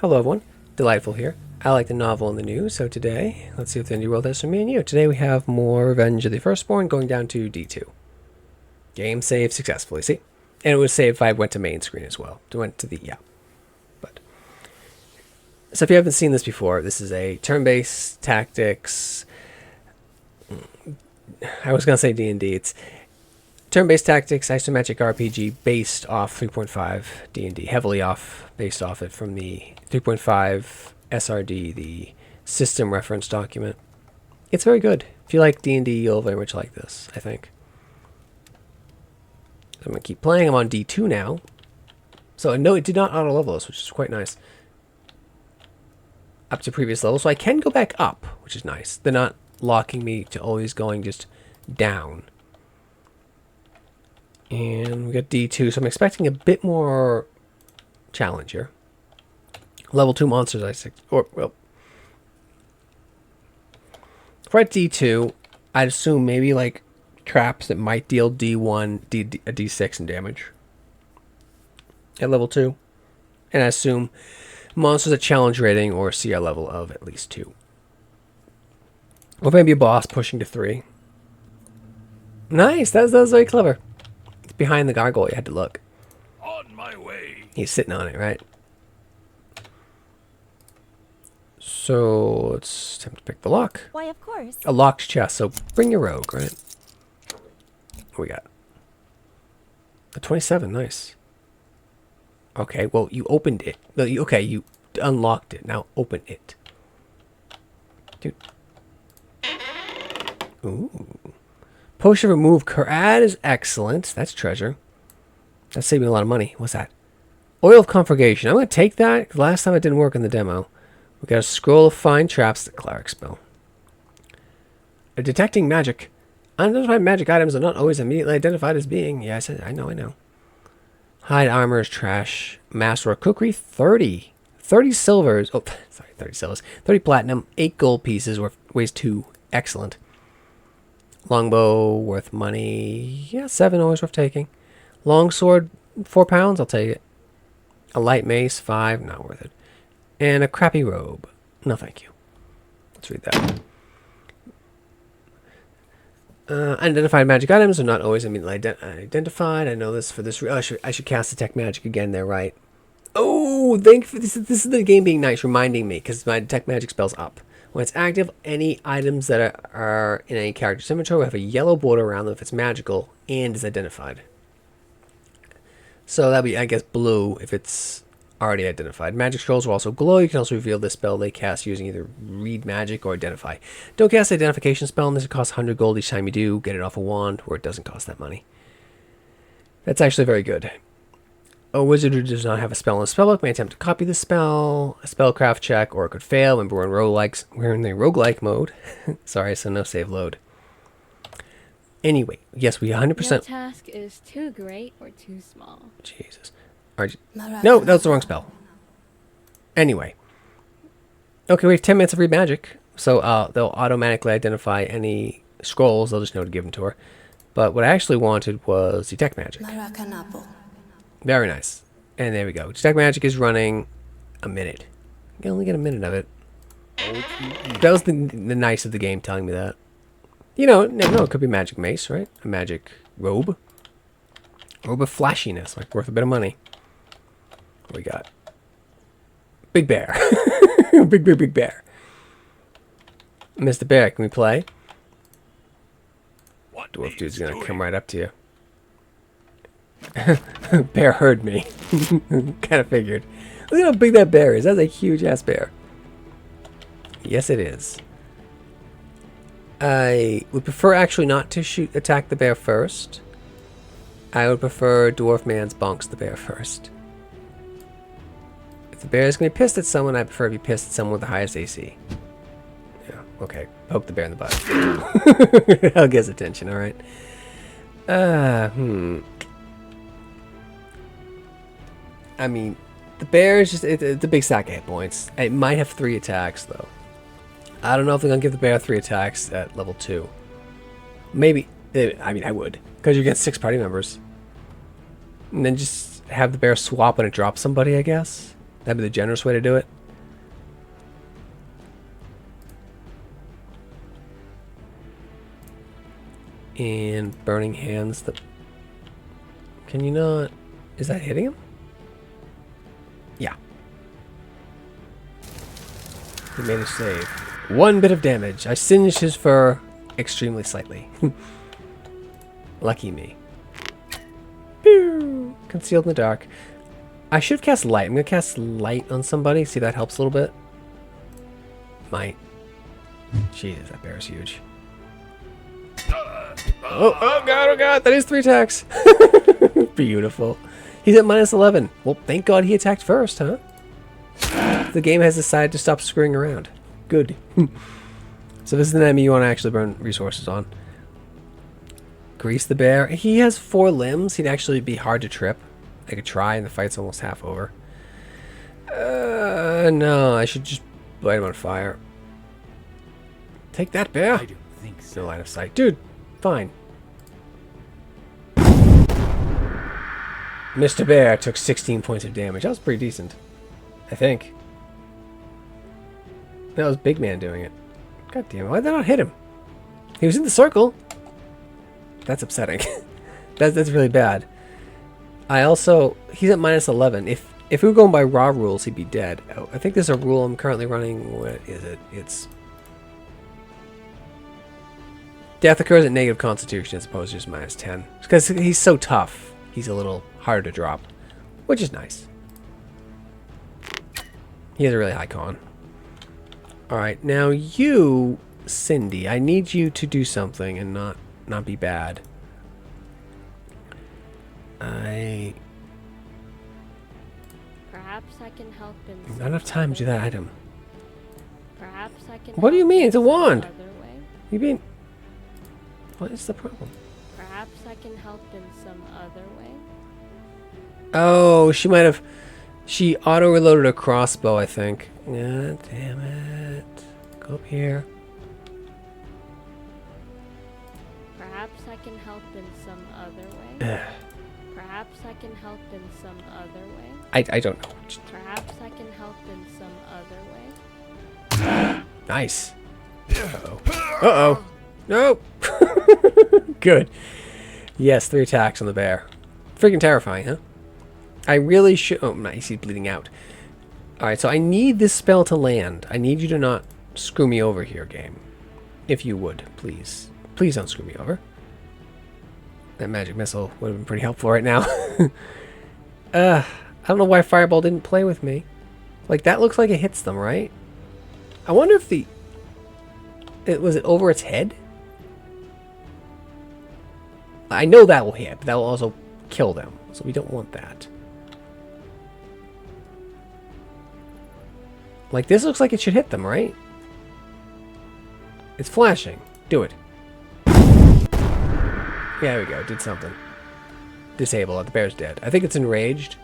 Hello everyone, Delightful here. I like the novel and the news, so today, let's see what the indie world has for me and you. Today we have more Revenge of the Firstborn going down to D2. Game saved successfully, see? And it was saved if I went to main screen as well. Went to the, yeah. But so if you haven't seen this before, this is a turn-based tactics. I was going to say D&D. It's turn-based tactics, isometric RPG based off 3.5 D&D, heavily based off it from the 3.5 SRD, the system reference document. It's very good. If you like D&D, you'll very much like this, I think. So I'm going to keep playing. I'm on D2 now. So no, it did not auto-level us, which is quite nice. Up to previous level, so I can go back up, which is nice. They're not locking me to always going just down. And we got D2, so I'm expecting a bit more challenge here. Level 2 monsters, I think. Or, well, if we're at D2, I'd assume maybe like traps that might deal D1, a D6 in damage. At level 2. And I assume monsters at challenge rating or CR level of at least 2. Or maybe a boss pushing to 3. Nice, that was very clever. It's behind the gargoyle, you had to look. On my way. He's sitting on it, right? So it's time to pick the lock. Why, of course. A locked chest, so bring your rogue, right? What we got? A 27, nice. Okay, well, you opened it. Okay, you unlocked it. Now open it. Dude. Ooh. Potion remove Karad is excellent. That's treasure. That saved me a lot of money. What's that? Oil of Conflagration. I'm going to take that, 'cause last time it didn't work in the demo. We got a scroll of fine traps, the cleric spell. A detecting magic. Unidentified magic items are not always immediately identified as being. Yes, I know. Hide armor is trash. Master of cookery, 30. 30 silvers. Oh, sorry, 30 silvers. 30 platinum, 8 gold pieces, weighs 2. Excellent. Longbow, worth money. Yeah, 7 always worth taking. Longsword, 4 pounds, I'll take it. A light mace, 5, not worth it. And a crappy robe. No, thank you. Let's read that. Unidentified magic items are not always immediately identified. I know this for this. I should cast detect magic again there, right? Oh, this is the game being nice, reminding me, because my detect magic spell's up. When it's active, any items that are in any character's inventory will have a yellow border around them if it's magical and is identified. So that'd be, I guess, blue if it's already identified. Magic scrolls will also glow. You can also reveal this spell they cast using either read magic or identify. Don't cast identification spell unless it costs 100 gold each time you do. Get it off a wand where it doesn't cost that money. That's actually very good. A wizard who does not have a spell in a spellbook may attempt to copy the spell, a spellcraft check, or it could fail. Remember, we're in the roguelike mode. Sorry, so no save load. Anyway, yes, we 100%. No task is too great or too small. Jesus. No, that was the wrong spell. Anyway. Okay, we have 10 minutes of read magic. So they'll automatically identify any scrolls. They'll just know to give them to her. But what I actually wanted was detect magic. Very nice. And there we go. Detect magic is running a minute. You can only get a minute of it. That was the nice of the game telling me that. You know, no, it could be magic mace, right? A magic robe. Robe of flashiness, like worth a bit of money. What we got? Big bear. big bear. Mr. Bear, can we play? What Dwarf dude's gonna doing? come right up to you. Bear heard me. Kind of figured. Look at how big that bear is. That's a huge ass bear. Yes, it is. I would prefer actually not to attack the bear first. I would prefer Dwarf Man's bonks the bear first. If the bear is going to be pissed at someone, I prefer to be pissed at someone with the highest AC. Yeah, okay. Poke the bear in the butt. That'll get his attention, alright. I mean, the bear is just, it's a big stack of hit points. It might have 3 attacks, though. I don't know if they're going to give the bear 3 attacks at level 2. Maybe. I mean, I would. Because you get 6 party members. And then just have the bear swap when it drops somebody, I guess. That'd be the generous way to do it. And burning hands. Can you not? Is that hitting him? Yeah. He made a save. 1 bit of damage. I singed his fur extremely slightly. Lucky me. Pew! Concealed in the dark. I should have cast light. I'm going to cast light on somebody. See if that helps a little bit. Might. Jesus, that bear is huge. Oh god, that is 3 attacks. Beautiful. He's at -11. Well, thank God he attacked first, huh? The game has decided to stop screwing around. Good. So this is an enemy you want to actually burn resources on. Grease the bear. He has 4 limbs. He'd actually be hard to trip. I could try, and the fight's almost half over. No, I should just light him on fire. Take that, bear. I don't think so. No line of sight. Dude, fine. Mr. Bear took 16 points of damage. That was pretty decent. I think. That was Big Man doing it. God damn it. Why did I not hit him? He was in the circle. That's upsetting. That's really bad. I also... He's at -11. If we were going by raw rules, he'd be dead. Oh, I think there's a rule I'm currently running. What is it? It's... Death occurs at negative constitution as opposed to just -10. Because he's so tough. He's a little harder to drop. Which is nice. He has a really high con. Alright, now you, Cindy, I need you to do something and not be bad. Perhaps I can help in Not enough time to do that item. Perhaps I can. What do you help mean? in It's a some wand. other way. You mean... What is the problem? Perhaps I can help in some other way. Oh, she might have... She auto-reloaded a crossbow, I think. God damn it. Go up here. Perhaps I can help in some other way. Ugh. Perhaps I can help in some other way. I don't know. Perhaps I can help in some other way. Nice. Uh-oh. Uh-oh. Nope. Good. Yes, 3 attacks on the bear. Freaking terrifying, huh? I really should... Oh, nice. He's bleeding out. Alright, so I need this spell to land. I need you to not screw me over here, game. If you would, please. Please don't screw me over. That magic missile would have been pretty helpful right now. I don't know why Fireball didn't play with me. Like, that looks like it hits them, right? I wonder if the... Was it over its head? I know that will hit, but that will also kill them. So we don't want that. Like, this looks like it should hit them, right? It's flashing. Do it. Yeah, there we go. Did something. Disable it. The bear's dead. I think it's enraged.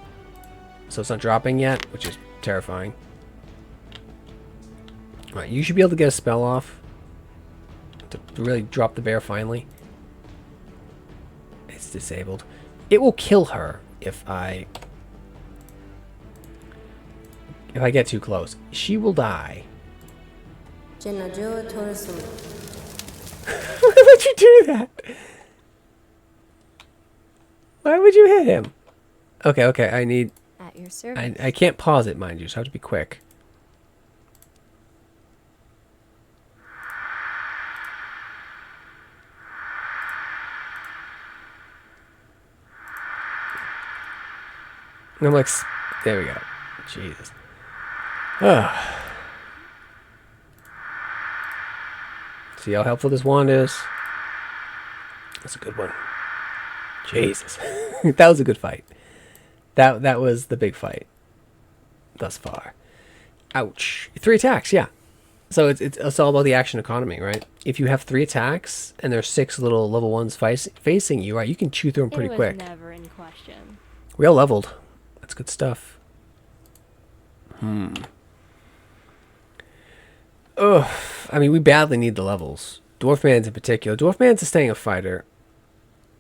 So it's not dropping yet, which is terrifying. Alright, you should be able to get a spell off. To really drop the bear finally. It's disabled. It will kill her if I get too close. She will die. Why would you do that? Why would you hit him? Okay, I need... At your service. I can't pause it, mind you, so I have to be quick. And I'm like... There we go. Jesus. See how helpful this wand is? That's a good one. Jesus. That was a good fight. That was the big fight. Thus far. Ouch. 3 attacks, yeah. So it's all about the action economy, right? If you have 3 attacks, and there's 6 little level 1s facing you, right, you can chew through them pretty quick. It was never in question. We all leveled. That's good stuff. Ugh. I mean, we badly need the levels. Dwarfman's in particular. Dwarfman's a staying a fighter.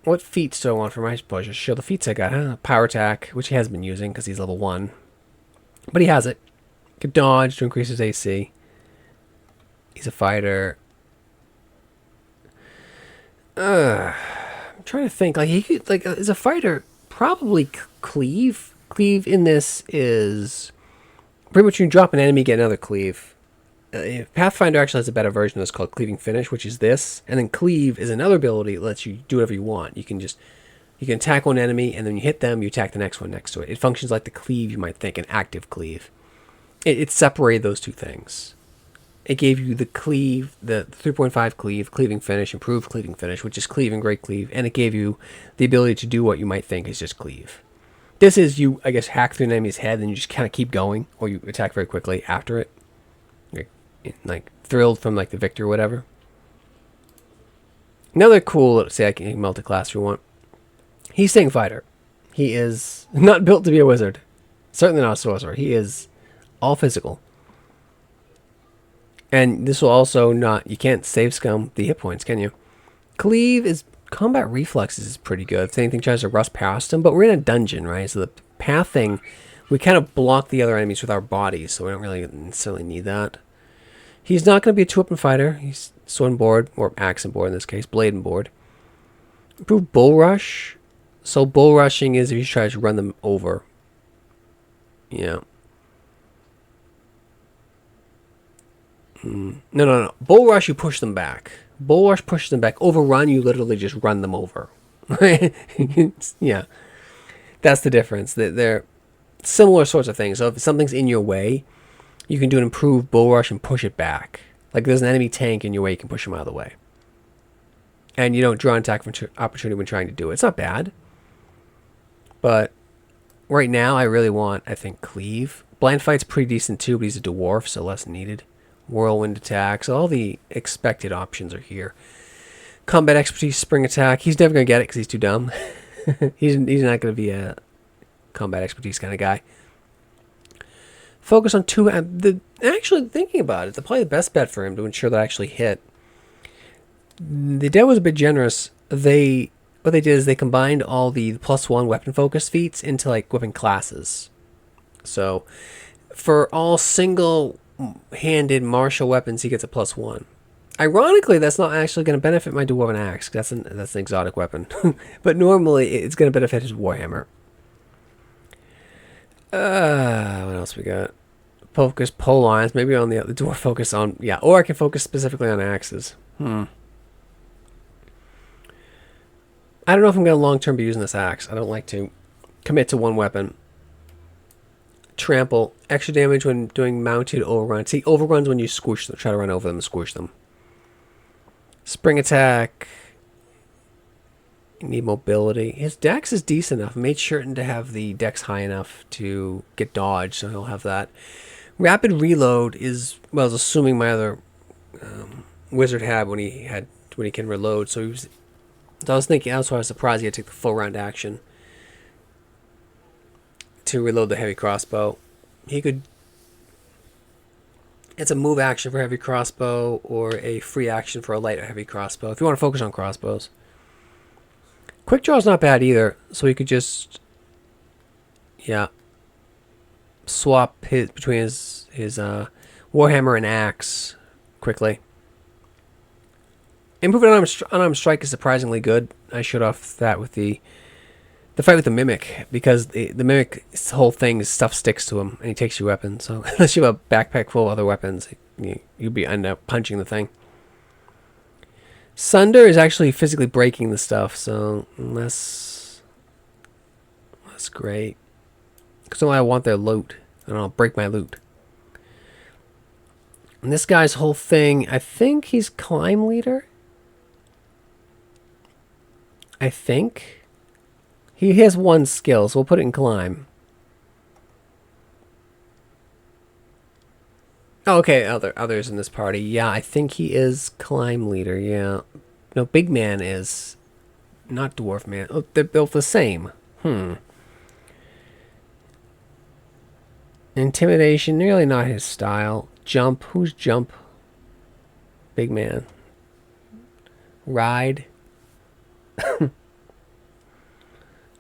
What feats do I want for my pleasure? Show the feats I got, huh? Power attack, which he has been using because he's level 1. But he has it. Could dodge to increase his AC. He's a fighter. I'm trying to think. Like he could, like as a fighter, probably cleave. Cleave in this is pretty much you can drop an enemy, get another cleave. Pathfinder actually has a better version of this called Cleaving Finish, which is this. And then Cleave is another ability that lets you do whatever you want. You can attack one enemy, and then you hit them, you attack the next one next to it. It functions like the Cleave you might think, an active Cleave. It separated those two things. It gave you the Cleave, the 3.5 Cleave, Cleaving Finish, Improved Cleaving Finish, which is Cleave and Great Cleave, and it gave you the ability to do what you might think is just Cleave. This is you, I guess, hack through an enemy's head, and you just kind of keep going, or you attack very quickly after it. You're, like, thrilled from, like, the victor or whatever. Another cool, let's say I can multi-class if you want. He's Sting Fighter. He is not built to be a wizard. Certainly not a sorcerer. He is all physical. And this will also not... You can't save scum the hit points, can you? Cleave is... Combat reflexes is pretty good. If anything tries to rust past him. But we're in a dungeon, right? So the path thing... We kind of block the other enemies with our bodies. So we don't really necessarily need that. He's not going to be a two-weapon fighter. He's sword and board. Or axe and board in this case. Blade and board. Improved bull rush. So bull rushing is if you try to run them over. Yeah. No. Bull rush, you push them back. Bull rush pushes them back. Overrun, you literally just run them over. Yeah. That's the difference. They're similar sorts of things. So if something's in your way, you can do an improved bull rush and push it back. Like there's an enemy tank in your way, you can push them out of the way. And you don't draw an attack opportunity when trying to do it. It's not bad. But right now, I really want, I think, Cleave. Blind Fight's pretty decent too, but he's a dwarf, so less needed. Whirlwind attacks. All the expected options are here. Combat expertise, spring attack. He's never going to get it because he's too dumb. he's not going to be a combat expertise kind of guy. Focus on two... actually, thinking about it, probably the best bet for him to ensure that I actually hit. The dev was a bit generous. What they did is they combined all the +1 weapon focus feats into like weapon classes. So for all single-handed martial weapons, he gets a +1. Ironically, that's not actually going to benefit my dwarven axe. That's an exotic weapon. But normally, it's going to benefit his warhammer. What else we got? Focus pole lines. Maybe on the dwarf focus on... Yeah, or I can focus specifically on axes. I don't know if I'm going to long-term be using this axe. I don't like to commit to one weapon. Trample. Extra damage when doing mounted overrun. See, overruns when you squish them. Try to run over them and squish them. Spring attack. You need mobility. His dex is decent enough. I made certain to have the dex high enough to get dodge, so he'll have that. Rapid reload is, well, I was assuming my other wizard had when he can reload. So I was thinking, that's why I was surprised he had to take the full round action to reload the heavy crossbow. He could... It's a move action for heavy crossbow or a free action for a light or heavy crossbow. If you want to focus on crossbows. Quick draw is not bad either. So you could just... Yeah. Swap between his warhammer and axe quickly. Improving unarmed strike is surprisingly good. I showed off that with the fight with the mimic, because the mimic's whole thing is stuff sticks to him and he takes your weapon. So unless you have a backpack full of other weapons, you'd end up punching the thing. Sunder is actually physically breaking the stuff, so that's great. Because I want their loot, and I'll break my loot. And this guy's whole thing, I think he's climb leader. I think he has one skill, so we'll put it in climb. Oh, okay, others in this party. Yeah, I think he is climb leader. Yeah, no, big man is not dwarf man. Oh, they're built the same. Intimidation, really not his style. Jump, who's jump? Big man. Ride.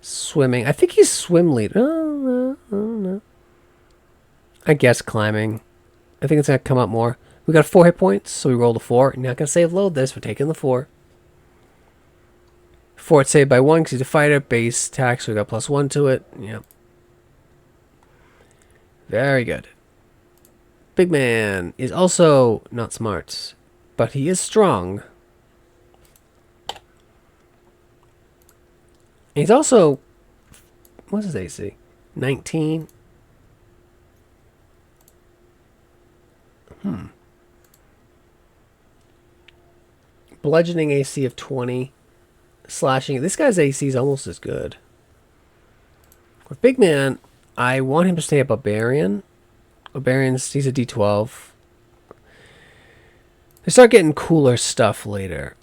Swimming. I think he's swim leader. Oh, no. I guess climbing. I think it's going to come up more. We got 4 hit points, so we rolled a 4. You're not going to save load this. We're taking the 4. Fort saved by 1 because he's a fighter. Base attack, so we got +1 to it. Yep. Very good. Big man is also not smart, but he is strong. He's also... What's his AC? 19. Bludgeoning AC of 20. Slashing. This guy's AC is almost as good. With Big Man, I want him to stay a Barbarian. Barbarians, he's a D12. They start getting cooler stuff later.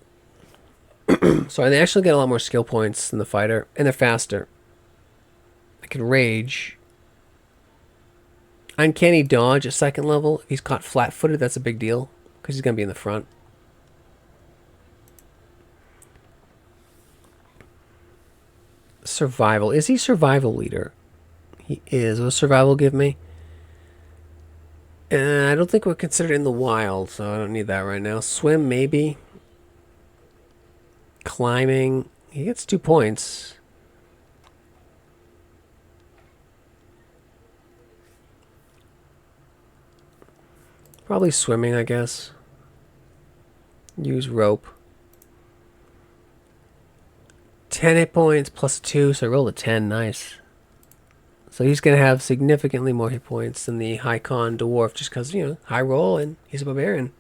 So they actually get a lot more skill points than the fighter, and they're faster. I can rage. Uncanny dodge at 2nd level. If he's caught flat-footed, that's a big deal, because he's going to be in the front. Survival. Is he survival leader? He is. What does survival give me? I don't think we're considered in the wild, so I don't need that right now. Swim, maybe. Climbing. He gets 2 points. Probably swimming, I guess. Use rope. 10 hit points plus 2, so I rolled a 10. Nice. So he's going to have significantly more hit points than the high con dwarf just because, you know, high roll and he's a barbarian.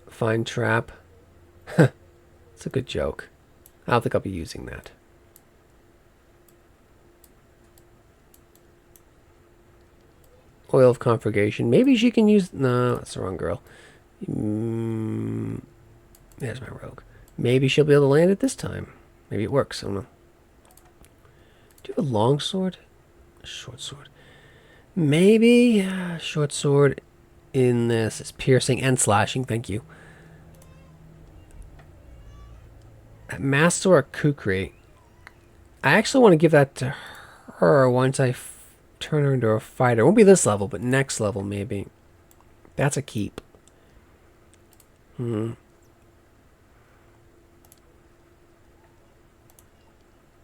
Find trap. It's a good joke. I don't think I'll be using that. Oil of conflagration. Maybe she can use... No, that's the wrong girl. There's my rogue. Maybe she'll be able to land it this time. Maybe it works. I don't know. Do you have a long sword? A short sword. Maybe short sword in this is piercing and slashing. Thank you. Master or Kukri. I actually want to give that to her once I turn her into a fighter. It won't be this level, but next level maybe. That's a keep.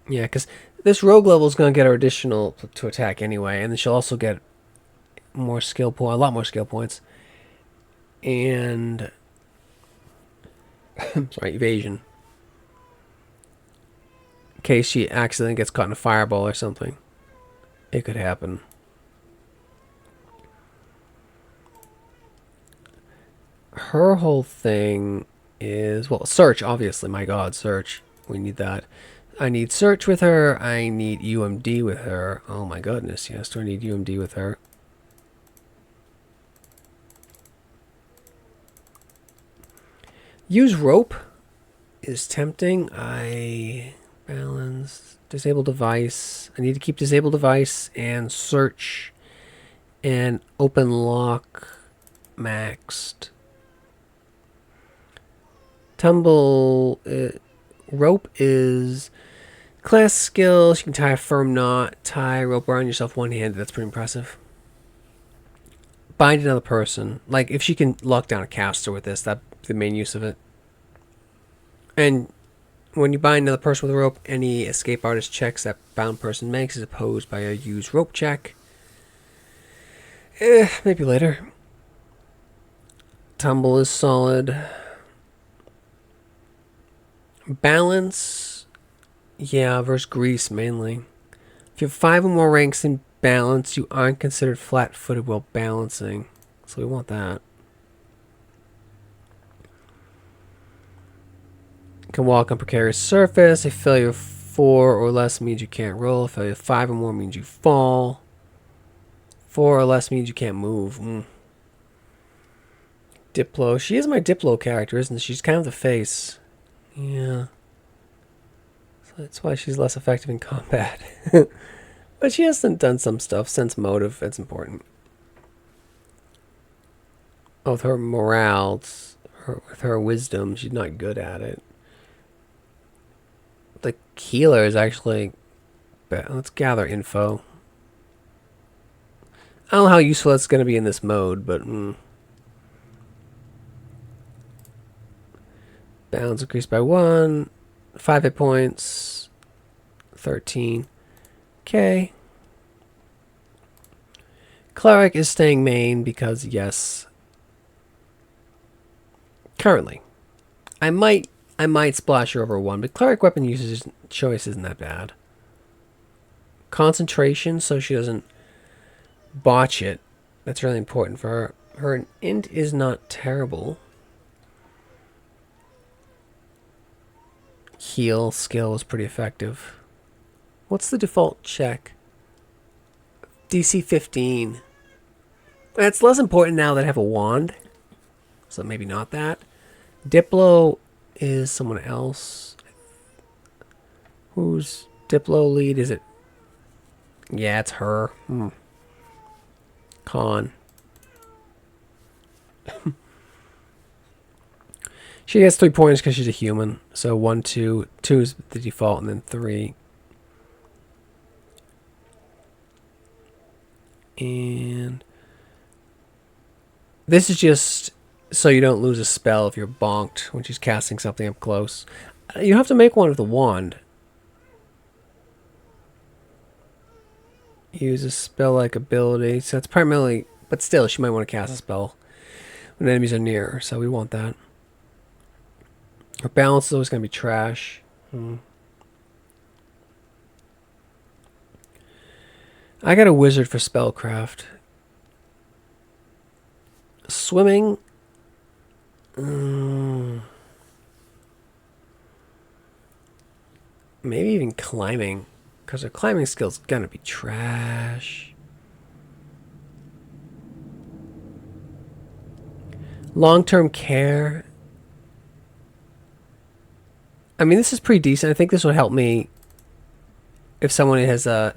Yeah, because this rogue level is going to get her additional to attack anyway, and then she'll also get more skill point, a lot more skill points, and sorry, evasion. In case she accidentally gets caught in a fireball or something, it could happen. Her whole thing is, well, search, obviously. My God, search. We need that. I need search with her. I need UMD with her. Oh my goodness, yes. Do I need UMD with her? Use rope is tempting. I balance. Disable device. I need to keep disable device and search and open lock maxed. Tumble. Rope is class skills. You can tie a firm knot, tie rope around yourself one-handed. That's pretty impressive. Bind another person. Like, if she can lock down a caster with this, that's the main use of it. And when you bind another person with a rope, any escape artist checks that bound person makes is opposed by a use rope check. Maybe later. Tumble is solid. Balance, yeah, versus grease mainly. If you have 5 or more ranks in balance, you aren't considered flat-footed while balancing. So we want that. You can walk on precarious surface. A failure of 4 or less means you can't roll. A failure of 5 or more means you fall. 4 or less means you can't move. Diplo. She is my Diplo character, isn't she? She's kind of the face. Yeah. So that's why she's less effective in combat. But she has done some stuff. Sense motive. That's important. Oh, with her morale, with her wisdom, she's not good at it. The healer is actually... Let's gather info. I don't know how useful that's going to be in this mode, but balance increased by 1, 5 hit points, 13. Okay. Cleric is staying main because yes. Currently, I might splash her over 1, but cleric weapon usage choice isn't that bad. Concentration, so she doesn't botch it. That's really important for her. Her int is not terrible. Heal skill is pretty effective. What's the default check? DC 15. It's less important now that I have a wand. So maybe not that. Diplo is someone else. Who's Diplo lead? Is it? Yeah, it's her. Con. She gets 3 points because she's a human. So 1, 2. 2 is the default, and then 3. And this is just so you don't lose a spell if you're bonked when she's casting something up close. You have to make one with a wand. Use a spell-like ability. So it's primarily... But still, she might want to cast a spell when enemies are near her. So we want that. Her balance is always going to be trash. I got a wizard for spellcraft. Swimming... maybe even climbing. Because her climbing skill's gonna be trash. Long-term care. I mean, this is pretty decent. I think this would help me if someone has a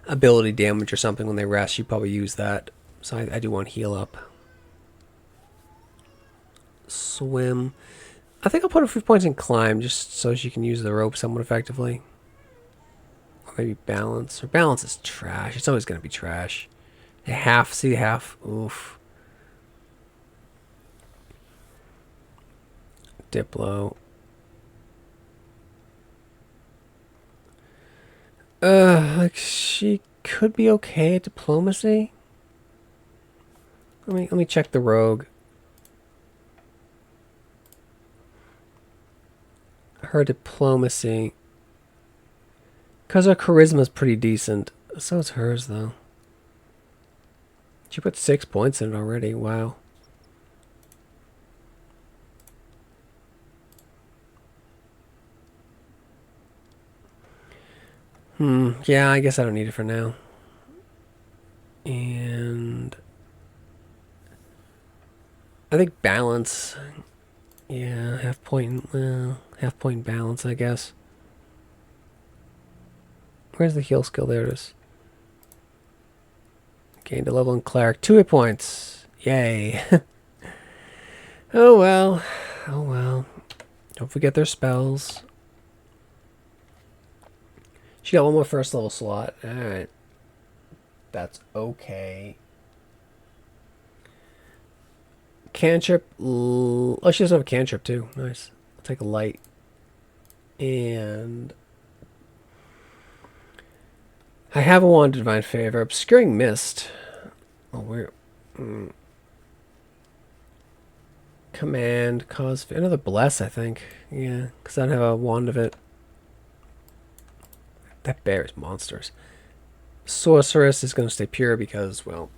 ability damage or something when they rest. You probably use that. So I do want heal up. Swim. I think I'll put a few points in climb just so she can use the rope somewhat effectively. Or maybe balance. Her balance is trash. It's always going to be trash. Half. See half. Oof. Diplo. Like she could be okay at diplomacy. Let me check the rogue. Her diplomacy. Because her charisma is pretty decent. So is hers, though. She put 6 points in it already. Wow. Yeah, I guess I don't need it for now. And... I think balance... Yeah, half point balance, I guess. Where's the heal skill? There it is. Gained a level in cleric. 2 hit points. Yay. Oh well. Oh well. Don't forget their spells. She got one more first level slot. Alright. That's okay. Cantrip. Oh, she doesn't have a cantrip too. Nice. I'll take a light. And I have a wand of divine favor. Obscuring mist. Oh, where? Command. Cause another bless, I think. Yeah, because I don't have a wand of it. That bear is monsters. Sorceress is going to stay pure because, well,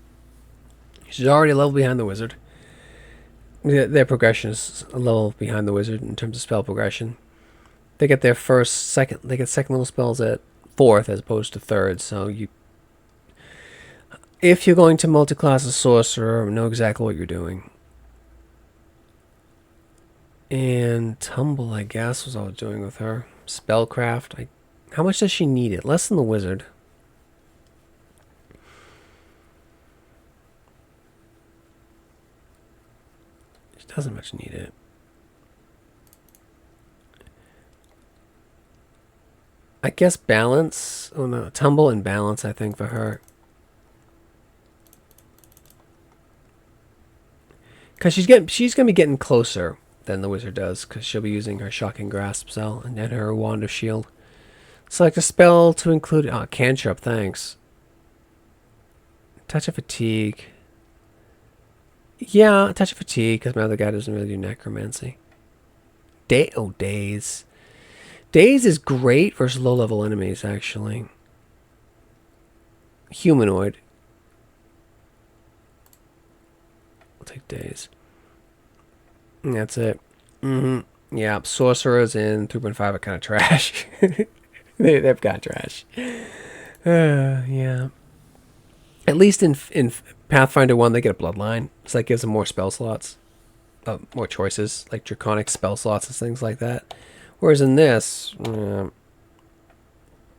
she's already a level behind the wizard. Their progression is a level behind the wizard in terms of spell progression. They get their second level spells at 4th as opposed to 3rd. So if you're going to multi-class a sorcerer, know exactly what you're doing. And tumble, I guess, was all I was doing with her. Spellcraft. How much does she need it? Less than the wizard. Doesn't much need it. I guess balance. Oh no, tumble and balance, I think, for her. Because she's gonna be getting closer than the wizard does, because she'll be using her shocking grasp spell and then her wand of shield. Select a spell to include cantrip. Thanks. Touch of fatigue. Yeah, touch of fatigue, because my other guy doesn't really do necromancy. Daze. Daze is great versus low-level enemies, actually. Humanoid. I'll take Daze. And that's it. Yeah, sorcerers in 3.5 are kind of trash. They've got trash. Yeah. At least in Pathfinder 1, they get a bloodline. So that gives them more spell slots. More choices, like draconic spell slots and things like that. Whereas in this,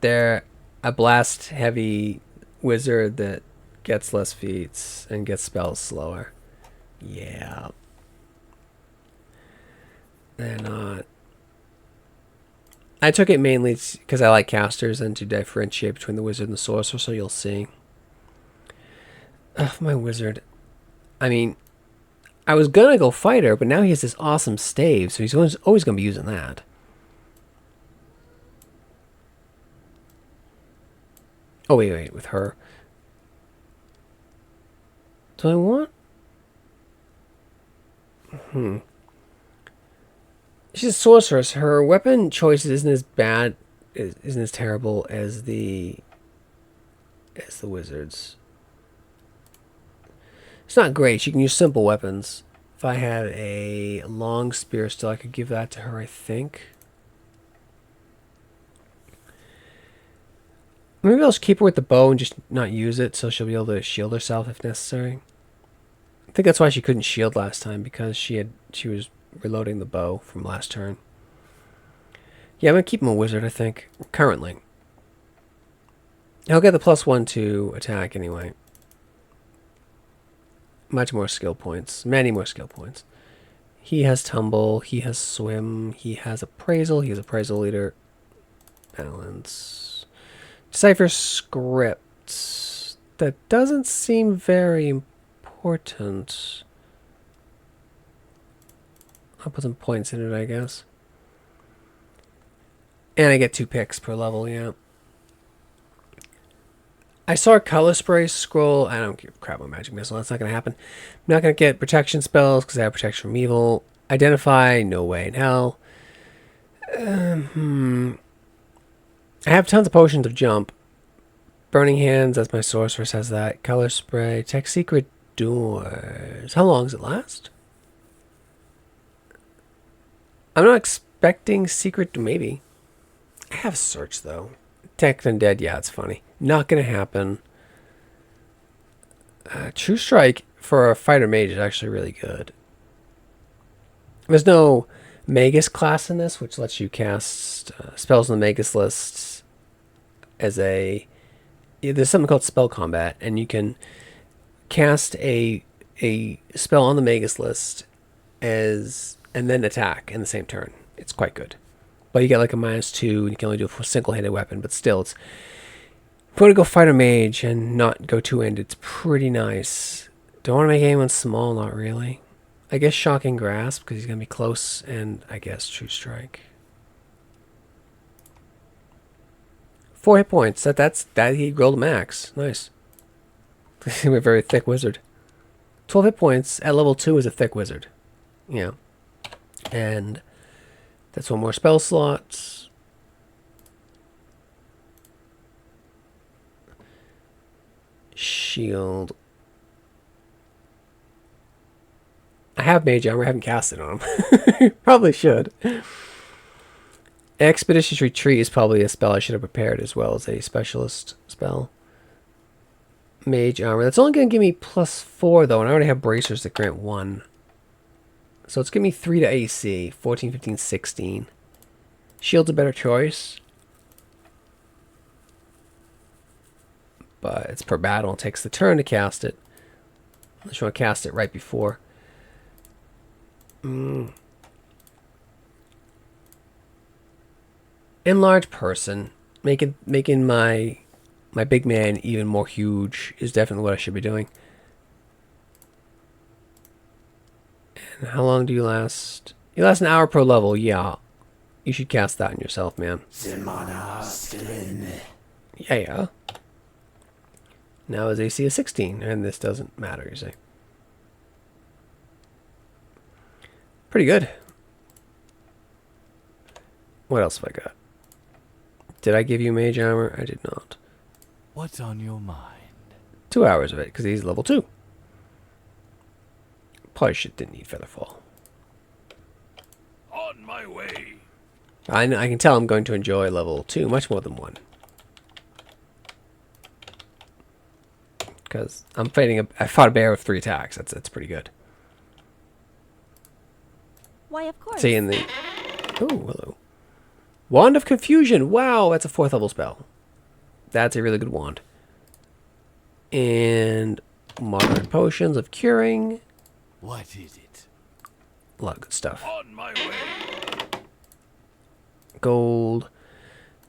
they're a blast-heavy wizard that gets less feats and gets spells slower. Yeah. They're not. I took it mainly because I like casters and to differentiate between the wizard and the sorcerer, so you'll see. Ugh, my wizard. I mean, I was gonna go fighter, but now he has this awesome stave, so he's always gonna be using that. Oh, wait, with her. Do I want? She's a sorceress. Her weapon choice isn't as bad, isn't as terrible as the wizard's. It's not great. She can use simple weapons. If I had a long spear still, I could give that to her, I think. Maybe I'll just keep her with the bow and just not use it, so she'll be able to shield herself if necessary. I think that's why she couldn't shield last time, because she was reloading the bow from last turn. Yeah, I'm gonna keep him a wizard, I think, currently. He'll get the +1 to attack anyway. Much more skill points. Many more skill points. He has tumble. He has swim. He has appraisal. He has appraisal leader. Balance. Decipher script. That doesn't seem very important. I'll put some points in it, I guess. And I get 2 picks per level, yeah. I saw a color spray scroll. I don't give crap about magic missile. That's not going to happen. I'm not going to get protection spells because I have protection from evil. Identify, no way in hell. I have tons of potions of jump. Burning hands, as my sorceress has that. Color spray. Tech secret doors. How long does it last? I'm not expecting secret. Maybe. I have search though. Tech undead. Yeah, it's funny. Not going to happen. True Strike for a fighter mage is actually really good. There's no Magus class in this, which lets you cast spells on the Magus list as a... There's something called spell combat, and you can cast a spell on the Magus list and then attack in the same turn. It's quite good. But you get like a -2, and you can only do a single-handed weapon, but still, it's... If you want to go fighter mage and not go two-handed, it's pretty nice. Don't want to make anyone small, not really. I guess Shocking Grasp, because he's going to be close, and I guess True Strike. 4 hit points. That he rolled max. Nice. We're a very thick wizard. 12 hit points at level 2 is a thick wizard. Yeah. And that's 1 more spell slot. Shield. I have mage armor. I haven't cast it on him. Probably should. Expeditious Retreat is probably a spell I should have prepared as well as a specialist spell. Mage armor. That's only going to give me +4 though, and I already have bracers that grant 1. So it's giving me 3 to AC. 14, 15, 16. Shield's a better choice. But it's per battle. It takes the turn to cast it. Unless you want to cast it right before. Enlarge person. Making my big man even more huge is definitely what I should be doing. And how long do you last? You last an hour per level. Yeah. You should cast that on yourself, man. Yeah, yeah. Now his AC is 16, and this doesn't matter, you see. Pretty good. What else have I got? Did I give you mage armor? I did not. What's on your mind? 2 hours of it, because he's level 2. Probably didn't need Featherfall. On my way. I can tell I'm going to enjoy level 2 much more than 1. Because I'm fighting I fought a bear with 3 attacks. That's pretty good. Why, of course. See in the... Oh, hello. Wand of Confusion. Wow, that's a 4th level spell. That's a really good wand. And moderate potions of curing. What is it? A lot of good stuff. On my way. Gold.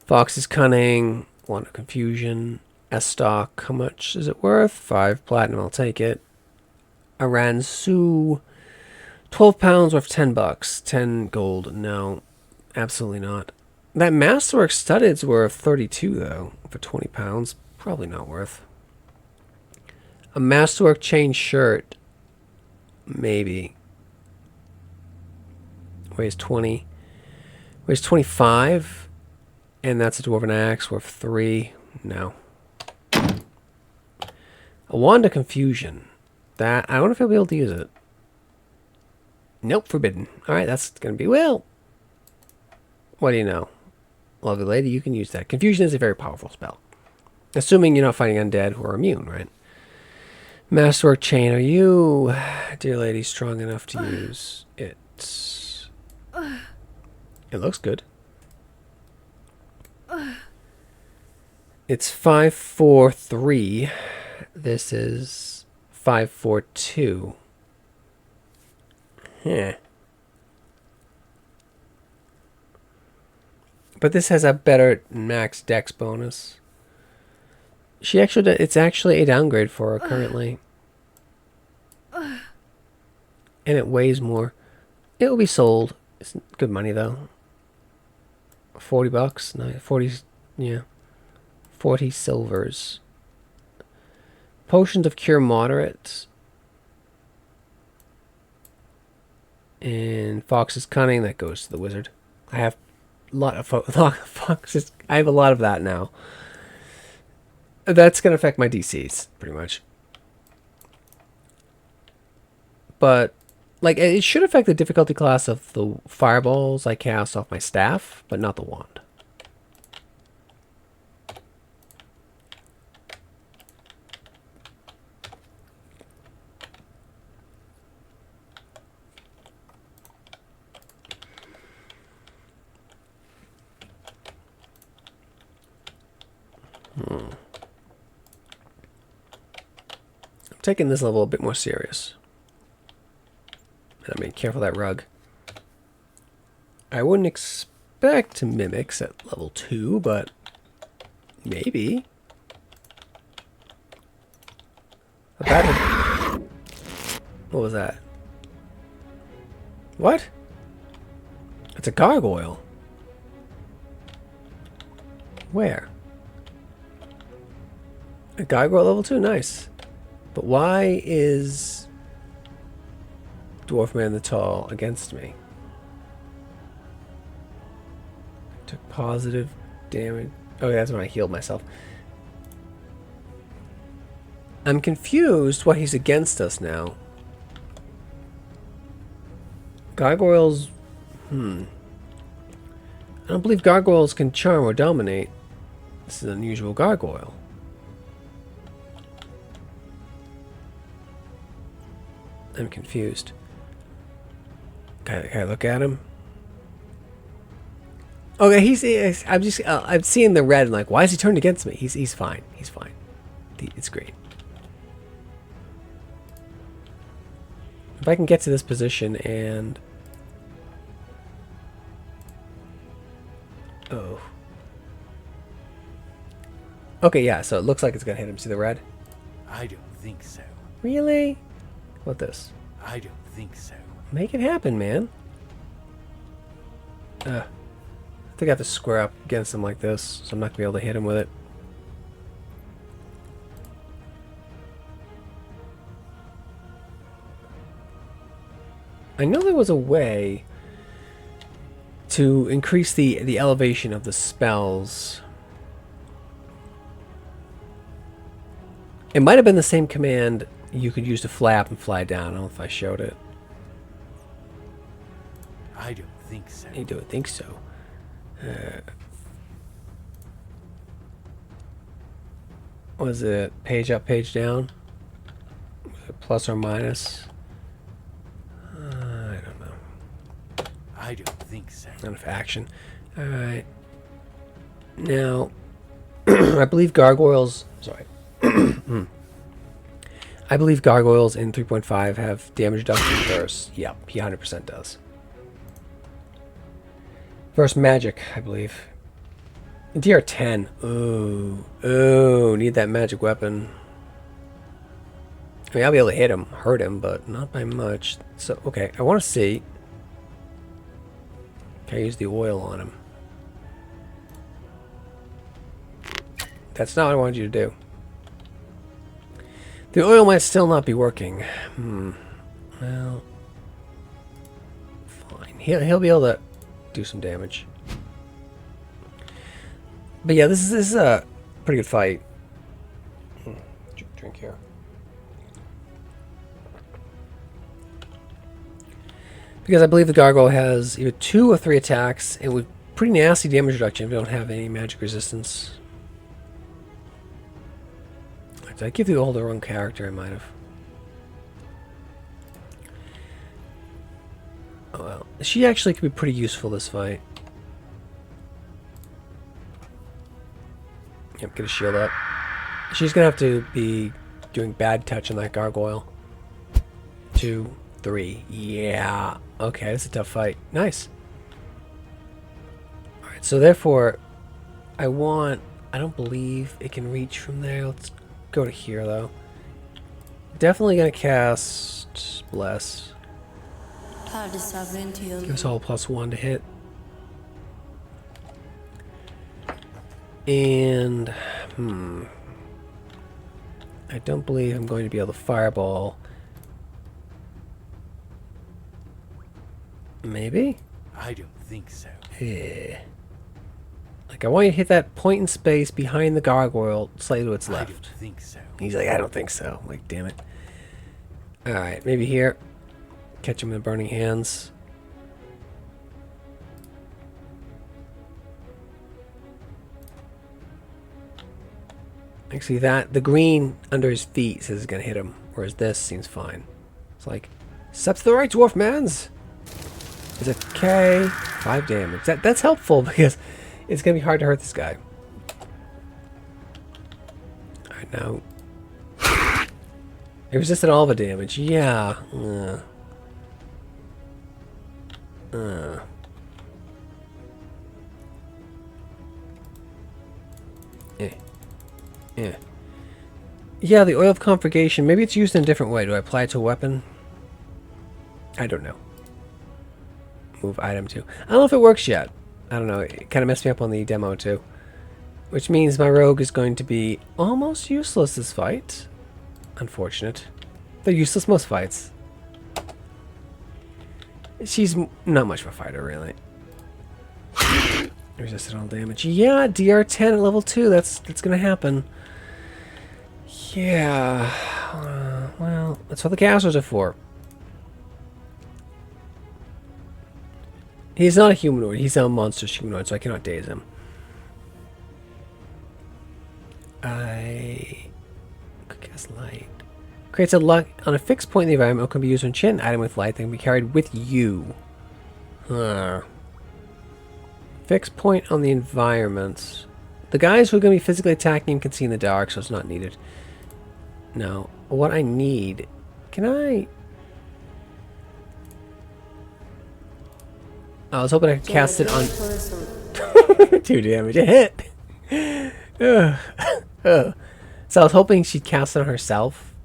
Fox's Cunning. Wand of Confusion. S-Stock. How much is it worth? 5 platinum. I'll take it. Aransu. 12 pounds worth 10 bucks. 10 gold. No. Absolutely not. That Masterwork Studded's worth 32 though. For 20 pounds. Probably not worth. A Masterwork Chain Shirt. Maybe. Weighs 20. Weighs 25. And that's a Dwarven Axe worth 3. No. A Wand of Confusion. That, I wonder if I'll be able to use it. Nope, forbidden. Alright, that's going to be, well. What do you know? Lovely lady, you can use that. Confusion is a very powerful spell. Assuming you're not fighting undead who are immune, right? Masterwork Chain, are you, dear lady, strong enough to use it? It looks good. It's 543. This is 542. Yeah. But this has a better max dex bonus. It's actually a downgrade for her currently. And it weighs more. It will be sold. It's good money though. 40 bucks? No, 40, yeah. 40 silvers. Potions of Cure Moderate. And Fox's Cunning, that goes to the wizard. I have a lot of foxes. I have a lot of that now. That's going to affect my DCs, pretty much. But, like, it should affect the difficulty class of the fireballs I cast off my staff, but not the wand. I'm taking this level a bit more serious. I mean, careful that rug. I wouldn't expect mimics at level 2, but maybe. What was that? What? It's a gargoyle. Where? A gargoyle level 2? Nice. But why is Dwarfman the Tall against me? Took positive damage. Oh, yeah, that's when I healed myself. I'm confused why he's against us now. Gargoyles... I don't believe gargoyles can charm or dominate. This is an unusual gargoyle. I'm confused. Can I look at him? Okay, I'm seeing the red and like, why is he turned against me? He's fine. He's fine. It's great. If I can get to this position and... Oh. Okay, yeah, so it looks like it's gonna hit him. See the red? I don't think so. Really? What this? I don't think so. Make it happen, man. I think I have to square up against him like this, so I'm not going to be able to hit him with it. I know there was a way to increase the elevation of the spells. It might have been the same command you could use to flap and fly down. I don't know if I showed it. I don't think so. I don't think so. Was it page up, page down? Was it plus or minus? I don't know. I don't think so. Not enough action. Alright. Now, I believe gargoyles... Sorry. I believe gargoyles in 3.5 have damage reduction burst. Yep, he 100% does. First magic, I believe. DR10. Ooh. Ooh, need that magic weapon. I mean, I'll be able to hit him, hurt him, but not by much. So, okay, I want to see. Can I use the oil on him? That's not what I wanted you to do. The oil might still not be working. Well, fine. He'll be able to do some damage. But yeah, this is a pretty good fight. Drink here. Because I believe the gargoyle has either 2 or 3 attacks, and with pretty nasty damage reduction if you don't have any magic resistance. Did I give you all the wrong character? I might have. Oh well. She actually could be pretty useful this fight. Yep, get a shield up. She's gonna have to be doing bad touch on that gargoyle. 2, 3. Yeah. Okay, that's a tough fight. Nice. Alright, so therefore, I don't believe it can reach from there. Let's go to here, though. Definitely gonna cast Bless. Give us all +1 to hit. And, I don't believe I'm going to be able to fireball. Maybe? I don't think so. Yeah. Like, I want you to hit that point in space behind the gargoyle, slightly to its left. I don't think so. He's like, I don't think so. I'm like, damn it. Alright, maybe here. Catch him in the burning hands. Actually, the green under his feet says it's gonna hit him, whereas this seems fine. It's like, step to the right, dwarf mans. Is it okay? 5 damage. That's helpful because it's gonna be hard to hurt this guy. Alright, now. It resisted all the damage. Yeah. Yeah, the oil of conflagration. Maybe it's used in a different way. Do I apply it to a weapon? I don't know. Move item 2. I don't know if it works yet. I don't know. It kind of messed me up on the demo too. Which means my rogue is going to be almost useless this fight. Unfortunate. They're useless most fights. She's not much of a fighter, really. Resisted all damage. Yeah, DR10 at level 2. That's gonna happen. Yeah. Well, that's what the casters are for. He's not a humanoid. He's a monstrous humanoid, so I cannot daze him. I could cast light. Creates a luck on a fixed point in the environment. It can be used to enchant an item with light that can be carried with you. Fixed point on the environment. The guys who are going to be physically attacking him can see in the dark, so it's not needed. Now, what I need... Can I... I was hoping I could cast it on... 2 damage. A hit! So I was hoping she'd cast it on herself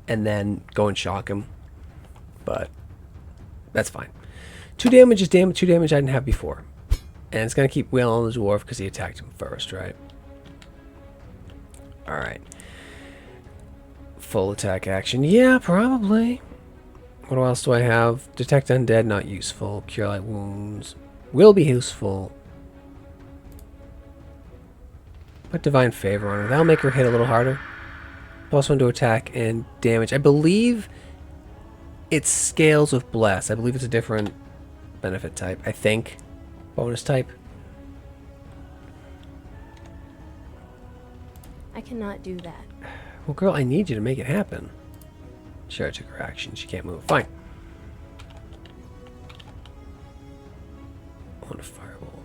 and then go and shock him. But That's fine. 2 damage is 2 damage I didn't have before. And it's going to keep wailing on the dwarf because he attacked him first, right? Alright. Full attack action. Yeah, probably. What else do I have? Detect undead, not useful. Cure light wounds will be useful. Put divine favor on her. That'll make her hit a little harder. +1 to attack and damage. I believe it scales with bless. I believe it's a different benefit type. I think. Bonus type. I cannot do that. Well, girl, I need you to make it happen. Sure, I took her action. She can't move. Fine. Wand of fireball.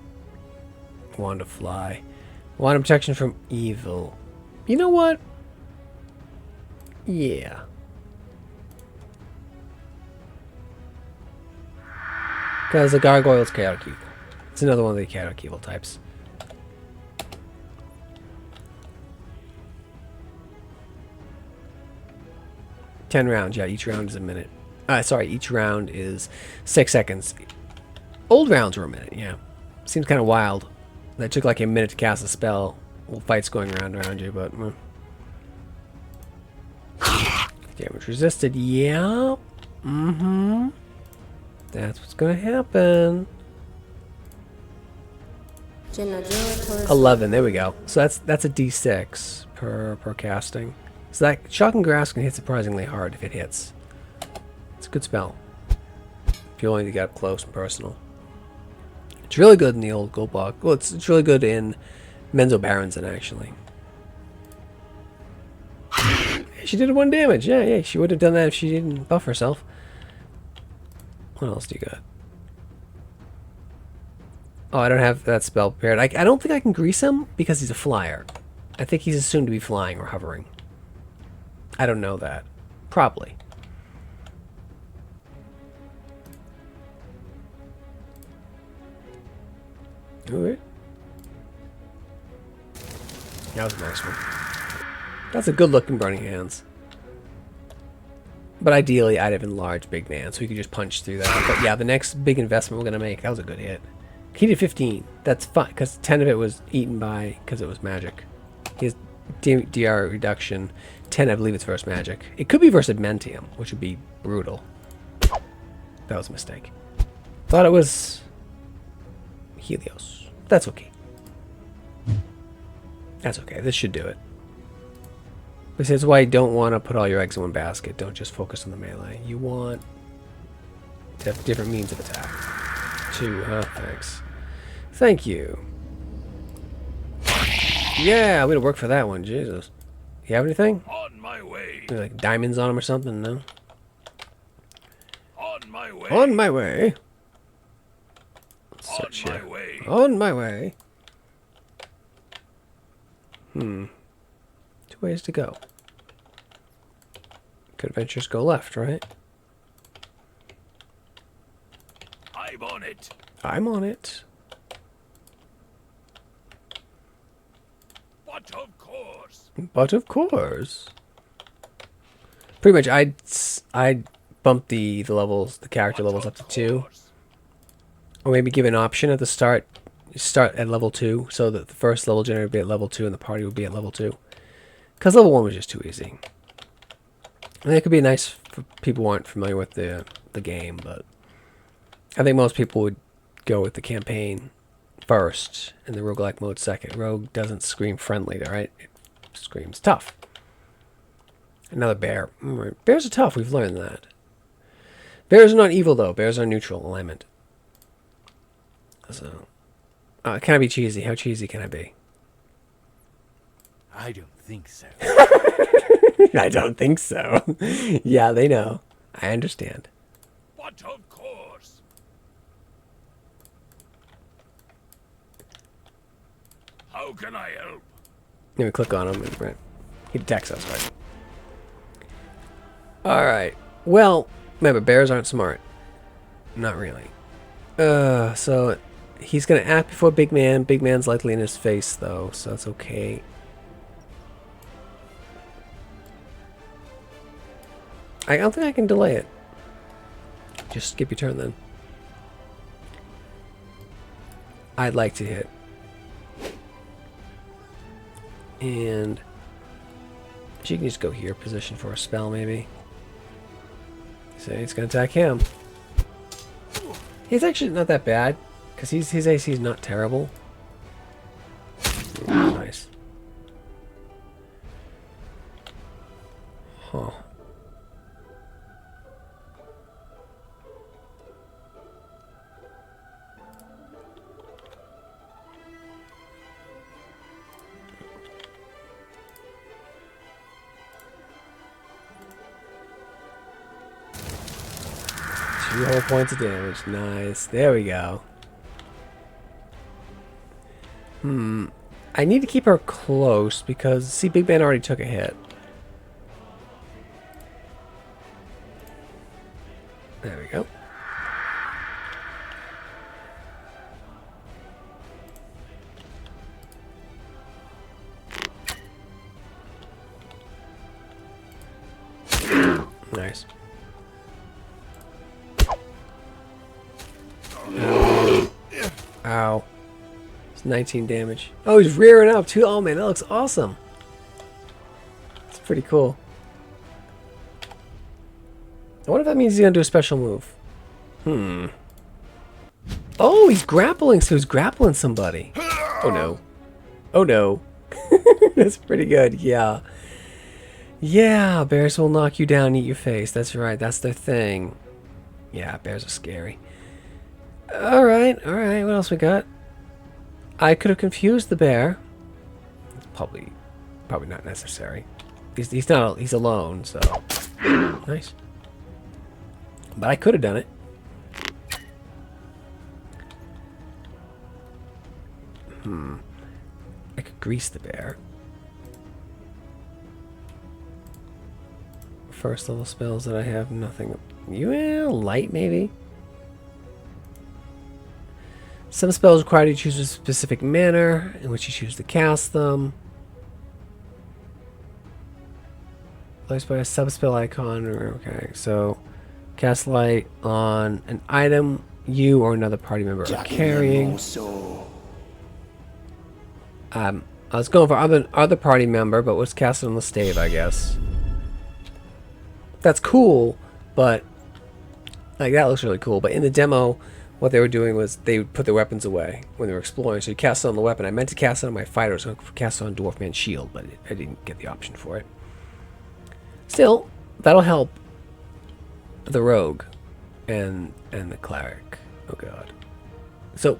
Wand of fly. Wand of protection from evil. You know what? Yeah. Because the gargoyle's chaotic evil. It's another one of the chaotic evil types. Ten rounds, yeah, each round is a minute. Sorry, each round is 6 seconds. Old rounds were a minute, yeah. Seems kind of wild. That took like a minute to cast a spell. Well, fights going around you, but... Damage resisted, yeah. Mm-hmm. That's what's gonna happen. 11, there we go. So that's a d6 per casting. So that Shocking Grasp can hit surprisingly hard if it hits. It's a good spell. If you only get up close and personal. It's really good in the old Goldbog. Well, it's really good in Menzo Baronson, actually. She did 1 damage. Yeah, she would have done that if she didn't buff herself. What else do you got? Oh, I don't have that spell prepared. I don't think I can grease him because he's a flyer. I think he's assumed to be flying or hovering. I don't know that. Probably. Alright. That was a nice one. That's a good looking Burning Hands. But ideally, I'd have enlarged Big Man so we could just punch through that. But yeah, the next big investment we're going to make, that was a good hit. He did 15. That's fine, because 10 of it was eaten by, because it was magic. He has DR reduction. 10, I believe it's versus magic. It could be versus Admentium, which would be brutal. That was a mistake. Thought it was Helios. That's okay. That's okay. This should do it. This is why you don't want to put all your eggs in one basket. Don't just focus on the melee. You want to have different means of attack. 2, huh? Thanks. Thank you. Yeah, I'm gonna work for that one. Jesus. You have anything? On my way. Like diamonds on them or something? No? On my way. On my way. Let's search On my here. way. On my way. 2 ways to go. Good adventures go left, right? I'm on it. I'm on it. But of course. But of course. Pretty much, I'd bump the levels, the character levels up to 2. Or maybe give an option at the start. Start at level 2, so that the first level generator would be at level 2 and the party would be at level 2. Because level 1 was just too easy. And it could be nice for people who aren't familiar with the game, but I think most people would go with the campaign first and the roguelike mode second. Rogue doesn't scream friendly, right? It screams tough. Another bear. Bears are tough, we've learned that. Bears are not evil, though. Bears are neutral alignment. So, can I be cheesy? How cheesy can I be? I don't think so. I don't think so. Yeah, they know. I understand. But of course. How can I help? Let me click on him. And, right. He detects us, right? Alright. Well, remember, bears aren't smart. Not really. So he's going to act before Big Man. Big Man's likely in his face, though, so that's okay. I don't think I can delay it. Just skip your turn then. I'd like to hit. And she can just go here, position for a spell maybe. So it's gonna attack him. He's actually not that bad, because his AC is not terrible. Nice. Huh. Two whole points of damage. Nice. There we go. I need to keep her close because, see, Big Ben already took a hit. There we go. Nice. Ow. It's 19 damage. Oh, he's rearing up too. Oh man, that looks awesome. It's pretty cool. I wonder if that means he's gonna do a special move. Oh, he's grappling, so he's grappling somebody. Oh no. Oh no. That's pretty good, yeah. Yeah, bears will knock you down and eat your face. That's right, that's their thing. Yeah, bears are scary. Alright, what else we got? I could have confused the bear. It's probably not necessary. He's alone, so nice. But I could have done it. I could grease the bear. First level spells that I have, nothing. Light maybe? Some spells require you to choose a specific manner in which you choose to cast them. Placed by a sub-spell icon. Okay, so cast light on an item you or another party member are carrying. I was going for other party member, but was casted on the stave, I guess. That's cool, but like that looks really cool. But in the demo, what they were doing was they would put their weapons away when they were exploring. So you cast it on the weapon. I meant to cast it on my fighter, so I cast it on Dwarfman's shield, but I didn't get the option for it. Still, that'll help the rogue and the cleric. Oh god. So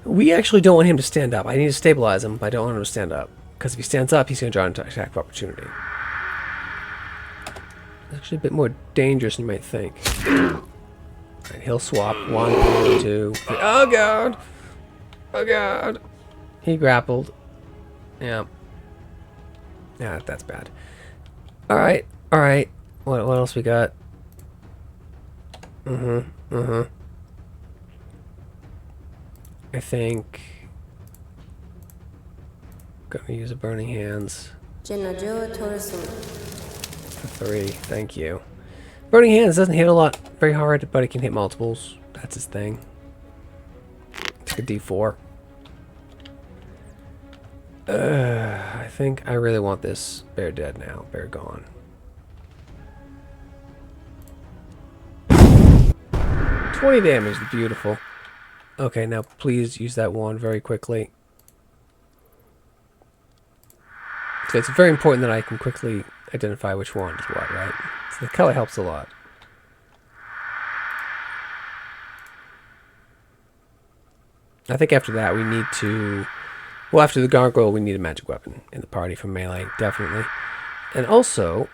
we actually don't want him to stand up. I need to stabilize him, but I don't want him to stand up. Because if he stands up, he's going to draw an attack of opportunity. It's actually a bit more dangerous than you might think. Right, he'll swap. 1, 2, 3. Oh god! Oh god! He grappled. Yeah. Yeah, that's bad. Alright. What else we got? I think gonna use a Burning Hands. For 3, thank you. Burning Hands doesn't hit a lot very hard, but it can hit multiples. That's his thing. Take a D4. I think I really want this bear dead now. Bear gone. 20 damage, beautiful. Okay, now please use that wand very quickly. So it's very important that I can quickly identify which wand is what, right? So the color helps a lot. I think after that we need to... Well, after the gargoyle, we need a magic weapon in the party for melee, definitely. And also,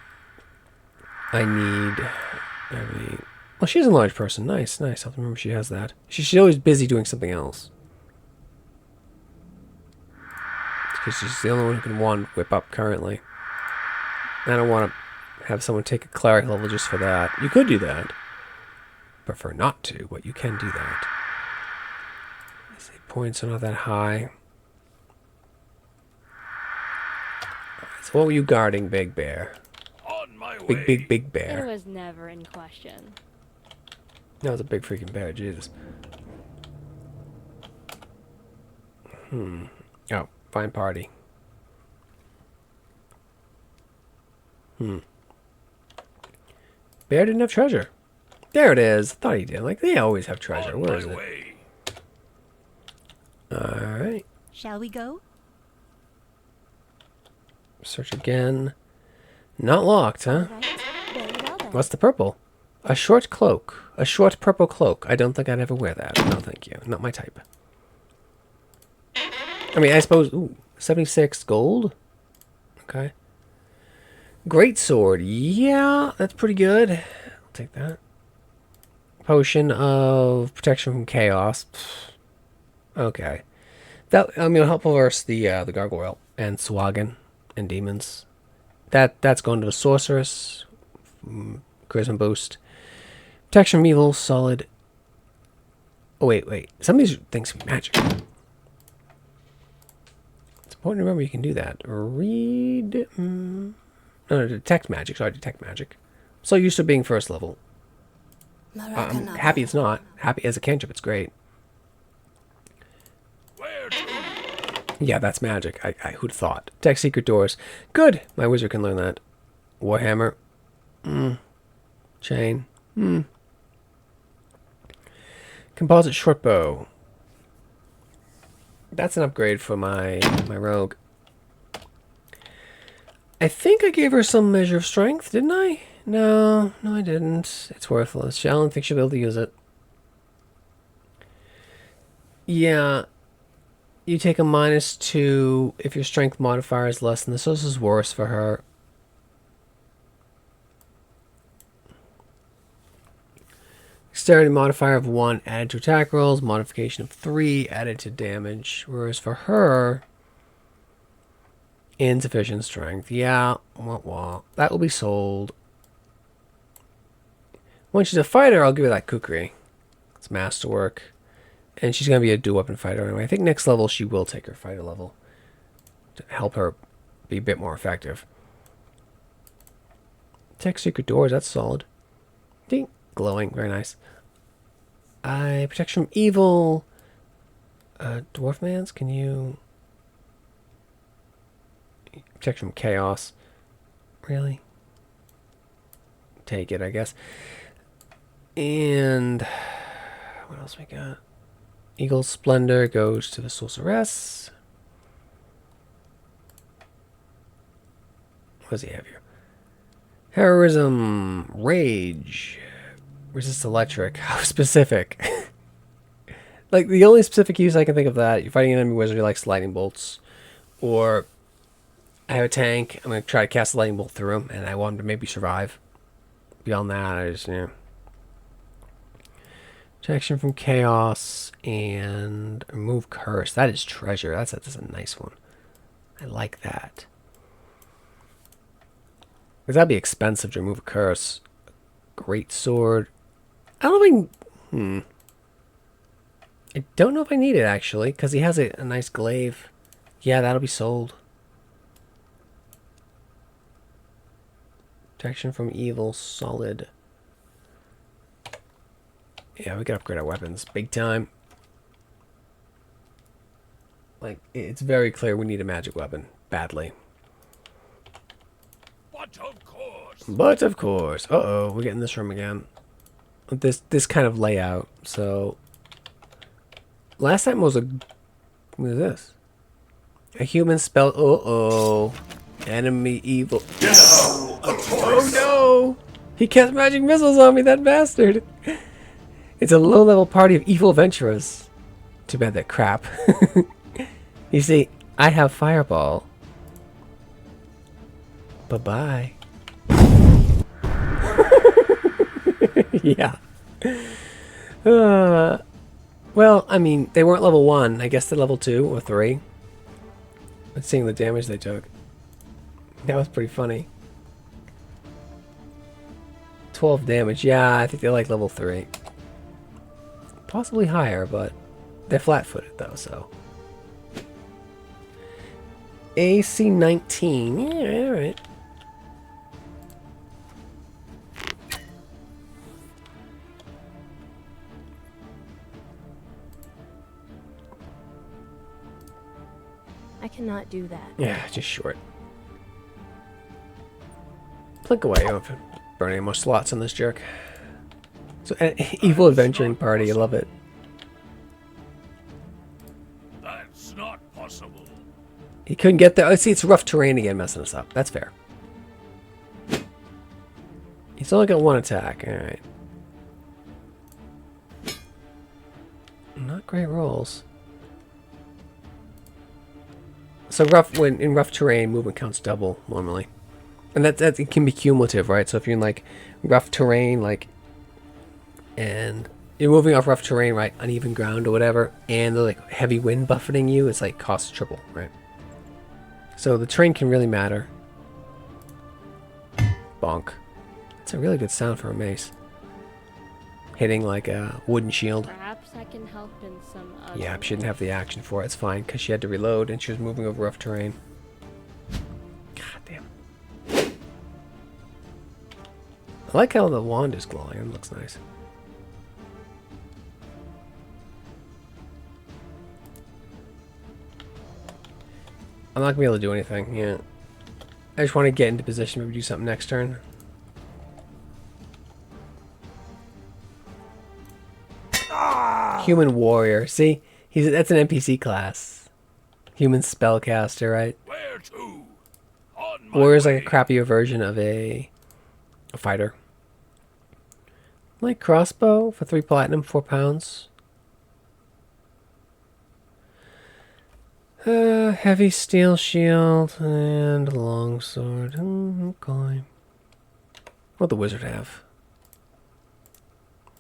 I need... Well, she's a large person. Nice. I have to remember she has that. She's always busy doing something else. Because she's the only one who can wand whip up currently. I don't want to have someone take a cleric level just for that. You could do that. Prefer not to, but you can do that. See, points are not that high. So what were you guarding, Big Bear? On my way. Big It Bear. was never in question. That was a big freaking bear, Jesus. Oh, find party. Bear didn't have treasure. There it is. I thought he did. Like, they always have treasure. On Where my is it? way. Alright. Shall we go? Search again. Not locked, huh? Right. Very well then. What's the purple? A short cloak. A short purple cloak. I don't think I'd ever wear that. No, thank you. Not my type. I mean, I suppose... Ooh, 76 gold? Okay. Great sword. Yeah, that's pretty good. I'll take that. Potion of protection from chaos. Okay. That, I mean, it'll help reverse the gargoyle and Swagan and demons. That's going to the sorceress. Charisma boost. Protection from evil, solid. Oh, wait. Some of these things can be magic. It's important to remember you can do that. Read. No, detect magic. Sorry, detect magic. So used to being first level. I'm happy it's not. Happy as a cantrip, it's great. Where to? Yeah, that's magic. I who'd thought. Detect secret doors. Good. My wizard can learn that. Warhammer. Chain. Composite short bow. That's an upgrade for my rogue. I think I gave her some measure of strength, didn't I? No, I didn't. It's worthless. I don't think she'll be able to use it. Yeah. You take a -2 if your strength modifier is less than this. So this is worse for her. Dexterity modifier of 1 added to attack rolls. Modification of 3 added to damage. Whereas for her... insufficient strength. Yeah. That will be sold. When she's a fighter, I'll give her that kukri. It's masterwork. And she's going to be a dual weapon fighter anyway. I think next level she will take her fighter level to help her be a bit more effective. Tech secret doors, that's solid. Ding. Glowing, very nice. Protection from evil. Dwarf mans, can you... Protection from chaos. Really? Take it, I guess. And what else we got? Eagle Splendor goes to the sorceress. What does he have here? Heroism, rage, resist electric. How specific? Like the only specific use I can think of that, you're fighting an enemy wizard who likes lightning bolts, or I have a tank. I'm gonna try to cast a lightning bolt through him, and I want him to maybe survive. Beyond that, I just protection from chaos and remove curse. That is treasure. That's a nice one. I like that. Because that'd be expensive to remove a curse. Great sword. I don't know if I don't know if I need it actually, because he has a nice glaive. Yeah, that'll be sold. Protection from evil, solid. Yeah, we can upgrade our weapons big time. Like, it's very clear we need a magic weapon badly. But of course. But of course. Uh-oh, we're getting this room again. This kind of layout. So last time was what is this? A human spell. Uh-oh. Enemy evil. No, of course. Oh no! He cast magic missiles on me, that bastard! It's a low-level party of evil adventurers. Too bad they're crap. You see, I have fireball. Bye-bye. Yeah. Well, I mean, they weren't level 1. I guess they're level 2 or 3. But seeing the damage they took. That was pretty funny. 12 damage. Yeah, I think they're like level 3. Possibly higher, but they're flat-footed though, so. AC 19. Yeah, alright. I cannot do that. Yeah, just short. Plink away. You don't have to burn any more slots on this jerk. So, evil adventuring party. I love it. That's not possible. He couldn't get there. Oh, see, it's rough terrain again, messing us up. That's fair. He's only got one attack. All right. Not great rolls. So in rough terrain, movement counts double normally, and that it can be cumulative, right? So if you're in like rough terrain, and you're moving off rough terrain, right, uneven ground or whatever, and the like heavy wind buffeting you, it's like costs triple, right? So the terrain can really matter. Bonk. That's a really good sound for a mace. Hitting like a wooden shield. Perhaps I can help in some other Yeah, way. she didn't have the action for it. It's fine, because she had to reload and she was moving over rough terrain. God damn. I like how the wand is glowing. It looks nice. I'm not going to be able to do anything. Yeah. I just want to get into position. Maybe do something next turn. Human warrior. See? That's an NPC class. Human spellcaster, right? Where to? On my Warrior's way. like a crappier version of a fighter. Like crossbow for 3 platinum, 4 pounds. Heavy steel shield and a long sword. Okay. What'd the wizard have?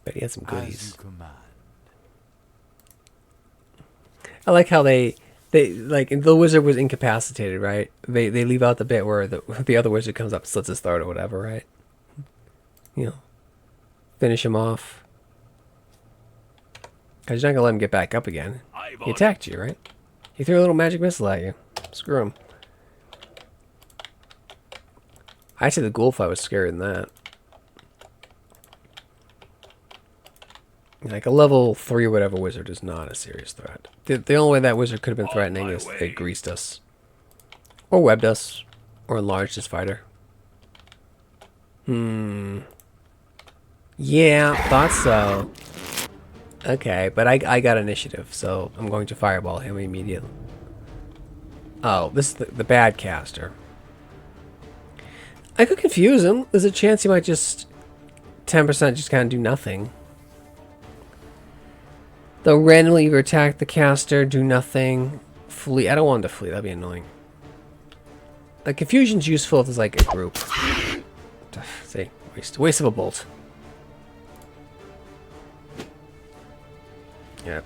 Bet he had some goodies. command. I like how they like the wizard was incapacitated, right? They leave out the bit where the other wizard comes up, slits his throat or whatever, right? You know, finish him off. Cause you're not gonna let him get back up again. He attacked you, right? He threw a little magic missile at you. Screw him. I say the ghoul fight was scarier than that. Like a level 3 or whatever wizard is not a serious threat. The only way that wizard could have been threatening is if they greased us. Or webbed us. Or enlarged his fighter. Yeah, thought so. Okay, but I got initiative, so I'm going to fireball him immediately. Oh, this is the bad caster. I could confuse him. There's a chance he might just 10% just kind of do nothing. They'll randomly either attack the caster, do nothing, flee. I don't want him to flee, that'd be annoying. Like, confusion's useful if there's like a group. See, waste of a bolt. Yep.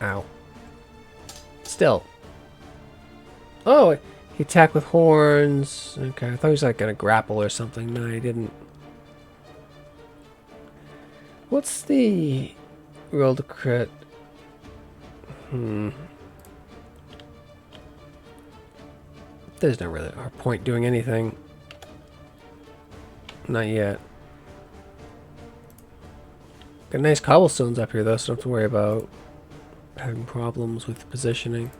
Ow. Still. Oh, he attacked with horns. Okay, I thought he was like gonna grapple or something. No, he didn't. What's the roll to crit? There's no really our point doing anything. Not yet. Got nice cobblestones up here though, so don't have to worry about having problems with positioning.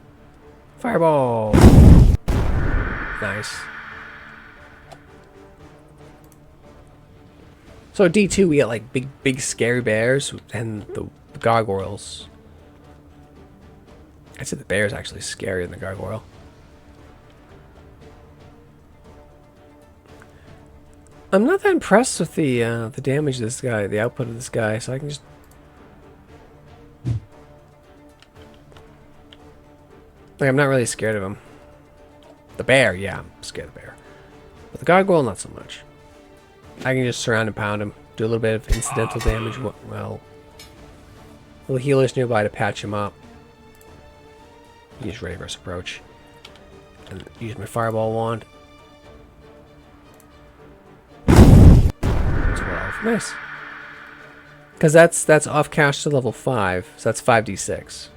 Fireball! Nice. So at D2 we got like big scary bears and the gargoyles. I'd say the bear is actually scarier than the gargoyle. I'm not that impressed with the damage of this guy, the output of this guy, so I can just... Like, I'm not really scared of him. The bear, yeah, I'm scared of the bear. But the gargoyle, not so much. I can just surround and pound him, do a little bit of incidental damage, well... Little healers nearby to patch him up. Use reverse approach. And use my fireball wand. 12. Nice. Because that's off cash to level 5, so that's 5d6.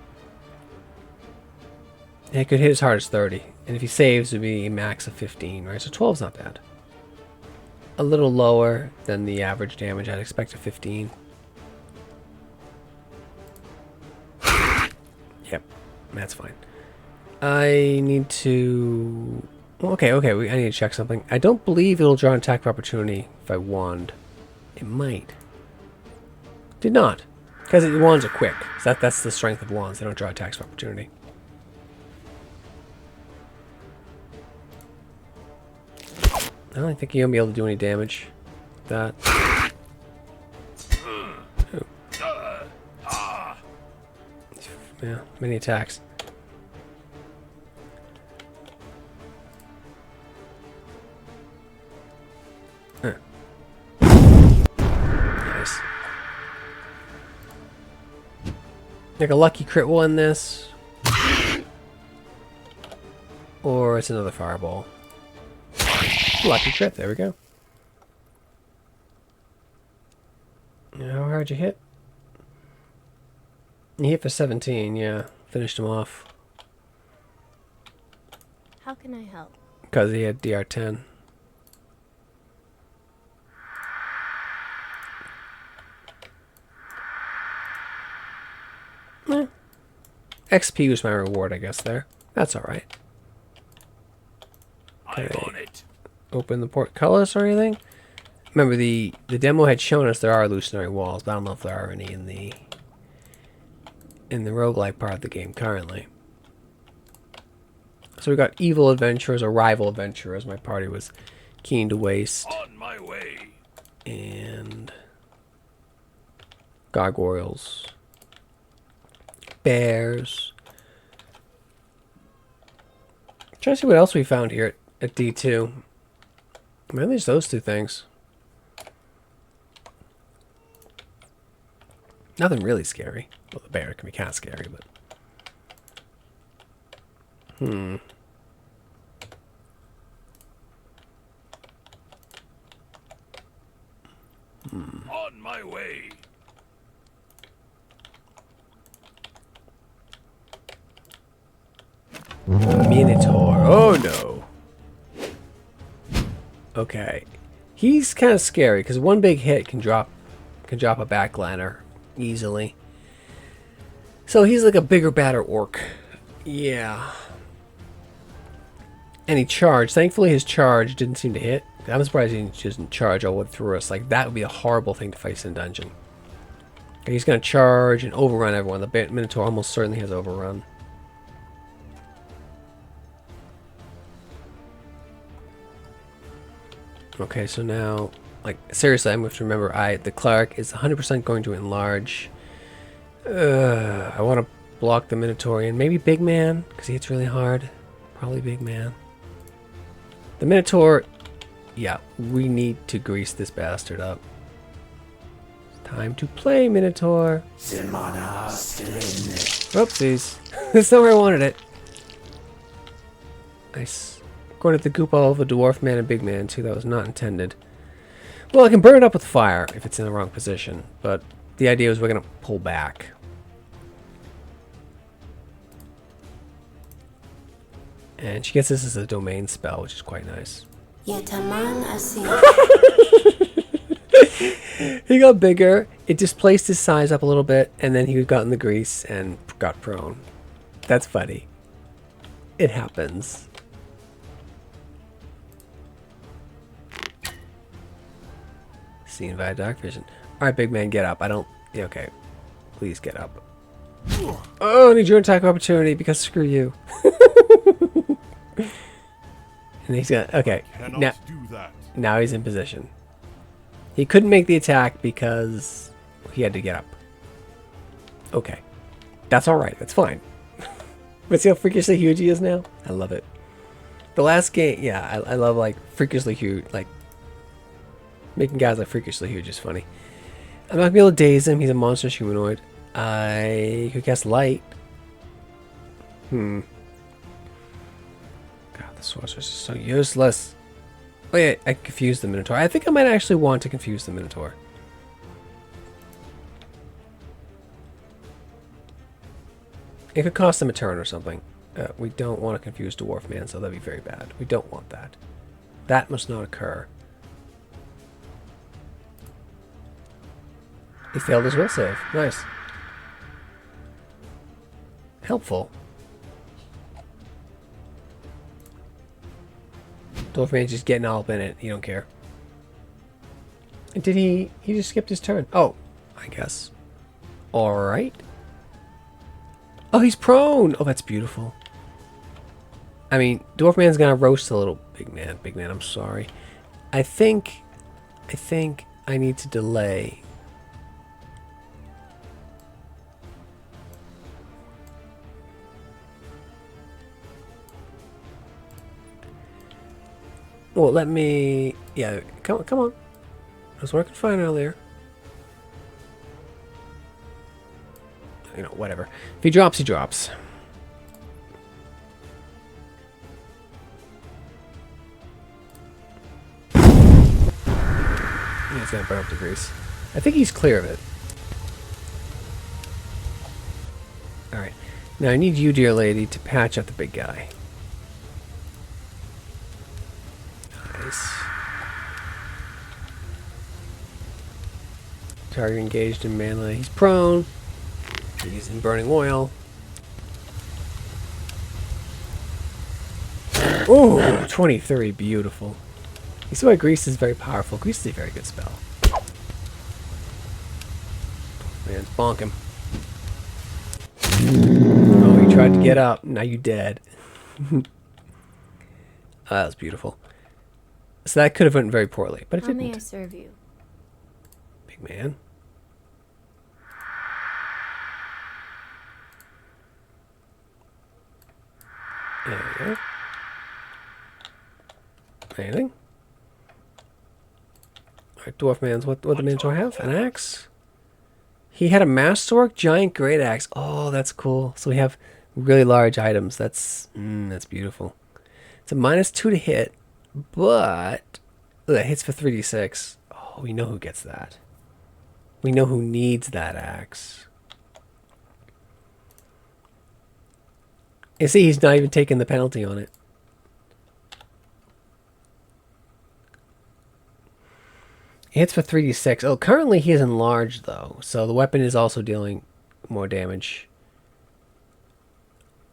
And it could hit as hard as 30. And if he saves, it would be a max of 15, right? So 12's not bad. A little lower than the average damage. I'd expect a 15. Yep, that's fine. I need to... Okay, I need to check something. I don't believe it'll draw an attack of opportunity if I wand. It might. Did not. Because wands are quick. So that's the strength of wands. They don't draw attacks of opportunity. I don't think you'll be able to do any damage with that. Oh. Yeah, many attacks. Nice. Like a lucky crit will end this. Or it's another fireball. Lucky crit, there we go. How hard you hit? You hit for 17, yeah. Finished him off. How can I help? Because he had DR10. XP was my reward, I guess, there. That's alright. I'm on it. Open the portcullis or anything? Remember, the demo had shown us there are illusionary walls, but I don't know if there are any in the roguelike part of the game currently. So we got evil adventurers or rival adventurers my party was keen to waste. On my way. And gargoyles. Bears. Trying to see what else we found here at D2. Mainly just those two things. Nothing really scary. Well, the bear can be kind of scary, but... On my way. Minotaur. Oh no. Okay. He's kind of scary because one big hit can drop a backliner easily. So he's like a bigger, badder orc. Yeah. And he charged. Thankfully his charge didn't seem to hit. I'm surprised he didn't charge all the way through us. Like, that would be a horrible thing to face in dungeon. He's going to charge and overrun everyone. The Minotaur almost certainly has overrun. Okay, so now, like, seriously, I'm going to remember the cleric is 100% going to enlarge. I want to block the Minotaurian. Maybe Big Man, because he hits really hard. Probably Big Man. The Minotaur, yeah, we need to grease this bastard up. Time to play, Minotaur. Oopsies. That's not where I wanted it. Nice. Going to the goop all over Dwarf Man and Big Man, too. That was not intended. Well, I can burn it up with fire if it's in the wrong position, but the idea is we're going to pull back. And she gets this as a domain spell, which is quite nice. He got bigger, it displaced his size up a little bit, and then he got in the grease and got prone. That's funny. It happens. Seen via dark vision. Alright, Big Man, get up. I don't... Yeah, okay. Please get up. Oh, I need your attack now because screw you. And he's got... Okay. Now he's in position. He couldn't make the attack because he had to get up. Okay. That's alright. That's fine. But see how freakishly huge he is now? I love it. The last game... Yeah, I love, like, freakishly huge... Like, making guys like freakishly huge is funny. I'm not going to be able to daze him. He's a monstrous humanoid. I could cast light. God, the sorceress is so useless. Oh yeah, I confused the Minotaur. I think I might actually want to confuse the Minotaur. It could cost them a turn or something. We don't want to confuse Dwarf Man, so that'd be very bad. We don't want that. That must not occur. He failed his will save. Nice. Helpful. Dwarf man's just getting all up in it. You don't care. And did he just skipped his turn. Oh, I guess. Alright. Oh, he's prone. Oh, that's beautiful. I mean, Dwarf man's gonna roast a little big man. Big man, I'm sorry. I think I need to delay. Well, let me... Yeah, come on. I was working fine earlier. You know, whatever. If he drops, he drops. He's gonna burn up the grease. I think he's clear of it. Alright. Now I need you, dear lady, to patch up the big guy. Nice. Target engaged in melee. He's prone. He's in burning oil. Ooh, 23. Beautiful. You see why Grease is very powerful. Grease is a very good spell. Man, bonk him. Oh, you tried to get up. Now you dead. That was beautiful. So that could have went very poorly, but it How may I didn't. serve you? Big man. There we go. Anything? Alright, Dwarf man's what the Minotaur have? An axe? He had a masterwork giant great axe. Oh, that's cool. So we have really large items. That's beautiful. It's a -2 to hit, but that hits for 3d6. Oh, we know who gets that. We know who needs that axe. You see, he's not even taking the penalty on it. He hits for 3d6. Oh, currently he is enlarged, though. So the weapon is also dealing more damage.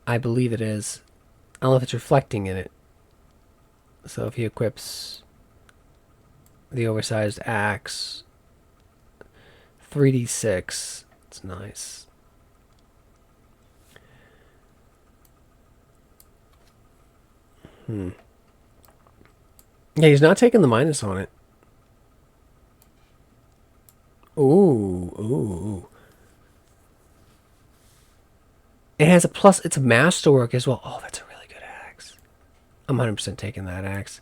I believe it is. I don't know if it's reflecting in it. So if he equips the oversized axe, 3d6. It's nice. Yeah, he's not taking the minus on it. Ooh. It has a plus. It's a masterwork as well. Oh, that's a really good axe. I'm 100% taking that axe.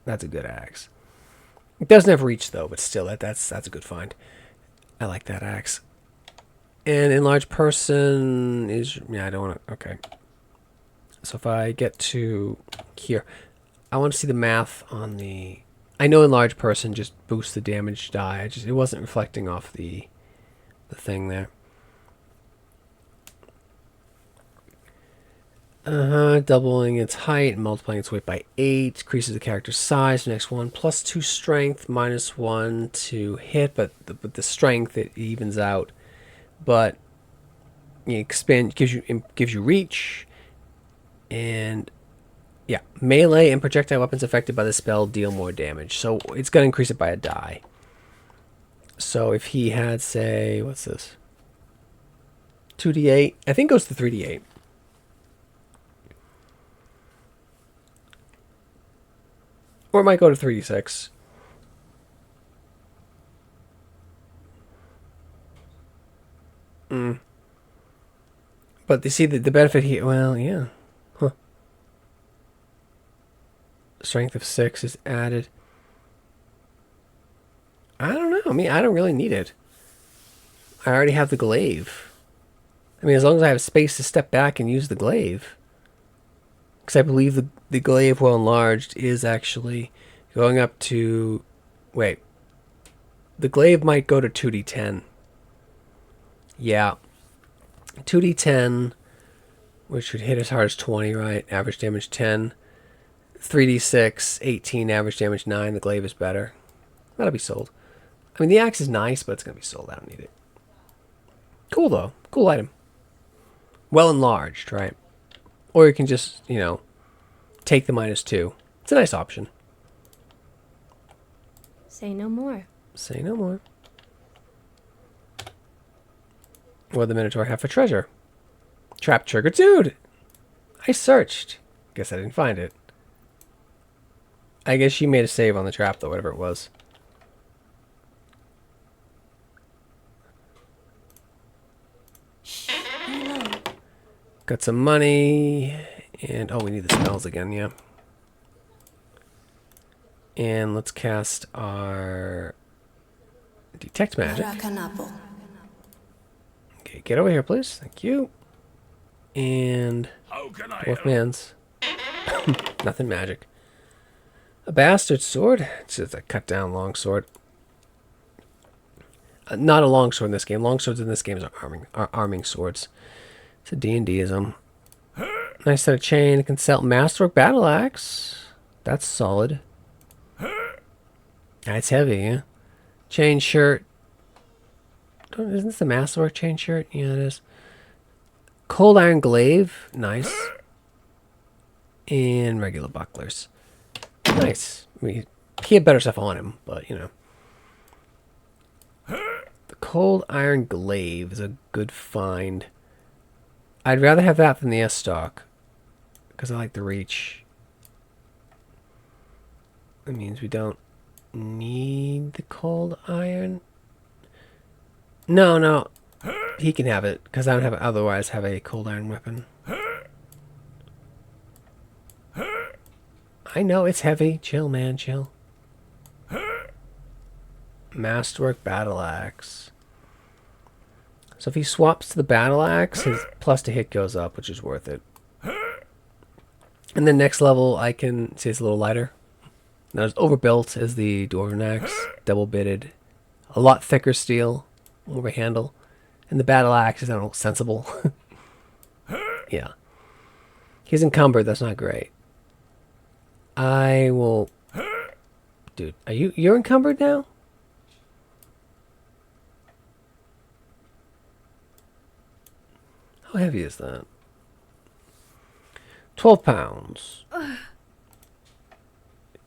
That's a good axe. It doesn't have reach though, but still, that's a good find. I like that axe. And enlarged person is I don't want to. Okay. So if I get to here, I want to see the math on the. I know enlarged person just boosts the damage die. It wasn't reflecting off the thing there. Doubling its height and multiplying its weight by 8 increases the character's size. Next one, +2 strength, -1 to hit, but the strength it evens out. But you expand gives you reach, and yeah, melee and projectile weapons affected by the spell deal more damage. So it's going to increase it by a die. So if he had, say, what's this? 2d8. I think it goes to 3d8. Or it might go to 3d6. But you see the benefit here. Well, yeah. Huh. Strength of 6 is added. I don't know. I mean, I don't really need it. I already have the glaive. I mean, as long as I have space to step back and use the glaive. Because I believe the glaive, while enlarged, is actually going up to... Wait. The glaive might go to 2d10. Yeah. 2d10, which would hit as hard as 20, right? Average damage 10. 3d6, 18, average damage 9. The glaive is better. That'll be sold. I mean, the axe is nice, but it's going to be sold. I don't need it. Cool, though. Cool item. Well enlarged, right? Or you can just, take the -2. It's a nice option. Say no more. Say no more. What did the Minotaur have for treasure? Trap trigger. Dude! I searched. Guess I didn't find it. I guess she made a save on the trap, though, whatever it was. Hello. Got some money. And, oh, we need the spells again, yeah. And let's cast our Detect Magic. Okay, get over here, please. Thank you. And How can I Dwarf help? Man's. Nothing magic. A bastard sword. It's just a cut down long sword. Not a long sword in this game. Long swords in this game are arming swords. It's a D&Dism. Nice set of chain. Consult Masterwork Battle Axe. That's solid. It's heavy, yeah. Chain shirt. Isn't this the Masterwork chain shirt? Yeah, it is. Cold Iron Glaive. Nice. And regular bucklers. Nice. He had better stuff on him, but, you know. The Cold Iron Glaive is a good find. I'd rather have that than the S-Stock. Because I like the reach. That means we don't need the Cold Iron. No. He can have it. Because I don't otherwise have a Cold Iron weapon. I know, it's heavy. Chill, man, chill. Masterwork Battle Axe. So if he swaps to the Battle Axe, his plus to hit goes up, which is worth it. And then next level, I can see it's a little lighter. Not as overbuilt as the Dwarven Axe. Double bitted. A lot thicker steel. More of a handle. And the Battle Axe is, I don't know, sensible. Yeah. He's encumbered, that's not great. I will... Dude, you're encumbered now? How heavy is that? 12 pounds.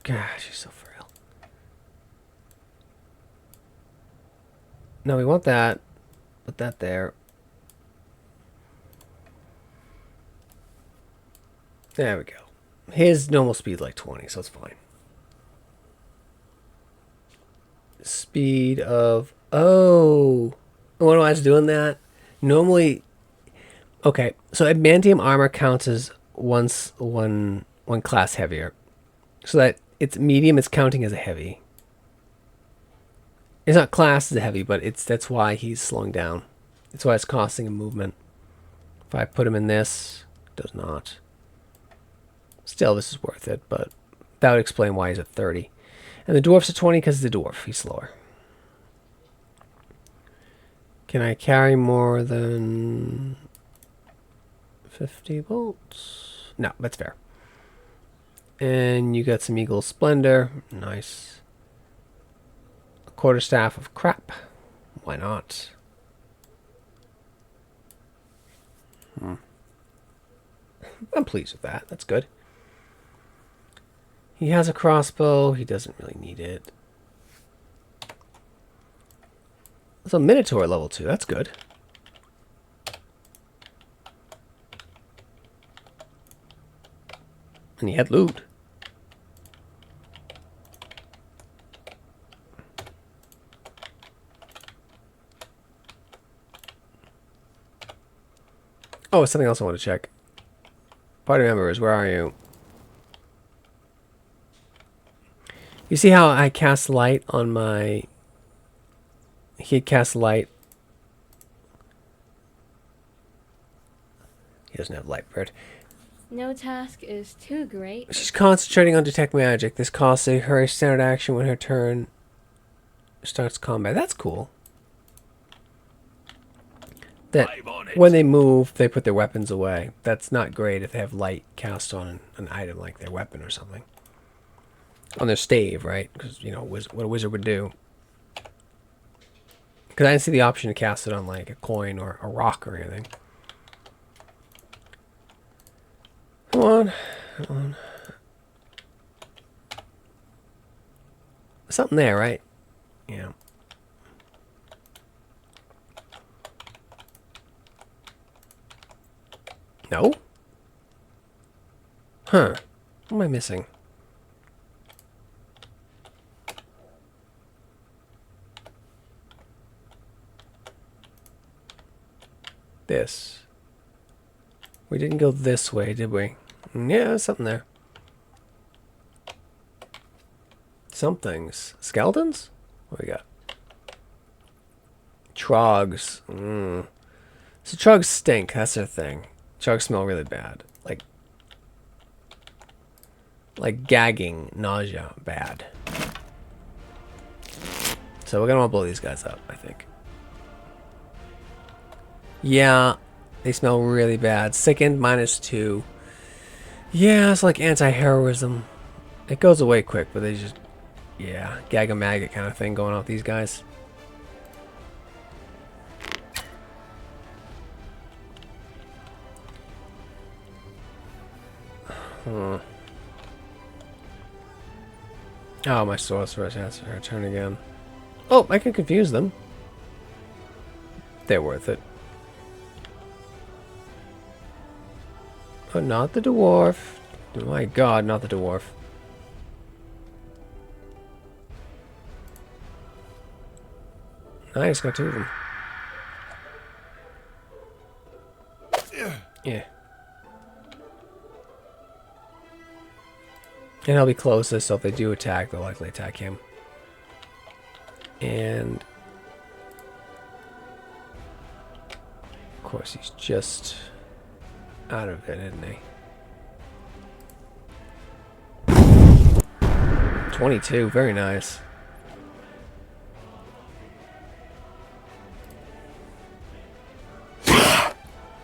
Gosh, she's so frail. No, we want that. Put that there. There we go. His normal speed is like 20, so it's fine. Speed of... Oh! What I was doing that? Normally... Okay, so adamantium armor counts as one class heavier. So that it's medium, it's counting as a heavy. It's not classed as a heavy, but that's why he's slowing down. That's why it's costing him movement. If I put him in this, it does not. Still, this is worth it, but that would explain why he's at 30. And the dwarf's at 20 because he's a dwarf. He's slower. Can I carry more than 50 bolts? No, that's fair. And you got some Eagle Splendor. Nice. A quarterstaff of crap. Why not? I'm pleased with that. That's good. He has a crossbow. He doesn't really need it. It's a Minotaur level 2. That's good. And he had loot. Oh, something else I want to check. Party members, where are you? You see how I cast light on my... He had cast light. He doesn't have light bird. No task is too great. She's concentrating on detect magic. This costs her a standard action when her turn starts combat. That's cool. That I'm on it. when they move, they put their weapons away. That's not great if they have light cast on an item like their weapon or something. On their stave, right? Because, you know, what a wizard would do. Because I didn't see the option to cast it on, like, a coin or a rock or anything. Come on. Come on. Something there, right? Yeah. No? Huh. What am I missing? This. We didn't go this way, did we? Yeah, there's something there. Some things. Skeletons? What we got? Trogs. So trogs stink. That's their thing. Trogs smell really bad. Like gagging, nausea, bad. So we're gonna want to blow these guys up, I think. Yeah, they smell really bad. Sickened, -2. Yeah, it's like anti-heroism. It goes away quick, but they just... Yeah, gag-a-maggot kind of thing going on with these guys. Oh, my sorcerer has her turn again. Oh, I can confuse them. They're worth it. Oh, not the dwarf. Oh my god, not the dwarf. Nice, got 2 of them. Yeah. And he'll be closest, so if they do attack, they'll likely attack him. And... of course, he's just out of it, isn't he? 22, very nice.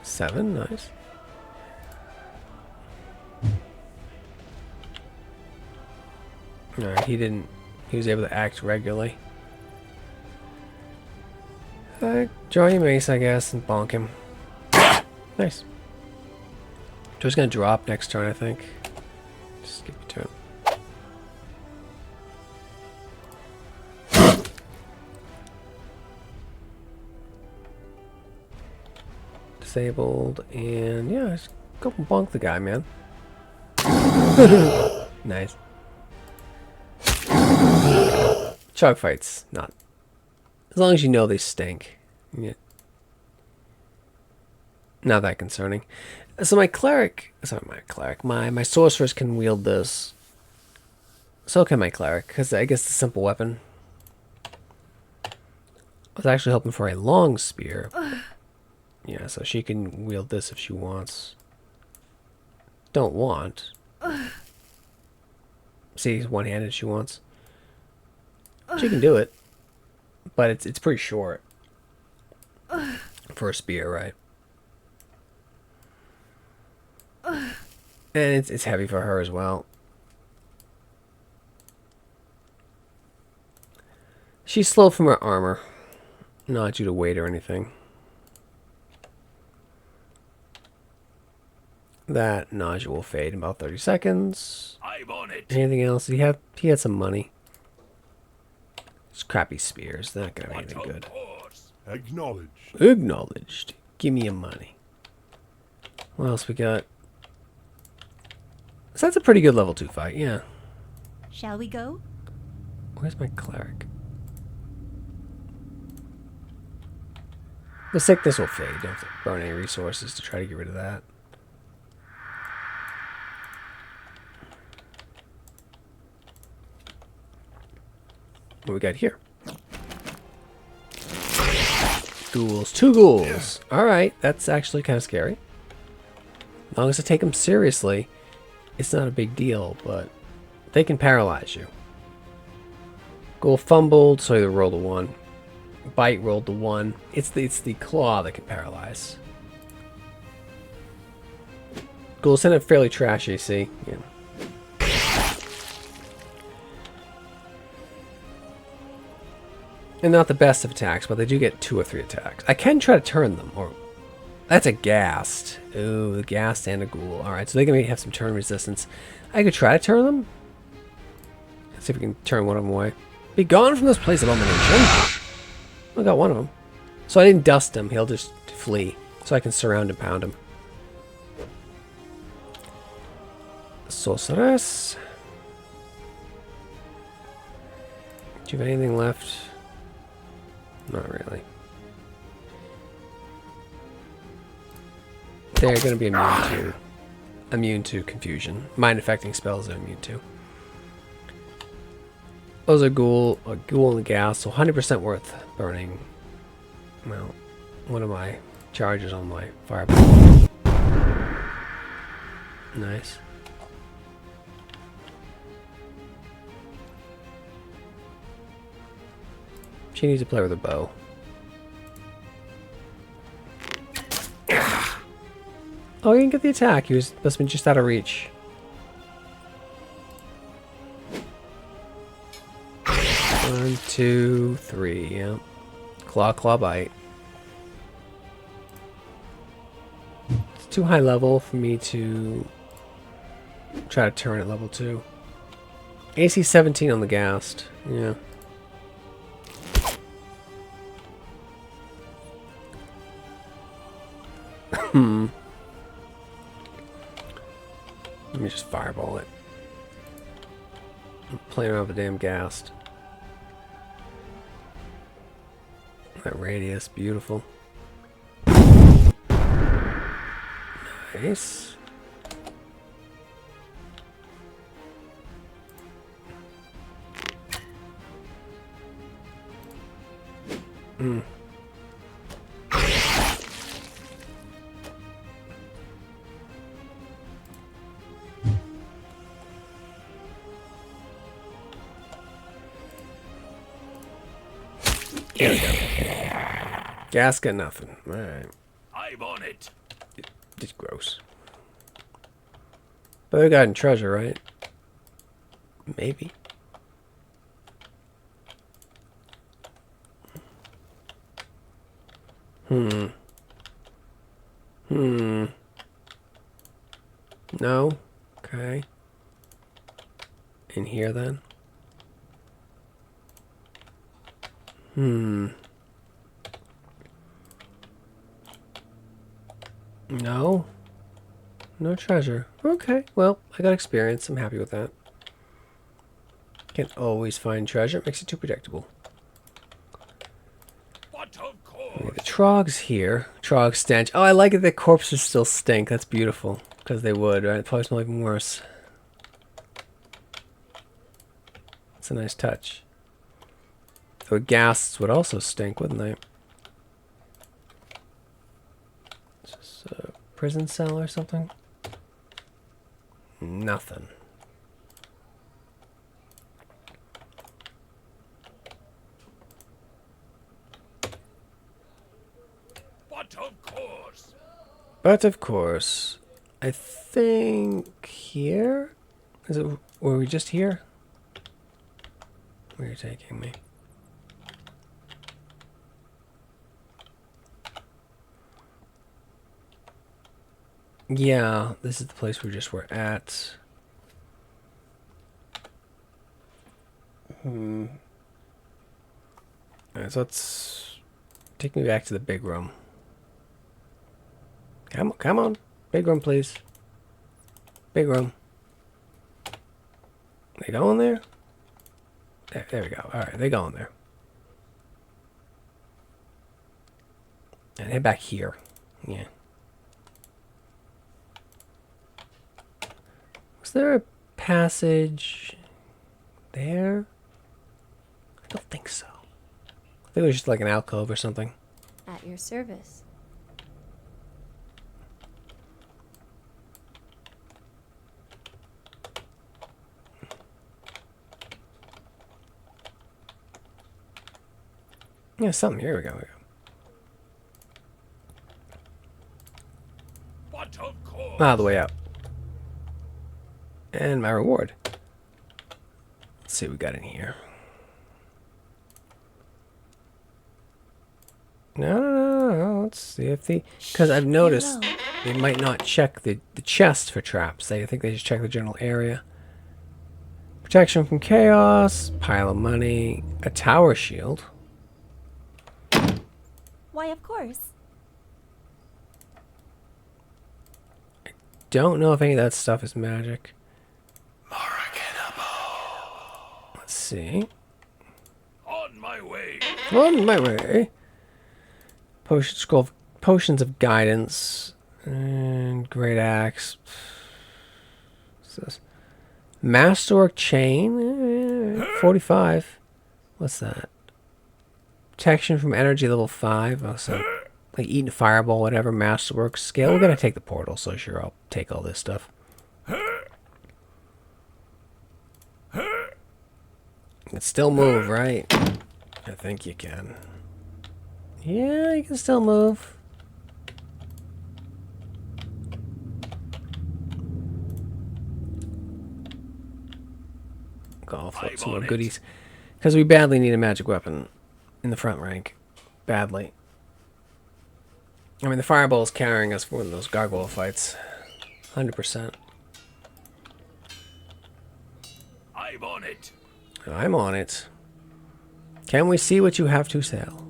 Seven, nice. Alright, he was able to act regularly. Draw your mace, I guess, and bonk him. Nice. Just gonna drop next turn, I think. Just skip your turn. Disabled, and yeah, just go bonk the guy, man. Nice. Chug fights, not. As long as you know they stink. Yeah. Not that concerning. So my cleric, sorry, my sorcerers can wield this. So can my cleric, because I guess it's a simple weapon. I was actually hoping for a long spear. Yeah, so she can wield this if she wants. Don't want. See, one-handed she wants. She can do it. But it's pretty short. For a spear, right? And it's heavy for her as well. She's slow from her armor. Not due to weight or anything. That nausea will fade in about 30 seconds. I'm on it. Anything else? He had some money. It's crappy spears. They're not gonna be anything good. Acknowledged. Acknowledged. Give me your money. What else we got? So that's a pretty good level 2 fight, yeah. Shall we go? Where's my cleric? The sickness will fade. Don't have to burn any resources to try to get rid of that. What we got here? Ghouls. 2 ghouls. Alright, that's actually kind of scary. As long as I take them seriously, it's not a big deal, but they can paralyze you. Ghoul fumbled, so either rolled a 1. Bite rolled the 1. It's the claw that can paralyze. Ghouls tend to fairly trashy, see? Yeah. And not the best of attacks, but they do get 2 or 3 attacks. I can try to turn them, or... That's a ghast. Ooh, a ghast and a ghoul. Alright, so they can maybe have some turn resistance. I could try to turn them. Let's see if we can turn one of them away. Be gone from this place, abomination. I got one of them. So I didn't dust him. He'll just flee. So I can surround and pound him. Sorceress. Do you have anything left? Not really. They're going to be immune to confusion. Mind affecting spells are immune to. Those are ghoul and gas, so 100% worth burning. Well, one of my charges on my fireball. Nice. She needs to play with a bow. Oh, you didn't get the attack. He must have been just out of reach. One, two, three. Yeah. Claw, bite. It's too high level for me to try to turn at level 2. AC 17 on the ghast. Yeah. Let me just fireball it. I'm playing around with the damn ghast. That radius, beautiful. Nice. Here we go. Gas got nothing. Alright. I'm on it. It's gross. But we got in treasure, right? Maybe. No? Okay. In here then? No? No treasure. Okay, well, I got experience. I'm happy with that. Can't always find treasure. It makes it too predictable. But of Okay, course. the Trog's here. Trog stench. Oh, I like it that corpses still stink. That's beautiful. Because they would, right? It'd probably smell even worse. It's a nice touch. The ghasts would also stink, wouldn't they? Is this a prison cell or something? Nothing. But of course. But of course, I think here? Is it, were we just here? Where are you taking me? Yeah, this is the place we just were at. Alright, so let's take me back to the big room. Come on. Big room, please. Big room. They going there? There we go. Alright, they going there. And head back here. Yeah. Was there a passage there? I don't think so. I think it was just like an alcove or something. At your service. Yeah, something. Here we go. But of course. Ah, the way out. And my reward. Let's see what we got in here. No. Let's see if the... Because I've noticed they might not check the chest for traps. I think they just check the general area. Protection from chaos, pile of money, a tower shield. Why, of course. Don't know if any of that stuff is magic. Let's see. On my way. On my way. Potion scroll, potions of guidance, and great axe. What's this? Masterwork chain, 45. What's that? Protection from energy level 5. Oh, so like eating a fireball, whatever. Masterwork scale. We're gonna take the portal, so sure I'll take all this stuff. You can still move, right? I think you can. Yeah, you can still move. I'll flip some more goodies. Because we badly need a magic weapon in the front rank. Badly. I mean, the fireball is carrying us for one of those gargoyle fights. 100%. I'm on it. I'm on it. Can we see what you have to sell?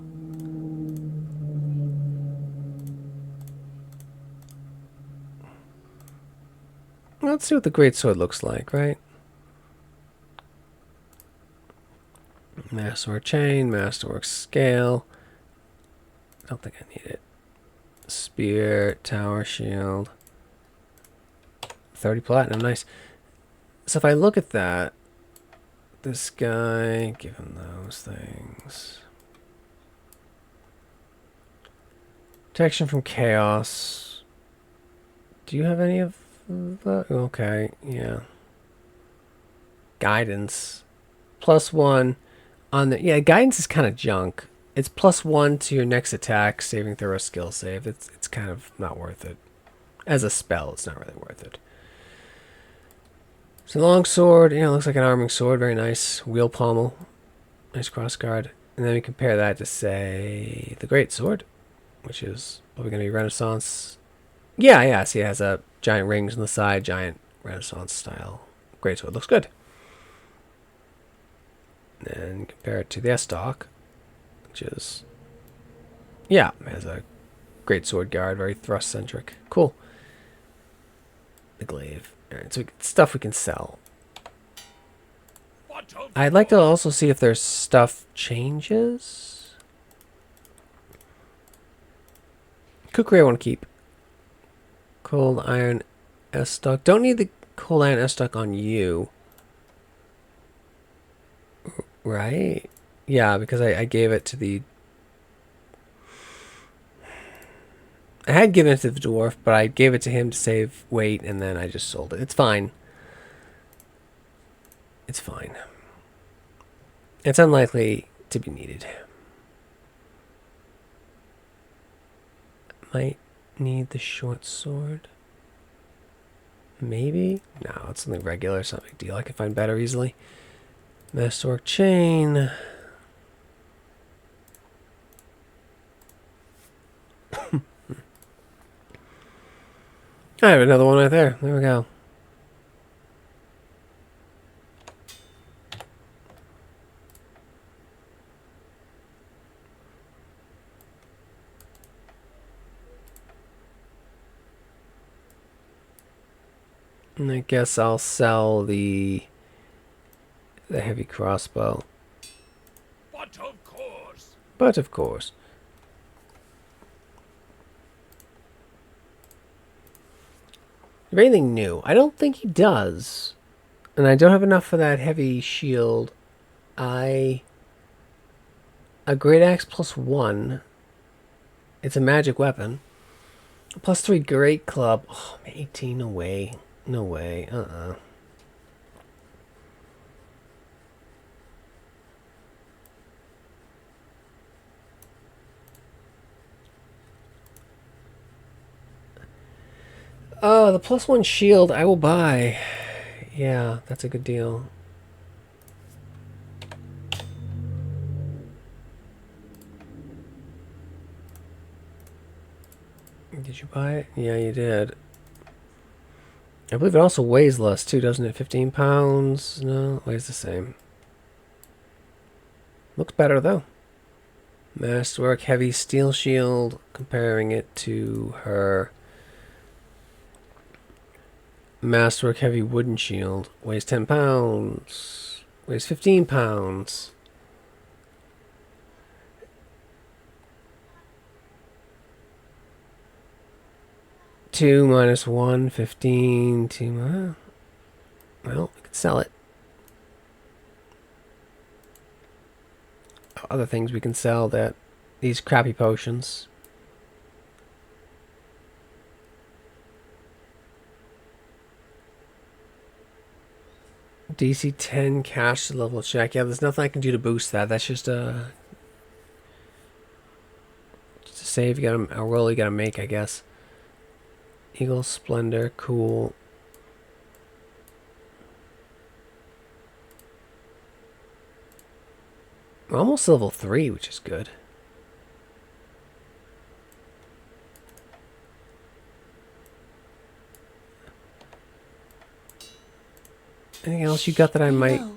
Let's see what the greatsword looks like, right? Masterwork chain, masterwork scale. I don't think I need it. Spear, tower shield. 30 platinum, nice. So if I look at that, this guy, given those things. Protection from chaos. Do you have any of that? Okay, yeah. Guidance. +1 on the... Yeah, guidance is kind of junk. It's +1 to your next attack, saving throw, or skill save. It's kind of not worth it. As a spell, it's not really worth it. So long sword, you know, looks like an arming sword, very nice. Wheel pommel, nice cross guard. And then we compare that to, say, the great sword, which is probably going to be Renaissance. Yeah, see, it has a giant rings on the side, giant Renaissance style great sword. Looks good. And compare it to the S-Stock, which is, yeah, it has a great sword guard, very thrust-centric. Cool. The glaive. Alright, so stuff we can sell. I'd like to also see if their stuff changes. Kukri I want to keep. Cold iron S-Stock. Don't need the cold iron S-Stock on you. Right? Yeah, because I gave it to the... I had given it to the dwarf, but I gave it to him to save weight, and then I just sold it. It's fine. It's fine. It's unlikely to be needed. Might need the short sword. Maybe? No, it's something regular. It's not a big deal. I can find better easily. Masterwork chain. I have another one right there. There we go. And I guess I'll sell the heavy crossbow. But of course. But of course. Is there anything new? I don't think he does. And I don't have enough for that heavy shield. A great axe +1. It's a magic weapon. +3 great club. Oh, 18, no way. No way. Oh, the +1 shield I will buy. Yeah, that's a good deal. Did you buy it? Yeah, you did. I believe it also weighs less too, doesn't it? 15 pounds? No, it weighs the same. Looks better though. Masterwork heavy steel shield, comparing it to her Masterwork heavy wooden shield. Weighs 10 pounds. Weighs 15 pounds. Two minus 1, 15. Two, well, we could sell it. Other things we can sell, that these crappy potions. DC 10 cash level check. Yeah, there's nothing I can do to boost that. That's just a save. You gotta, a roll you gotta make, I guess. Eagle Splendor, cool. We're almost level 3, which is good. Anything else you got that I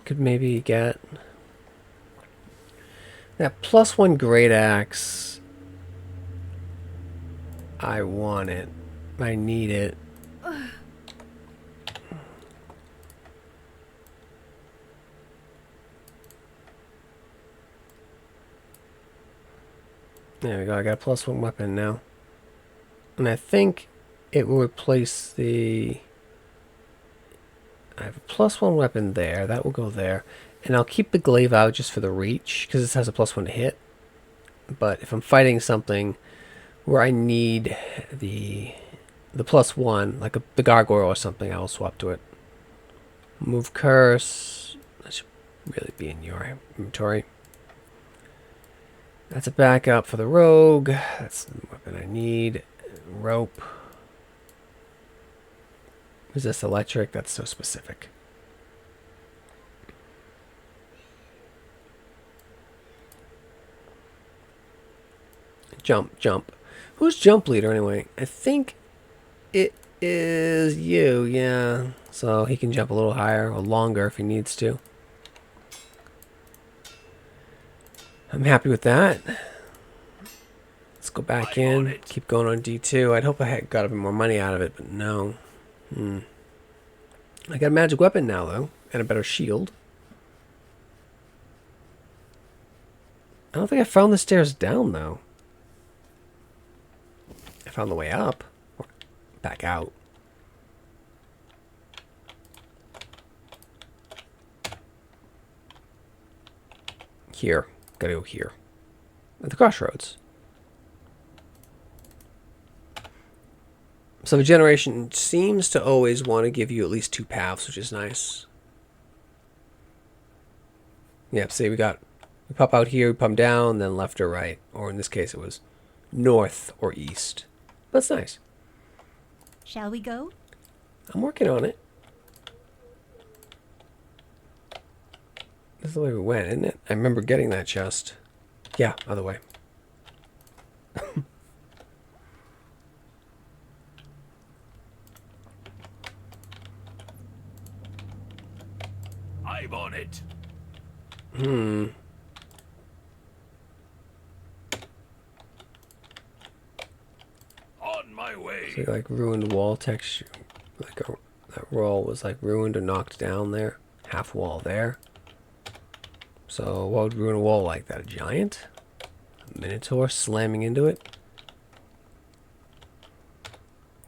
could maybe get? That +1 great axe. I want it. I need it. There we go. I got a +1 weapon now. And I think it will replace the... I have a +1 weapon there. That will go there. And I'll keep the glaive out just for the reach, because this has a +1 to hit. But if I'm fighting something where I need the +1, like the gargoyle or something, I'll swap to it. Move curse. That should really be in your inventory. That's a backup for the rogue. That's the weapon I need. Rope. Resist electric. That's so specific. Jump, jump. Who's jump leader anyway? I think it is you, yeah. So he can jump a little higher or longer if he needs to. I'm happy with that. Let's go back in. Keep going on D2. I'd hope I had got a bit more money out of it, but no. I got a magic weapon now, though, and a better shield. I don't think I found the stairs down, though. I found the way up. Or back out. Here. Gotta go here. At the crossroads. So the generation seems to always want to give you at least 2 paths, which is nice. Yep, see, we pop out here, we pump down, then left or right. Or in this case, it was north or east. That's nice. Shall we go? I'm working on it. This is the way we went, isn't it? I remember getting that chest. Yeah, other way. I'm on it. On my way. So like ruined wall texture. Like that wall was like ruined or knocked down there. Half wall there. So what would ruin a wall like that? A giant? A minotaur slamming into it?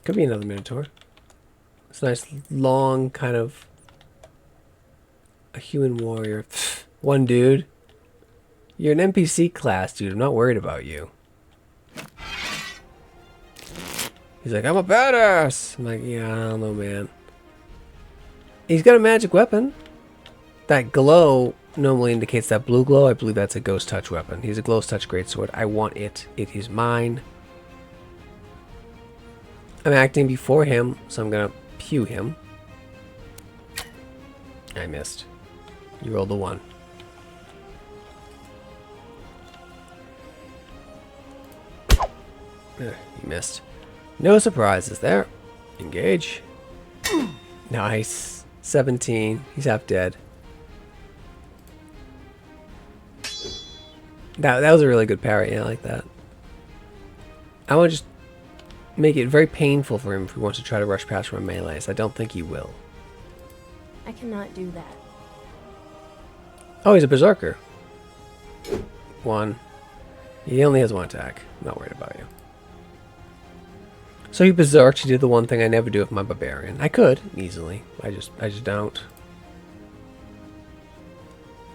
Could be another minotaur. It's a nice long kind of a human warrior. One dude. You're an NPC class, dude. I'm not worried about you. He's like, I'm a badass. I'm like, yeah, I don't know, man. He's got a magic weapon. That glow normally indicates that blue glow. I believe that's a ghost touch weapon. He's a ghost touch greatsword. I want it. It is mine. I'm acting before him, so I'm gonna pew him. I missed. You rolled a 1. You missed. No surprises there. Engage. Nice. 17. He's half dead. That was a really good parry. Yeah, I like that. I want to just make it very painful for him if he wants to try to rush past from melees. I don't think he will. I cannot do that. Oh, he's a berserker. 1. He only has 1 attack. I'm not worried about you. So he berserked. He did the one thing I never do with my barbarian. I could easily. I just don't.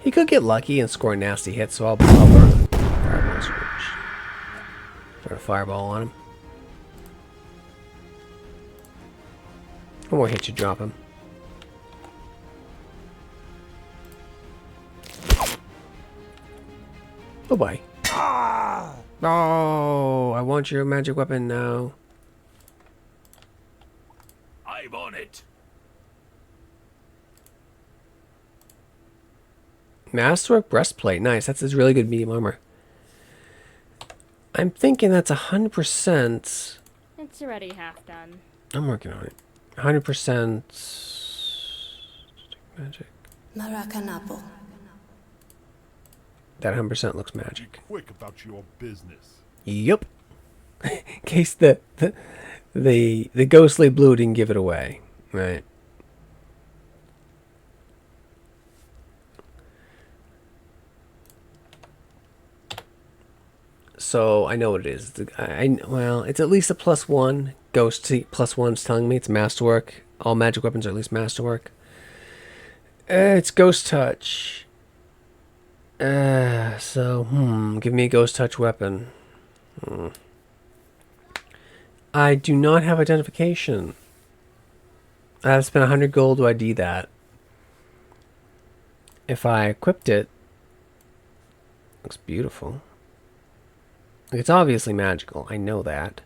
He could get lucky and score nasty hits, so I'll burn fireball switch. Burn a fireball on him. One more hit should drop him. Oh boy. Oh, I want your magic weapon now. I'm on it. Masterwork breastplate. Nice. That's his really good medium armor. I'm thinking that's 100%. It's already half done. I'm working on it. 100% magic. Maracanapo. That 100% looks magic. Quick about your business. Yep. In case the ghostly blue didn't give it away. Right. So I know what it is. Well, it's at least a +1. Ghost +1's telling me it's masterwork. All magic weapons are at least masterwork. It's ghost touch. Give me a ghost touch weapon. I do not have identification. I have to spend 100 gold to ID that. If I equipped it, looks beautiful. It's obviously magical. I know that.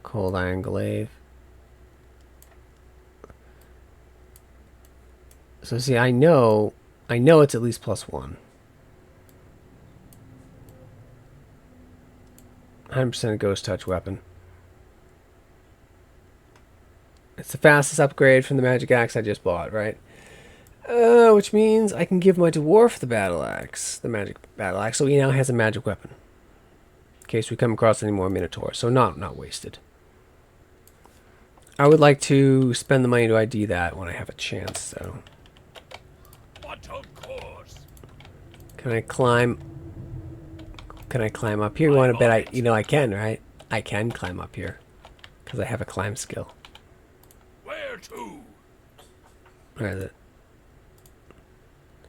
Cold Iron Glaive. So see, I know it's at least +1. 100% a ghost touch weapon. It's the fastest upgrade from the magic axe I just bought, right? Which means I can give my dwarf the battle axe, the magic battle axe, so he now has a magic weapon. In case we come across any more minotaurs, so not wasted. I would like to spend the money to ID that when I have a chance, so. But of course. Can I climb up here? You want to bet I can, right? I can climb up here. Because I have a climb skill. Where to? Where is it?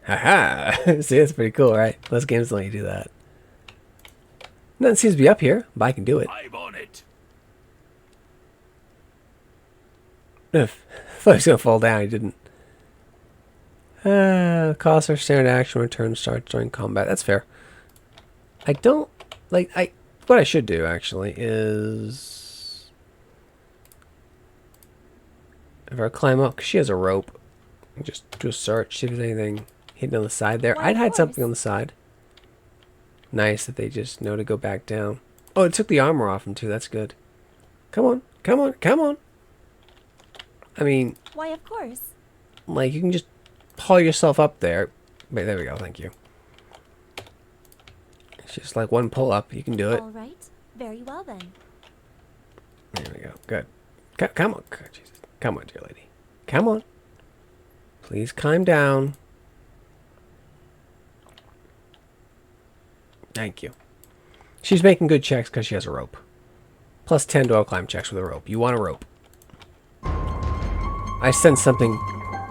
Haha! See, that's pretty cool, right? Most games don't let you do that. Nothing seems to be up here, but I can do it. I'm on it. I thought he was going to fall down, he didn't. Cost our standard action return starts during combat. That's fair. I don't like what I should do actually is if I climb up, because she has a rope, just do a search, see if there's anything hidden on the side there. I'd hide something on the side. Nice that they just know to go back down. Oh, it took the armor off him too. That's good. Come on, come on, come on. I mean, Why, of course. like you can just haul yourself up there. Wait, there we go. Thank you. It's just like one pull up. You can do it. All right. Very well then. There we go. Good. Come on. God, Jesus. Come on, dear lady. Come on. Please climb down. Thank you. She's making good checks because she has a rope. Plus 10 to all climb checks with a rope. You want a rope. I sense something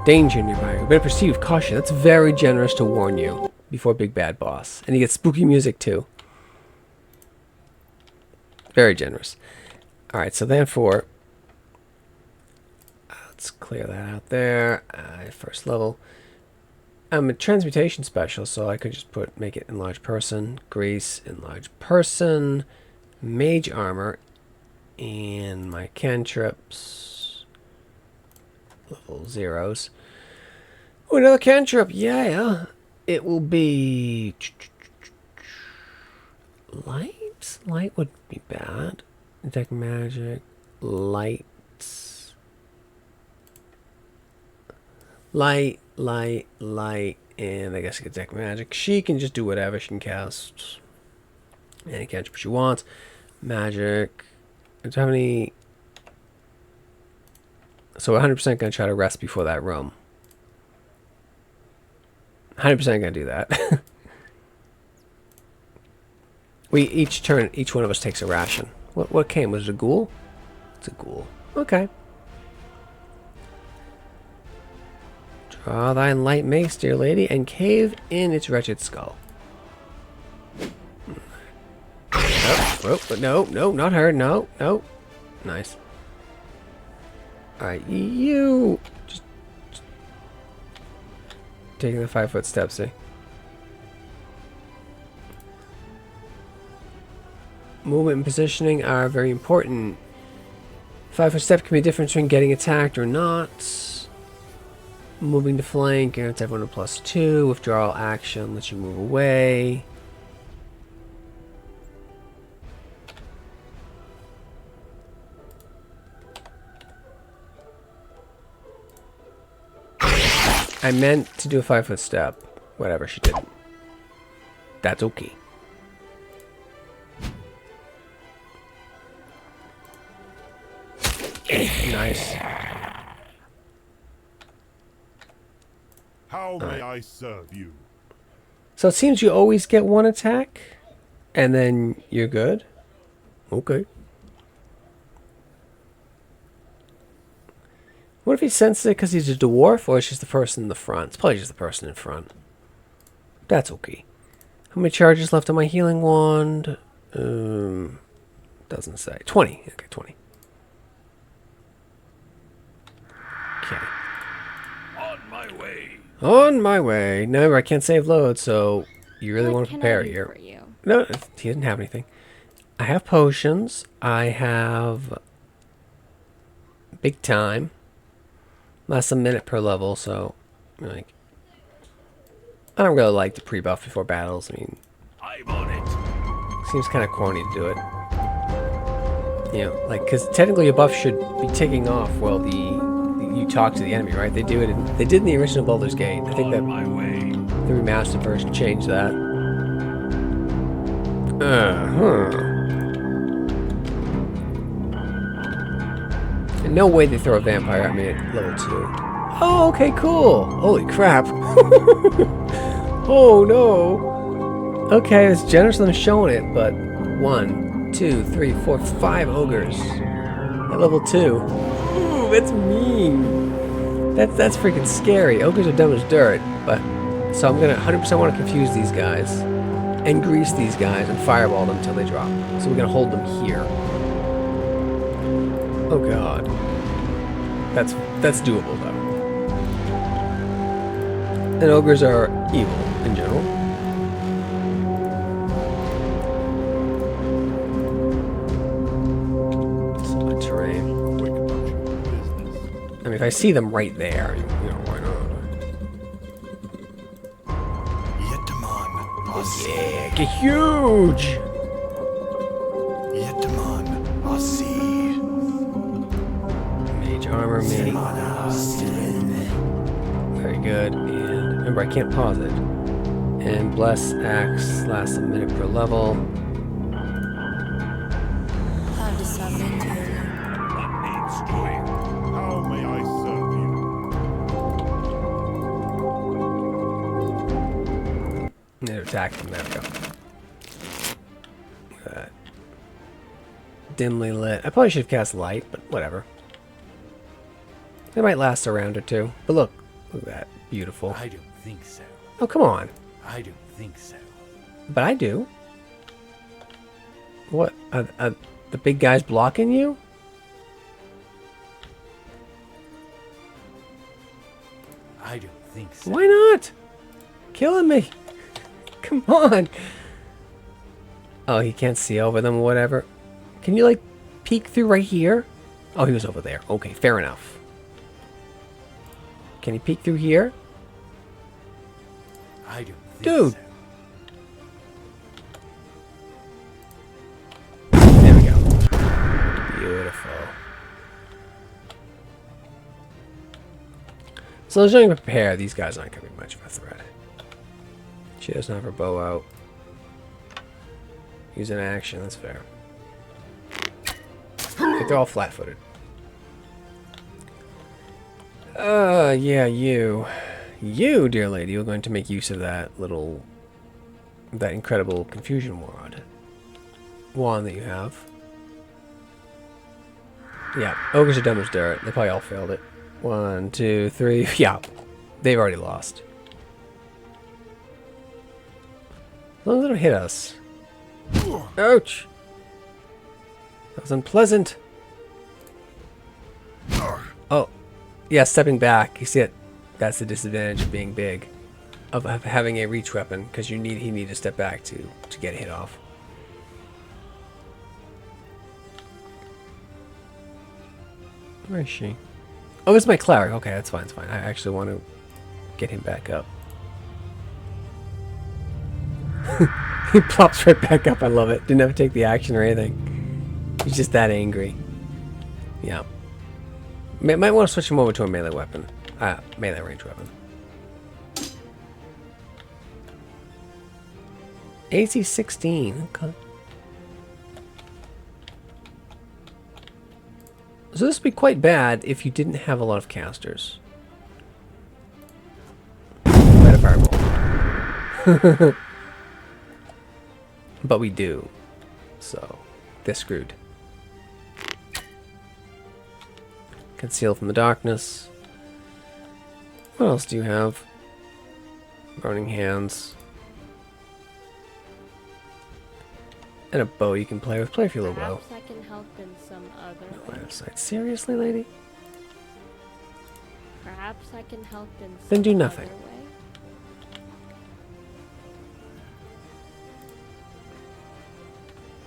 danger nearby. You better proceed with caution. That's very generous to warn you before big bad boss. And you get spooky music too. Very generous. Alright, so therefore, let's clear that out there. First level. I'm a transmutation special, so I could just make it enlarge person, grease, enlarge person, mage armor, and my cantrips, level 0s. Oh, another cantrip, yeah. It will be light. Light would be bad. Detect magic. light. Light, and I guess I could detect magic. She can just do whatever. She can cast any cantrip she wants. Magic. Do you have any? So 100% going to try to rest before that room. 100% going to do that. We each turn, each one of us takes a ration. What came? Was it a ghoul? It's a ghoul. Okay. Draw thy light mace, dear lady, and cave in its wretched skull. No, not her. No. Nice. Alright, you... Just taking the 5-foot step, see? Movement and positioning are very important. 5-foot step can be different between getting attacked or not. Moving to flank, guarantees everyone a +2. Withdrawal action lets you move away. I meant to do a 5-foot step. Whatever, she didn't. That's okay. Nice. How may I serve you? So it seems you always get one attack, and then you're good. Okay. What if he senses it because he's a dwarf, or it's just the person in the front? It's probably just the person in front. That's okay. How many charges left on my healing wand? Doesn't say. 20. Okay, 20. Okay. On my way. On my way. No, I can't save load, so you really want to What can prepare I do here. for you? No, he didn't have anything. I have potions. I have big time. Less a minute per level, so like I don't really like to pre-buff before battles. I mean, I'm on it. seems kind of corny to do it. You know, like because technically a buff should be ticking off while you talk to the enemy, right? They do it. They did in the original Baldur's Gate. I think that On my way. the remastered version changed that. And no way they throw a vampire at me at level 2. Oh, okay, cool. Holy crap. Oh, no. Okay, it's generous of them showing it, but 1, 2, 3, 4, 5 ogres at level 2. Ooh, that's mean. That's freaking scary. Ogres are dumb as dirt, but so I'm gonna 100% want to confuse these guys and grease these guys and fireball them until they drop. So we're gonna hold them here. Oh god. That's doable though. And ogres are evil in general. Solid terrain. Quick about your business. I mean, if I see them right there, you know, why not? Yetaman, Yeah, get huge! Yetaman, Asi, Mage armor me. Very good. And remember, I can't pause it. And bless axe lasts a minute per level. What needs doing? How may I serve you? And they're attacking. There we go. Look at that. Dimly lit. I probably should have cast light, but whatever. It might last a round or two. But look at that. Beautiful. I don't think so. Oh, come on. I don't think so. But I do. What? The big guy's blocking you? I don't think so. Why not? Killing me. Come on. Oh, he can't see over them or whatever. Can you, like, peek through right here? Oh, he was over there. Okay, fair enough. Can he peek through here? I don't think Dude. so. There we go. Beautiful. So as long as you prepare, these guys aren't going to be much of a threat. She doesn't have her bow out. Use an action, that's fair. Like they're all flat-footed. Yeah, you. You, dear lady, you're going to make use of that incredible confusion wand that you have. Yeah, ogres are dumb as dirt. They probably all failed it. 1, 2, 3. Yeah, they've already lost. As long as they don't hit us. Ouch! That was unpleasant. Oh, yeah, stepping back. You see it? That's the disadvantage of being big, of having a reach weapon, because he needed to step back to get hit off. Where is she? Oh, it's my cleric. Okay, that's fine. It's fine. I actually want to get him back up. He plops right back up. I love it. Didn't have to take the action or anything. He's just that angry. Yeah. Might want to switch him over to a melee weapon. Melee range weapon. AC 16. Okay. So this would be quite bad if you didn't have a lot of casters. Light a fireball. But we do. So, they're screwed. Conceal from the darkness. What else do you have? Burning hands. And a bow you can play with. Play with your little bow. Perhaps I can help in some other way. Line of sight. Seriously, lady? Perhaps I can help in some Then do nothing. other way.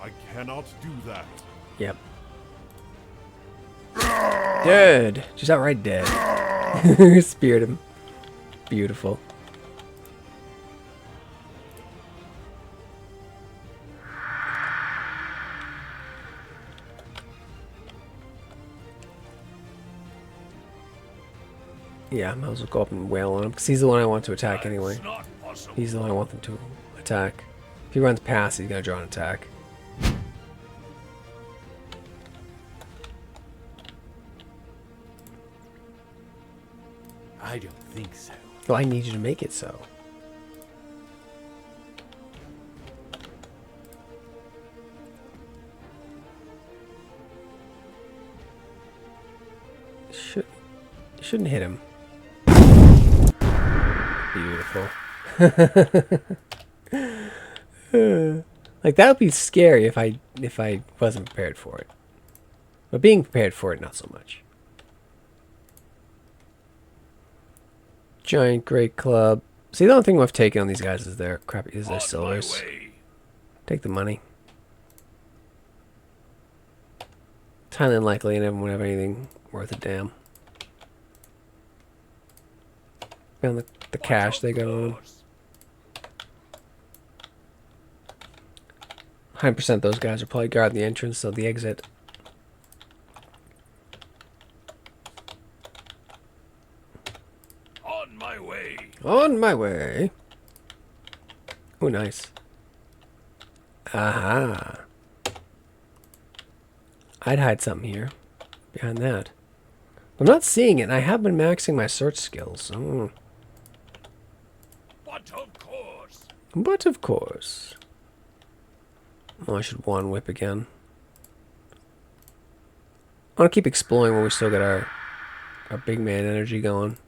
I cannot do that. Yep. Dead. Just outright dead. Speared him. Beautiful. Yeah, I might as well go up and wail on him, because he's the one I want to attack anyway. It's not possible. He's the one I want them to attack. If he runs past, he's going to draw an attack. I don't think so. Well, I need you to make it so. Shouldn't hit him. Beautiful. Like that would be scary if I wasn't prepared for it. But being prepared for it, not so much. Giant great club. See, the only thing we've taken on these guys is their silvers. Take the money. It's highly unlikely any of them would have anything worth a damn. And the cash they got on. 100% those guys are probably guarding the entrance, so the exit. On my way. On my way. Oh, nice. Aha. I'd hide something here. Behind that. I'm not seeing it, and I have been maxing my search skills. Oh. But of course. But of course. Oh, I should one whip again. I want to keep exploring while we still got our big man energy going.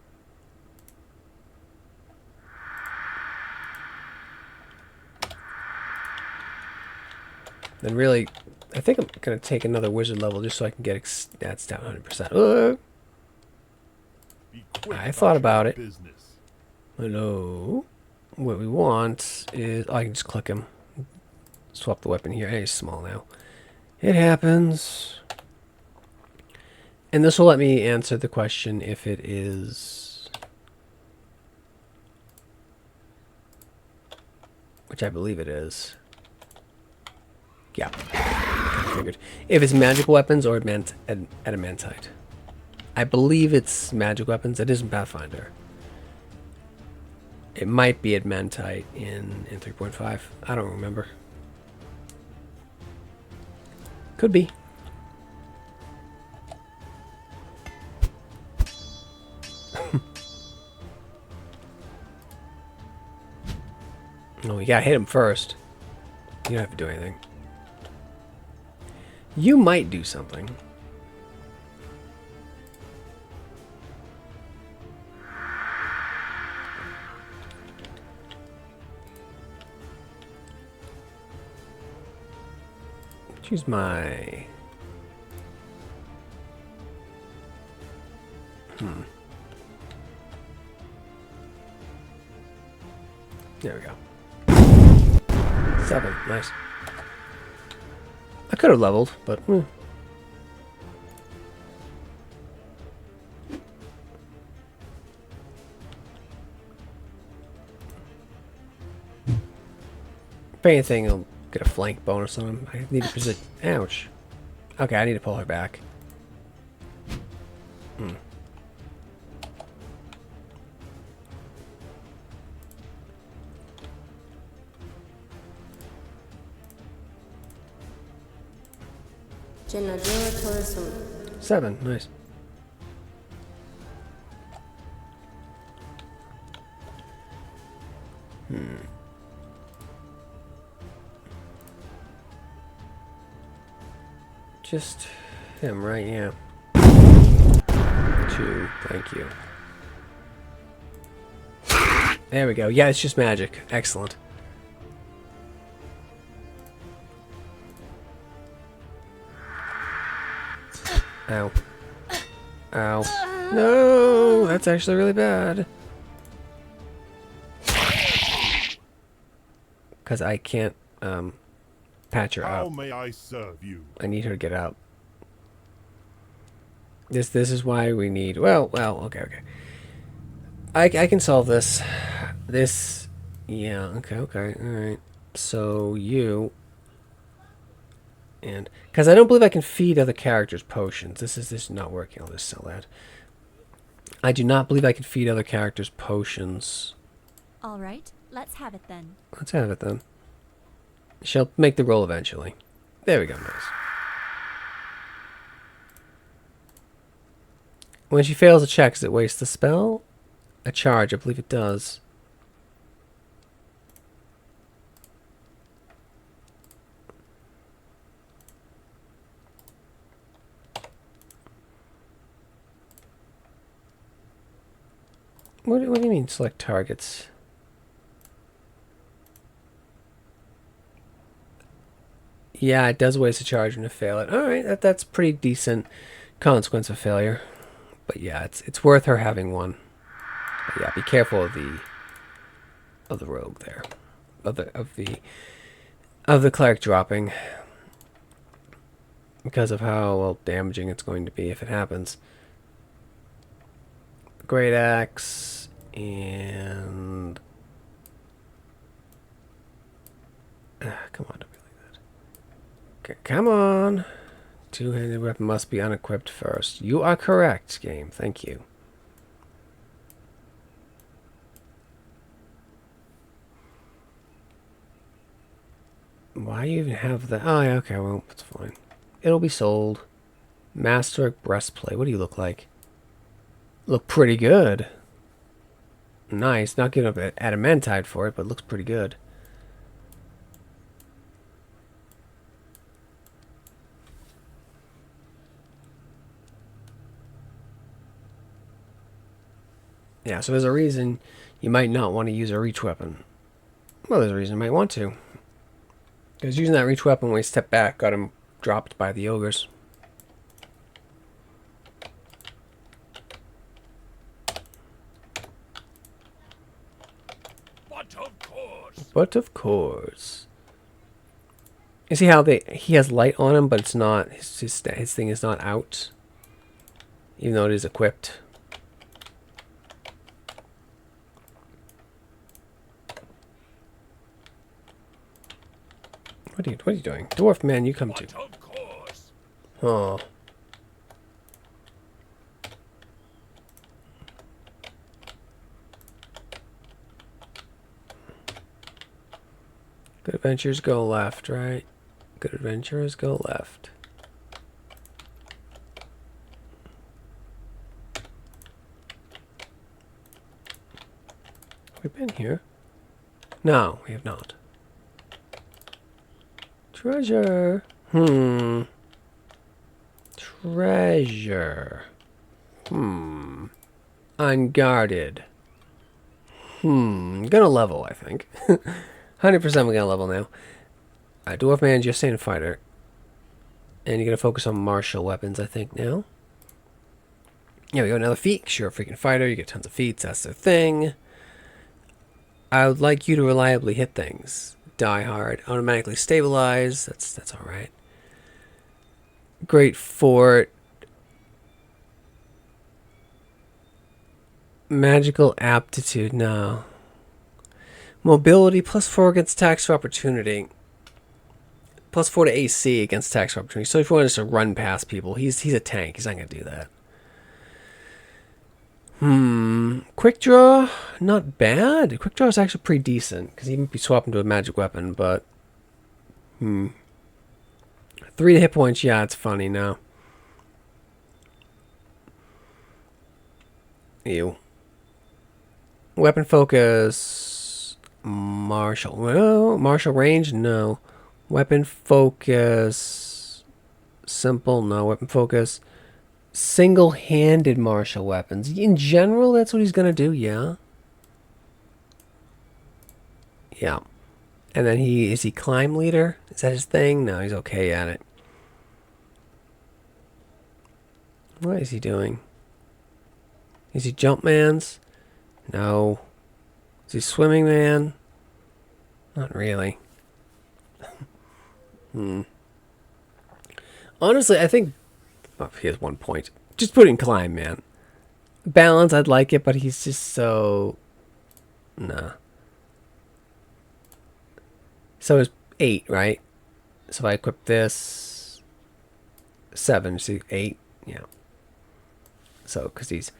Then really, I think I'm going to take another wizard level just so I can get stats down 100%. Be quick I thought about your it. business. Hello. What we want is... I can just click him. Swap the weapon here. Hey, he's small now. It happens. And this will let me answer the question if it is... Which I believe it is. Yeah. I figured. If it's magical weapons or adamantite. I believe it's magic weapons. It isn't Pathfinder. It might be Adamantite in 3.5. I don't remember. Could be. No, you gotta hit him first. You don't have to do anything. You might do something. Choose my... There we go. 7. Nice. I could have leveled, but... If anything, I'll get a flank bonus on him. I need to present... Ouch. Okay, I need to pull her back. Genadilla tourism. 7. Nice. Just him, right? Yeah. 2. Thank you. There we go. Yeah, it's just magic. Excellent. Ow. Ow. No! That's actually really bad. Because I can't, patch her How up. may I serve you? I need her to get out. This is why we need... Well, okay. I can solve this. This... Yeah, okay, alright. So, you... And... Because I don't believe I can feed other characters potions. This is not working. I'll just sell that. I do not believe I can feed other characters potions. All right, let's have it then. Let's have it then. She'll make the roll eventually. There we go, nice. When she fails a check, does it waste the spell? A charge, I believe it does. What do you mean, select targets? Yeah, it does waste a charge when you fail it. Alright, that's pretty decent consequence of failure. But yeah, it's worth her having one. But yeah, be careful of the rogue there. Of the cleric dropping. Because of how well damaging it's going to be if it happens. Great axe and come on, don't be like that. Okay, come on. Two-handed weapon must be unequipped first. You are correct, game. Thank you. Why you even have that? Oh, yeah, okay, well, it's fine. It'll be sold. Master breastplate. What do you look like? Look pretty good. Nice. Not giving up adamantite for it, but looks pretty good. Yeah, so there's a reason you might not want to use a reach weapon. Well, there's a reason you might want to. Because using that reach weapon when we step back got him dropped by the ogres. But of course. But of course. You see how he has light on him, but it's not his thing is not out, even though it is equipped. What are you doing, dwarf man? You come too. But of course. Oh. Good adventurers go left, right? Good adventurers go left. We've been here. No, we have not. Treasure. Treasure. Unguarded. Gonna level, I think. 100% we're gonna level now. Dwarf man, just saying fighter. And you're gonna focus on martial weapons, I think, now. Yeah, we go another feat. Sure, freaking fighter. You get tons of feats. That's their thing. I would like you to reliably hit things. Die hard. Automatically stabilize. That's all right. Great fort. Magical aptitude. No. Mobility +4 against attacks of opportunity. +4 to AC against attacks of opportunity. So if you want us to run past people, he's a tank. He's not gonna do that. Quick draw, not bad. Quick draw is actually pretty decent because he might be swapping to a magic weapon, but 3 to hit points. Yeah, it's funny now. Ew. Weapon focus, martial. Well, martial range, no. Weapon focus, simple, no. Weapon focus. Single-handed martial weapons. In general, that's what he's going to do, yeah. Yeah. And then is he climb leader? Is that his thing? No, he's okay at it. What is he doing? Is he jump man's? No. Is he swimming man? Not really. Honestly, I think... Oh, he has 1 point. Just put in climb, man. Balance, I'd like it, but he's just so... Nah. So it's 8, right? So if I equip this... 7, see, 8? Yeah. So, because he's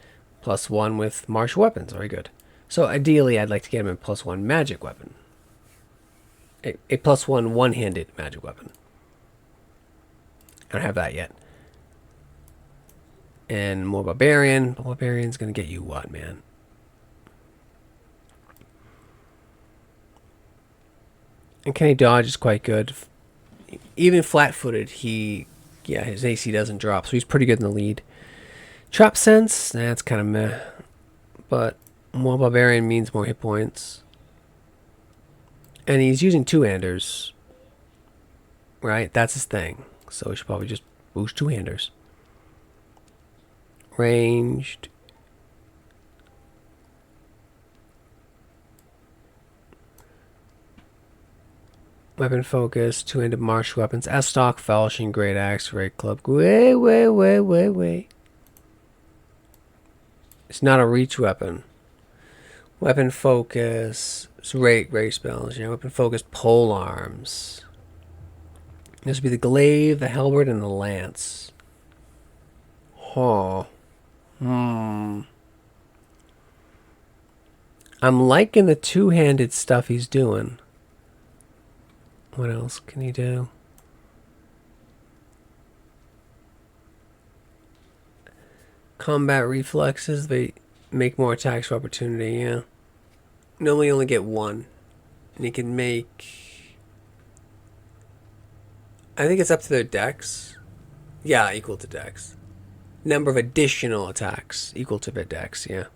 +1 with martial weapons. Very good. So ideally, I'd like to get him a +1 magic weapon. A +1 one-handed magic weapon. I don't have that yet. And more barbarian. Barbarian's gonna get you what, man? And Kenny dodge is quite good. Even flat-footed, his AC doesn't drop, so he's pretty good in the lead. Trap sense, that's kind of meh. But more barbarian means more hit points. And he's using two-handers. Right? That's his thing. So we should probably just boost two-handers. Ranged. Weapon focus, two-handed martial weapons, S-stock, falchion, great axe, great club. Wait. It's not a reach weapon. Weapon focus, it's great spells. Yeah, weapon focus, pole arms. This would be the glaive, the halberd, and the lance. Huh. I'm liking the two-handed stuff he's doing. What else can he do? Combat reflexes, they make more attacks for opportunity, yeah. Normally only get one. And he can make... I think it's up to their dex. Yeah, equal to dex. Number of additional attacks equal to their dex, yeah.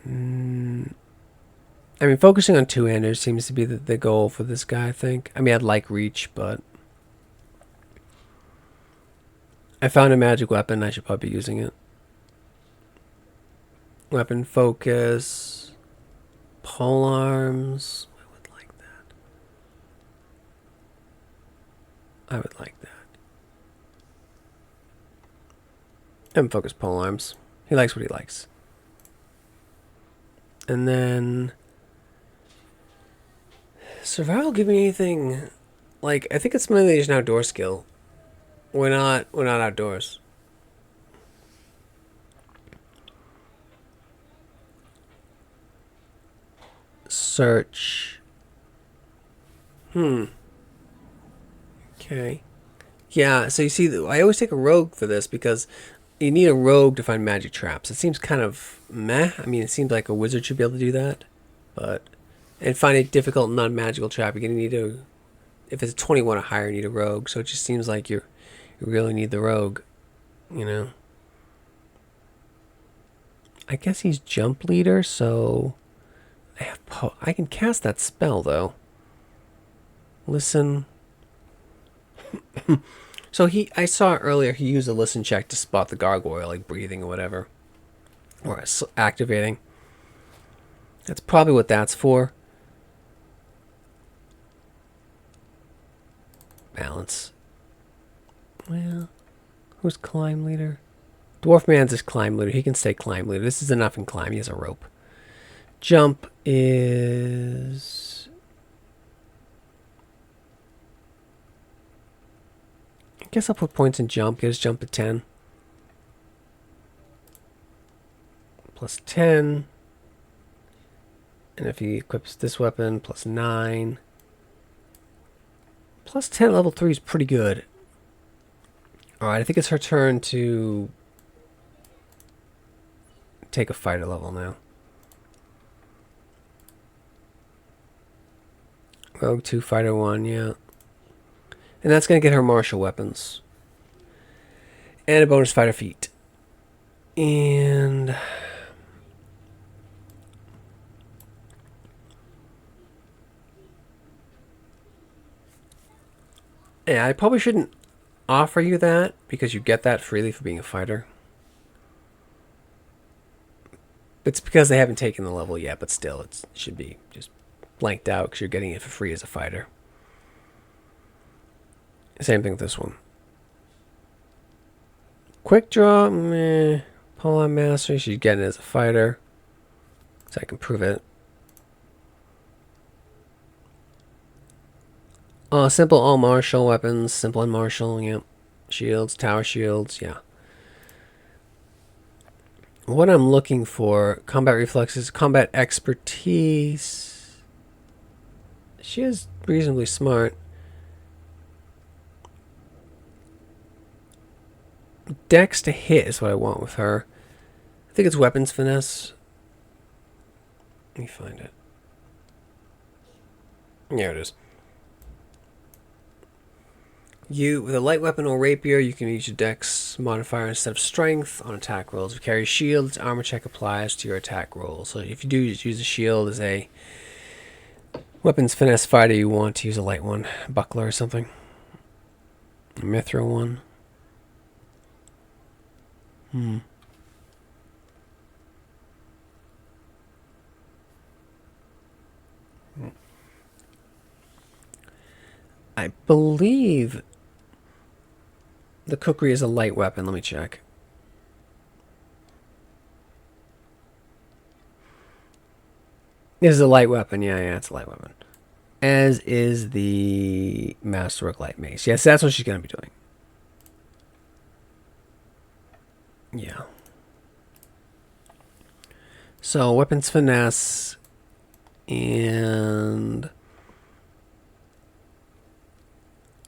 I mean, focusing on two-handers seems to be the goal for this guy, I think. I mean, I'd like reach, but... I found a magic weapon. I should probably be using it. Weapon focus. Pole arms. I would like that. And focus pole arms. He likes what he likes. And then... Survival give me anything... Like, I think it's mainly just an outdoor skill. We're not outdoors. Search. Okay. Yeah, so you see, I always take a rogue for this because you need a rogue to find magic traps. It seems kind of meh. I mean, it seems like a wizard should be able to do that. But, and find a difficult non-magical trap, you're going to need a, if it's a 21 or higher, you need a rogue. So it just seems like you really need the rogue, you know. I guess he's jump leader, so I can cast that spell, though. Listen. So I saw earlier he used a listen check to spot the gargoyle, like breathing or whatever, or activating. That's probably what that's for. Balance. Well, who's climb leader? Dwarf man's his climb leader. He can stay climb leader. This is enough in climb. He has a rope. Jump is... I guess I'll put points in jump. Get his jump at 10. Plus 10. And if he equips this weapon, plus 9. Plus 10 level 3 is pretty good. Alright, I think it's her turn to take a fighter level now. Rogue 2, fighter 1, yeah. And that's going to get her martial weapons. And a bonus fighter feat. And... yeah, I probably shouldn't offer you that because you get that freely for being a fighter. It's because they haven't taken the level yet, but still, it should be just blanked out because you're getting it for free as a fighter. Same thing with this one. Quick draw, meh. Pull on mastery, she's getting it as a fighter. So I can prove it. Simple all martial weapons, simple and martial, yep. Shields, tower shields, yeah. What I'm looking for, combat reflexes, combat expertise. She is reasonably smart. Dex to hit is what I want with her. I think it's weapons finesse. Let me find it. There it is. With a light weapon or rapier, you can use your dex modifier instead of strength on attack rolls. If you carry shields, armor check applies to your attack roll. So if you do use a shield as a weapons finesse fighter, you want to use a light one, buckler or something. A mithril one. I believe the kukri is a light weapon. Let me check. This is a light weapon. Yeah, it's a light weapon. As is the Masterwork Light Mace. Yes, that's what she's going to be doing. Yeah. So, weapons finesse and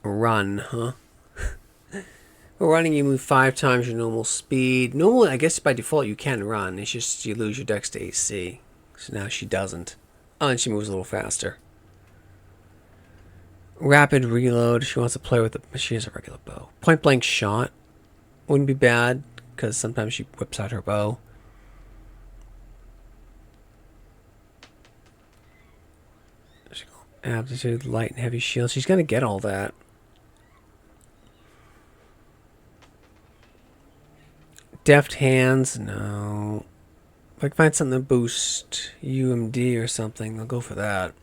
run, huh? Running, you move 5 times your normal speed. Normally, I guess by default you can run. It's just you lose your dex to AC. So now she doesn't. Oh, and she moves a little faster. Rapid reload. She wants to play with the... She has a regular bow. Point blank shot. Wouldn't be bad, because sometimes she whips out her bow. Aptitude, light and heavy shield. She's going to get all that. Deft hands, no. If I can find something to boost UMD or something, I'll go for that.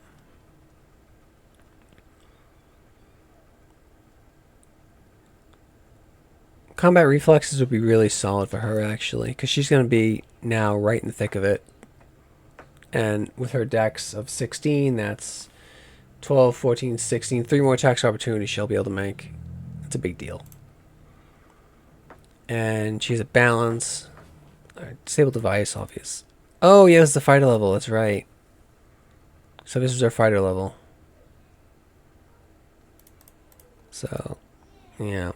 Combat reflexes would be really solid for her, actually, because she's going to be now right in the thick of it. And with her dex of 16, that's 12, 14, 16. 3 more attacks opportunities she'll be able to make. It's a big deal. And she has a balance. Alright, disable device, obvious. Oh, yeah, it's the fighter level. That's right. So this is our fighter level. So, yeah.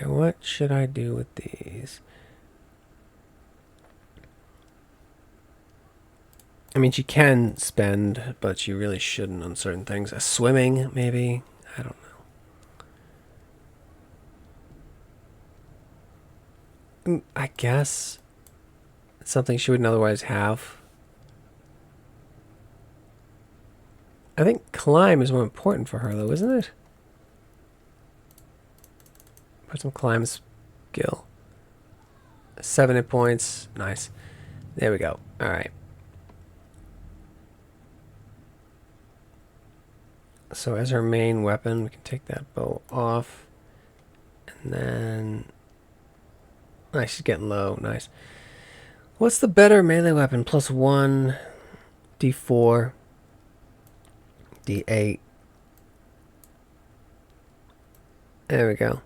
What should I do with these? I mean, she can spend, but she really shouldn't on certain things. Swimming, maybe? I don't know. I guess it's something she wouldn't otherwise have. I think climb is more important for her, though, isn't it? Put some climb skill. 7 hit points. Nice. There we go. All right. So as her main weapon, we can take that bow off. And then... Nice, she's getting low. Nice. What's the better melee weapon? +1, D4, D8. There we go.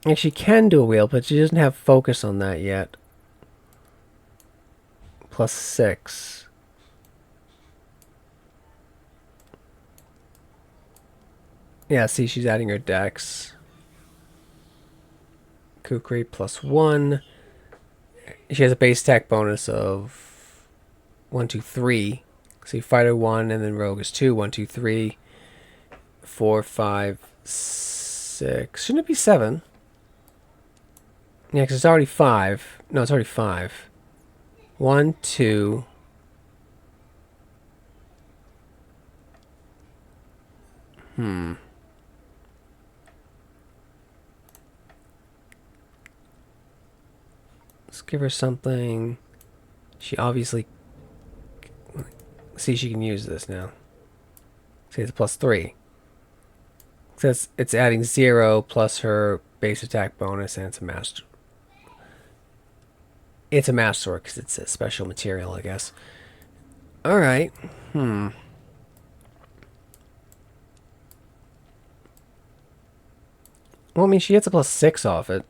And she can do a wheel, but she doesn't have focus on that yet. +6. Yeah, see, she's adding her dex. Kukri +1. She has a base attack bonus of 1, 2, 3. See, fighter 1, and then rogue is 2. 1, 2, 3, 4, 5, 6. Shouldn't it be 7? Yeah, because it's already 5. No, it's already 5. 1, 2. Let's give her something. She obviously... See, she can use this now. See, it's +3. Says it's adding 0 plus her base attack bonus, and it's a master. It's a master sword because it's a special material, I guess. All right. Well, I mean, she gets a +6 off it.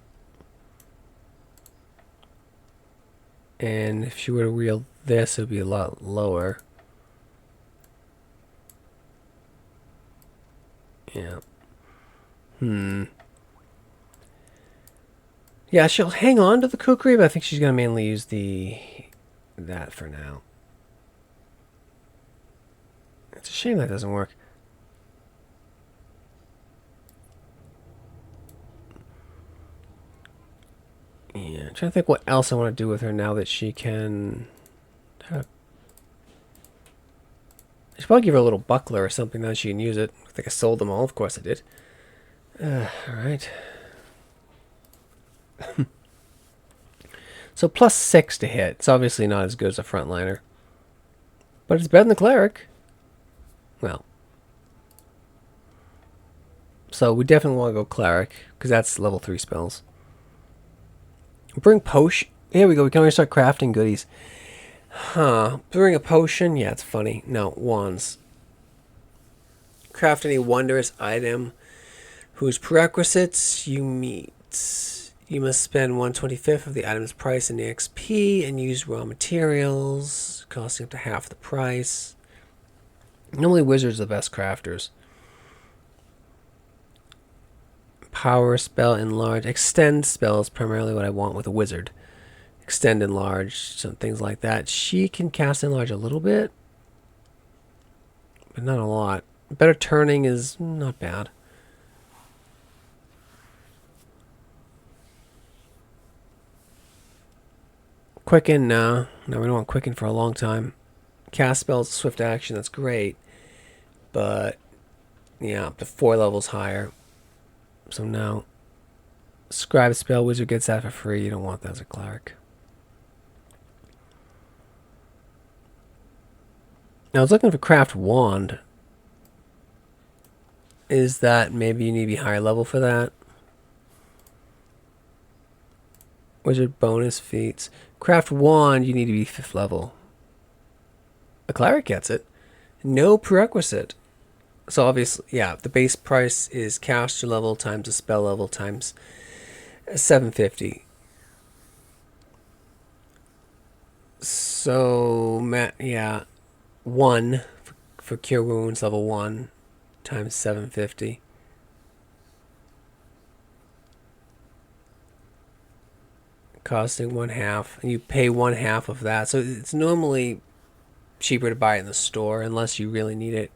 And if she were to wield this, it would be a lot lower. Yeah. Yeah, she'll hang on to the kukri, but I think she's going to mainly use that for now. It's a shame that doesn't work. Yeah, I'm trying to think what else I want to do with her now that she can... I should probably give her a little buckler or something now that she can use it. I think I sold them all. Of course I did. Alright. So +6 to hit. It's obviously not as good as a frontliner. But it's better than the cleric. Well. So we definitely want to go cleric, because that's level 3 spells. Bring potion. Here we go. We can already start crafting goodies. Bring a potion. Yeah, it's funny. No, wands. Craft any wondrous item whose prerequisites you meet. You must spend 1/25 of the item's price in the XP and use raw materials, costing up to half the price. Normally wizards are the best crafters. Power spell, enlarge, extend spells, primarily what I want with a wizard. Extend, enlarge, some things like that. She can cast enlarge a little bit, but not a lot. Better turning is not bad. Quicken, no. No, we don't want quicken for a long time. Cast spells, swift action, that's great. But, yeah, up to 4 levels higher. So no. Scribe spell, wizard gets that for free. You don't want that as a cleric. Now, I was looking for craft wand. Is that maybe you need to be higher level for that? Wizard bonus feats. Craft wand, you need to be 5th level. A cleric gets it. No prerequisite. So obviously, yeah, the base price is caster level times the spell level times 750. So, yeah, 1 for cure wounds, level 1 times 750. Costing 1/2, and you pay 1/2 of that. So it's normally cheaper to buy it in the store unless you really need it.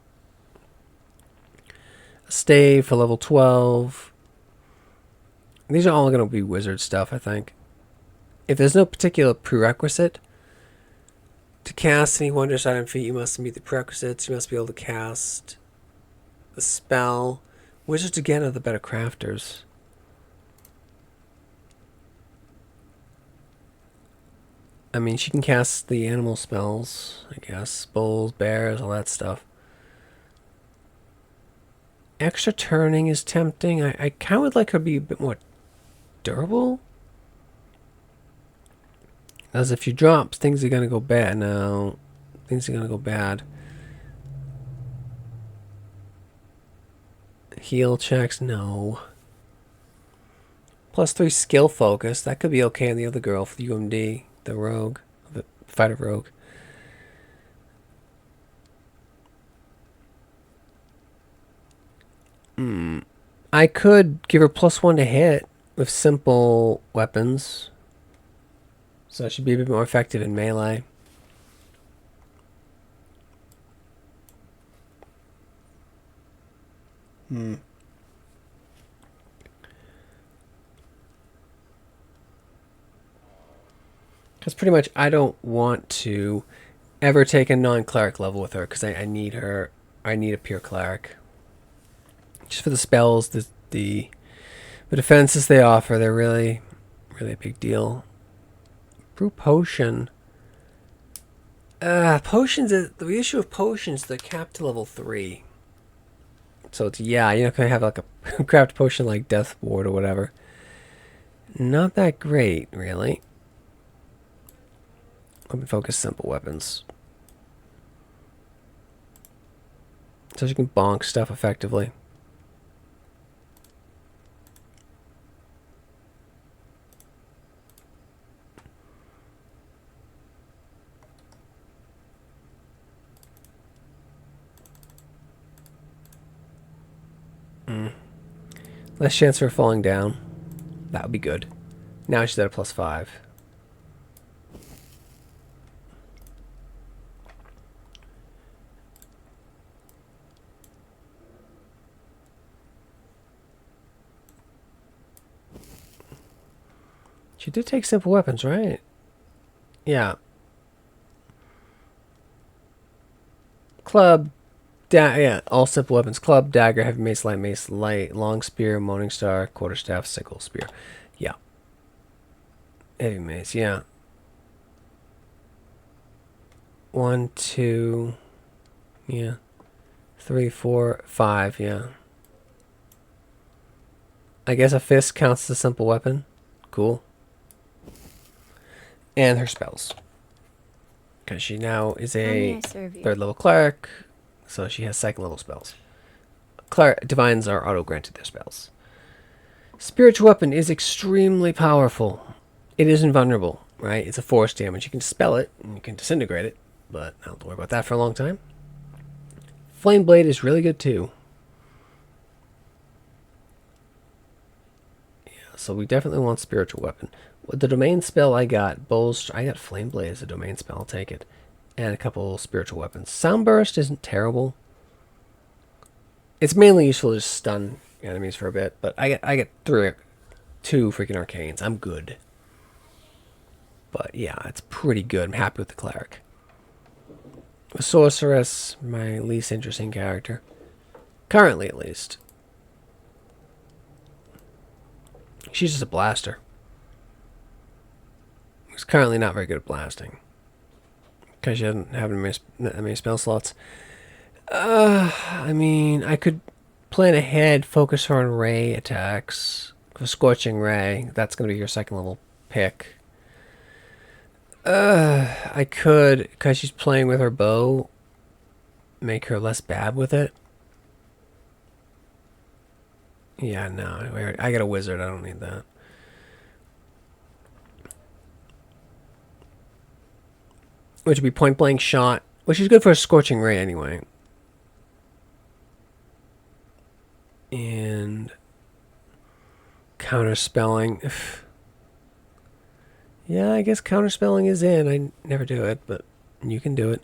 A stave for level 12. These are all going to be wizard stuff, I think. If there's no particular prerequisite to cast any wondrous item feat, you must meet the prerequisites. You must be able to cast the spell. Wizards, again, are the better crafters. I mean, she can cast the animal spells, I guess. Bulls, bears, all that stuff. Extra turning is tempting. I kind of would like her to be a bit more durable. As if she drops, things are going to go bad. No, things are going to go bad. Heal checks, no. +3 skill focus. That could be okay on the other girl for the UMD, the rogue, the fighter rogue. I could give her +1 to hit with simple weapons. So it should be a bit more effective in melee. Because pretty much I don't want to ever take a non-cleric level with her because I need her. I need a pure cleric. Just for the spells, the defenses they offer, they're really a big deal. Brew potion. Potions. The issue of potions, they're capped to level 3. So it's, yeah, you're not gonna have like a craft potion like Death Ward or whatever. Not that great, really. Let me focus simple weapons. So you can bonk stuff effectively. Less chance for falling down. That would be good. Now she's at a +5. She did take simple weapons, right? Yeah. Club. Yeah, all simple weapons. Club, dagger, heavy mace, light, long spear, morning star, quarterstaff, sickle, spear. Yeah. Heavy mace, yeah. 1, 2, yeah. 3, 4, 5, yeah. I guess a fist counts as a simple weapon. Cool. And her spells. Because she now is a 3rd level cleric, so she has 2nd level spells. Divines are auto-granted their spells. Spiritual weapon is extremely powerful. It is invulnerable, right? It's a force damage. You can dispel it, and you can disintegrate it, but I don't have to worry about that for a long time. Flame Blade is really good too. Yeah, so we definitely want spiritual weapon. With the domain spell I got, I got Flame Blade as a domain spell, I'll take it. And a couple spiritual weapons. Soundburst isn't terrible. It's mainly useful to just stun enemies for a bit, but I get through 2 freaking arcanes. I'm good. But yeah, it's pretty good. I'm happy with the cleric. A sorceress, my least interesting character. Currently, at least. She's just a blaster. Who's currently not very good at blasting. Because she doesn't have that many spell slots. I mean, I could plan ahead, focus her on ray attacks. For Scorching Ray, that's going to be your 2nd level pick. I could, because she's playing with her bow, make her less bad with it. Yeah, no, I got a wizard, I don't need that. which would be point blank shot, which is good for a scorching ray anyway. And counterspelling. Yeah, I guess counterspelling is in. I never do it, but you can do it.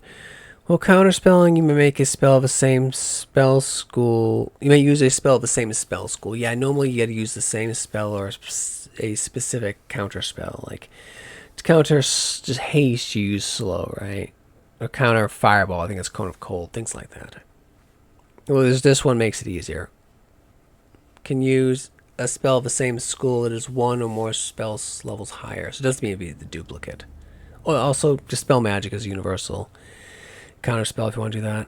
Well, counterspelling, you may make a spell of the same spell school. You may use a spell of the same spell school. Yeah, normally you got to use the same spell or a specific counterspell. Like, to counter just haste, you use slow, right? Or counter fireball, I think it's cone of cold, things like that. Well, this one makes it easier. Can use a spell of the same school that is one or more spell levels higher. So it doesn't mean to be the duplicate. Or also, Dispel Magic is universal. Counterspell if you want to do that.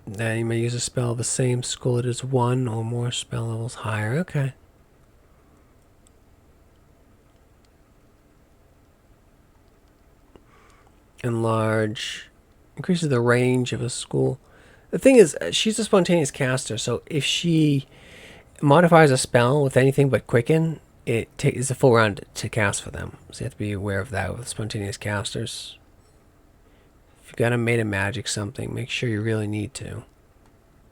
Then you may use a spell of the same school that is one or more spell levels higher. Okay. Enlarge. Increases the range of a school. The thing is, she's a spontaneous caster, so if she modifies a spell with anything but quicken, it is a full round to cast for them. So you have to be aware of that with spontaneous casters. If you got a made of magic something, make sure you really need to.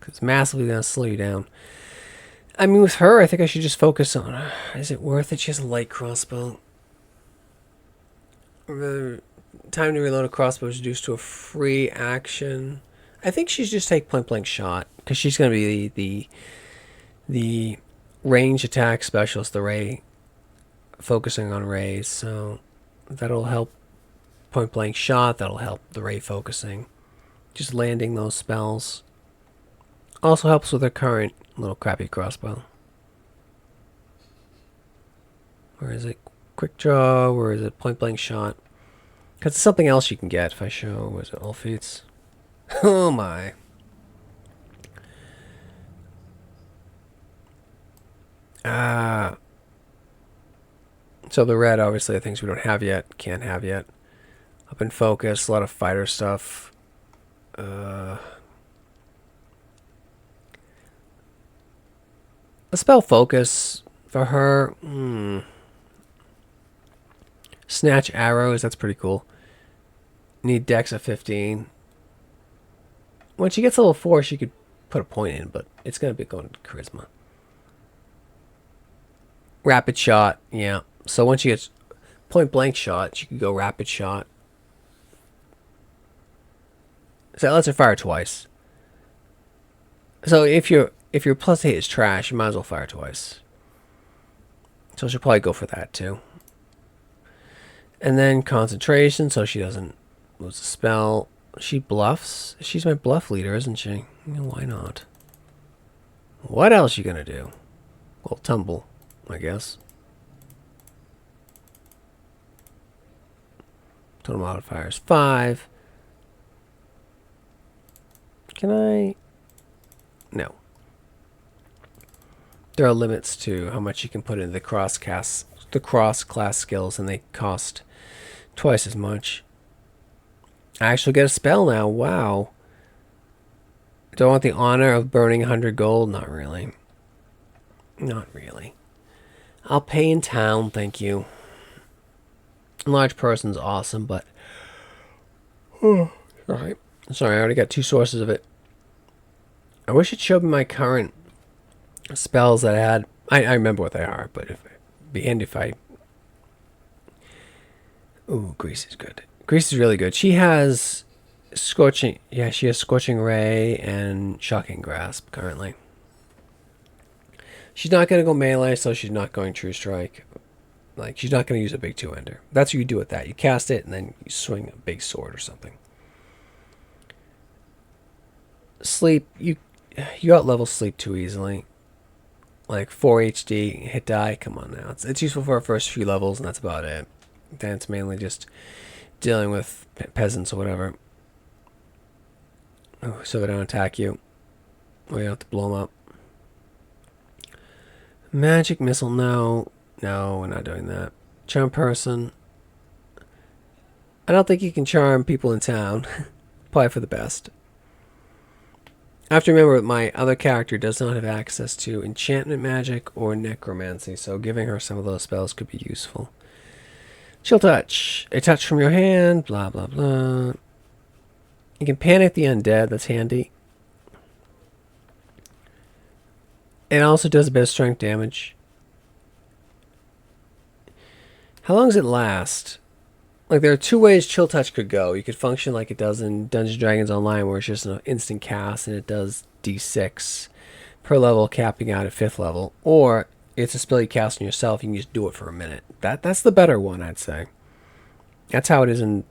Because it's massively going to slow you down. I mean, with her, I think I should just focus on her. Is it worth it? She has a light crossbow. The time to reload a crossbow is reduced to a free action. I think she should just take point blank shot. Because she's going to be the range attack specialist, the ray. Focusing on rays. So that'll help. Point blank shot, that'll help the ray focusing. Just landing those spells. Also helps with her current little crappy crossbow. Where is it? Quick draw, where is it? Point blank shot. Because it's something else you can get if I show. Where's it? All feats. Oh my. So the red, obviously, are things we don't have yet, can't have yet. Up in focus, a lot of fighter stuff. A spell focus for her. Snatch arrows, that's pretty cool. Need dex of 15. When she gets level 4, she could put a point in, but it's going to be going to charisma. Rapid shot, yeah. So once she gets point blank shot, she could go rapid shot. So that lets her fire twice. So if your plus 8 is trash, you might as well fire twice. So she'll probably go for that too. And then concentration, so she doesn't lose a spell. She bluffs. She's my bluff leader, isn't she? Why not? What else you gonna do? Well, tumble, I guess. Total modifier is 5. Can I? No. There are limits to how much you can put into the cross class skills, and they cost twice as much. I actually get a spell now. Wow. Do I want the honor of burning 100 gold? Not really. Not really. I'll pay in town, thank you. Large person's awesome, but alright. Sorry, I already got 2 sources of it. I wish it showed me my current spells that I had. I remember what they are, but it'd be handy if I... Ooh, Grease is good. Grease is really good. She has Scorching... Yeah, she has Scorching Ray and Shocking Grasp currently. She's not going to go melee, so she's not going True Strike. Like, she's not going to use a big 2-ender. That's what you do with that. You cast it, and then you swing a big sword or something. Sleep, you out-level sleep too easily. Like 4 HD, hit die, come on now. It's useful for our first few levels, and that's about it. Then it's mainly just dealing with peasants or whatever. Oh, so they don't attack you. Or you don't have to blow them up. Magic missile, no. No, we're not doing that. Charm person. I don't think you can charm people in town. Probably for the best. I have to remember that my other character does not have access to enchantment magic or necromancy, so giving her some of those spells could be useful. Chill touch. A touch from your hand. Blah, blah, blah. You can panic the undead. That's handy. It also does a bit of strength damage. How long does it last? Like, there are two ways Chill Touch could go. You could function like it does in Dungeons & Dragons Online, where it's just an instant cast and it does D6 per level, capping out at 5th level. Or it's a spell you cast on yourself. You can just do it for a minute. That's the better one, I'd say. That's how it is in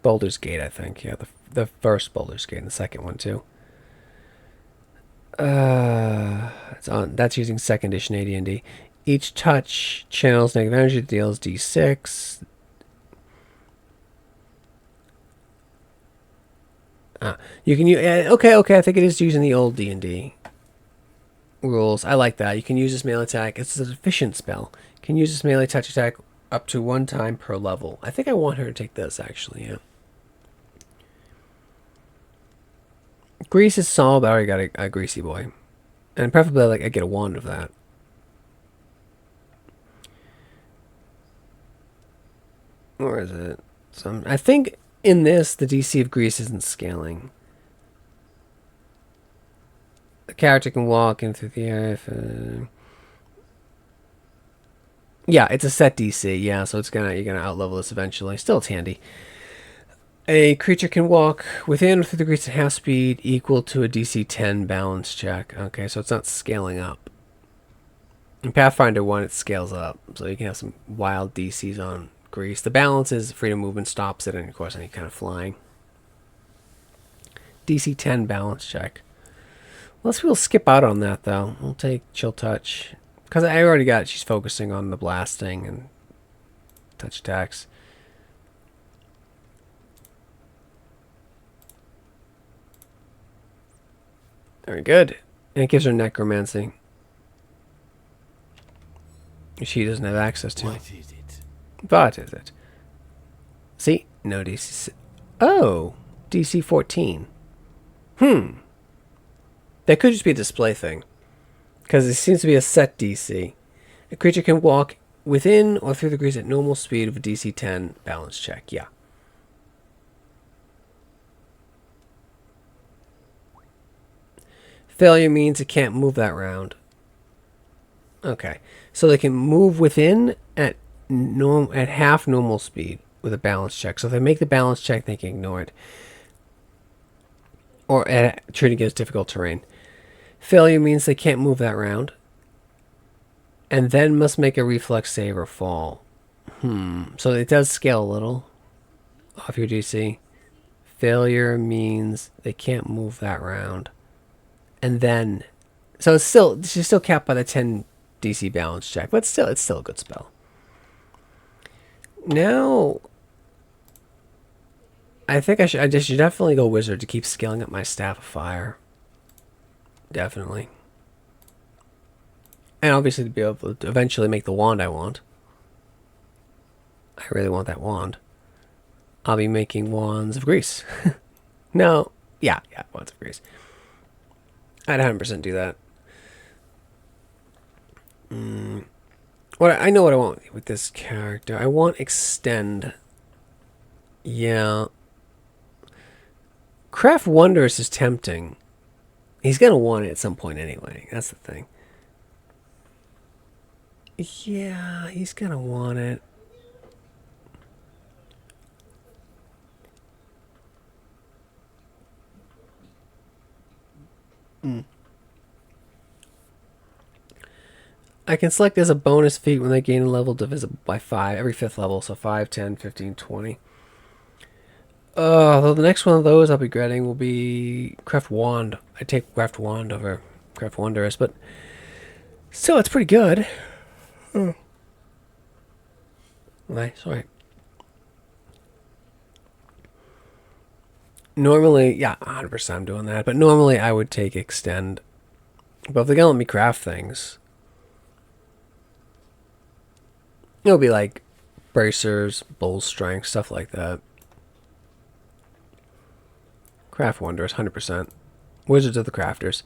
Baldur's Gate, I think. Yeah, the first Baldur's Gate and the second one, too. That's using 2nd edition AD&D. Each touch channels negative energy, deals D6. You can use... Okay, I think it is using the old D&D rules. I like that. You can use this melee attack. It's an efficient spell. You can use this melee touch attack up to 1 time per level. I think I want her to take this, actually, yeah. Grease is solid, but I already got a greasy boy. And preferably, like, I get a wand of that. Or is it? I think in this, the DC of grease isn't scaling. The character can walk in through the air if... Yeah, it's a set DC, yeah, so you're gonna outlevel this eventually. Still, it's handy. A creature can walk within or through the grease at half speed equal to a DC 10 balance check. Okay, so it's not scaling up. In Pathfinder 1, it scales up, so you can have some wild DCs on grease. The balance is freedom of movement stops it, and of course any kind of flying. DC 10 balance check. Let's we'll skip out on that though. We'll take Chill Touch because I already got it. She's focusing on the blasting and touch attacks. Very good. And it gives her necromancy. She doesn't have access to. What is it? What is it? See? No DC. Oh! DC 14. That could just be a display thing. Because it seems to be a set DC. A creature can walk within or through the grease at normal speed with a DC 10 balance check. Yeah. Failure means it can't move that round. Okay. So they can move within at half normal speed with a balance check. So if they make the balance check, they can ignore it. Or treat it as difficult terrain. Failure means they can't move that round. And then must make a reflex save or fall. So it does scale a little off your DC. Failure means they can't move that round. And then, so she's still capped by the 10 DC balance check, but still, it's still a good spell. Now, I think I should definitely go wizard to keep scaling up my staff of fire. Definitely. And obviously to be able to eventually make the wand I want. I really want that wand. I'll be making wands of grease. No, yeah, wands of grease. I'd 100% do that. I know what I want with this character. I want extend. Yeah. Craft Wondrous is tempting. He's going to want it at some point anyway. That's the thing. Yeah, he's going to want it. I can select as a bonus feat when they gain a level divisible by 5 every 5th level. So 5, 10, 15, 20. Though the next one of those I'll be getting will be Craft Wand. I take Craft Wand over Craft Wondrous, but still, it's pretty good. Sorry. Normally, yeah, 100% I'm doing that. But normally I would take Extend. But if they're going to let me craft things, it'll be like bracers, bull strength, stuff like that. Craft Wonders, 100%. Wizards of the Crafters.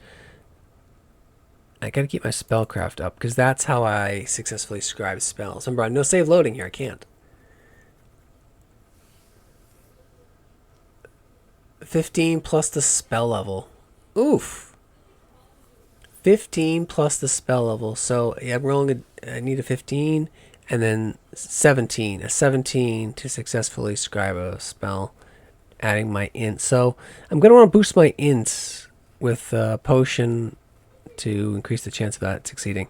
I gotta keep my spellcraft up, because that's how I successfully scribe spells. Remember, no save loading here, I can't. 15 plus the spell level. Oof. 15 plus the spell level. So yeah, I'm rolling I need a 15 and then 17. A 17 to successfully scribe a spell, adding my int. So I'm going to want to boost my int with a potion to increase the chance of that succeeding.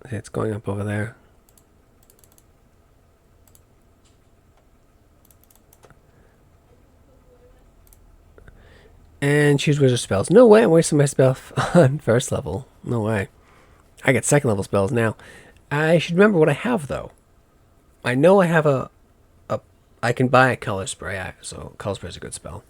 It's going up over there. And choose wizard spells. No way I'm wasting my spell on first level. No way. I get second level spells now. I should remember what I have though. I know I have I can buy a color spray, so color spray is a good spell.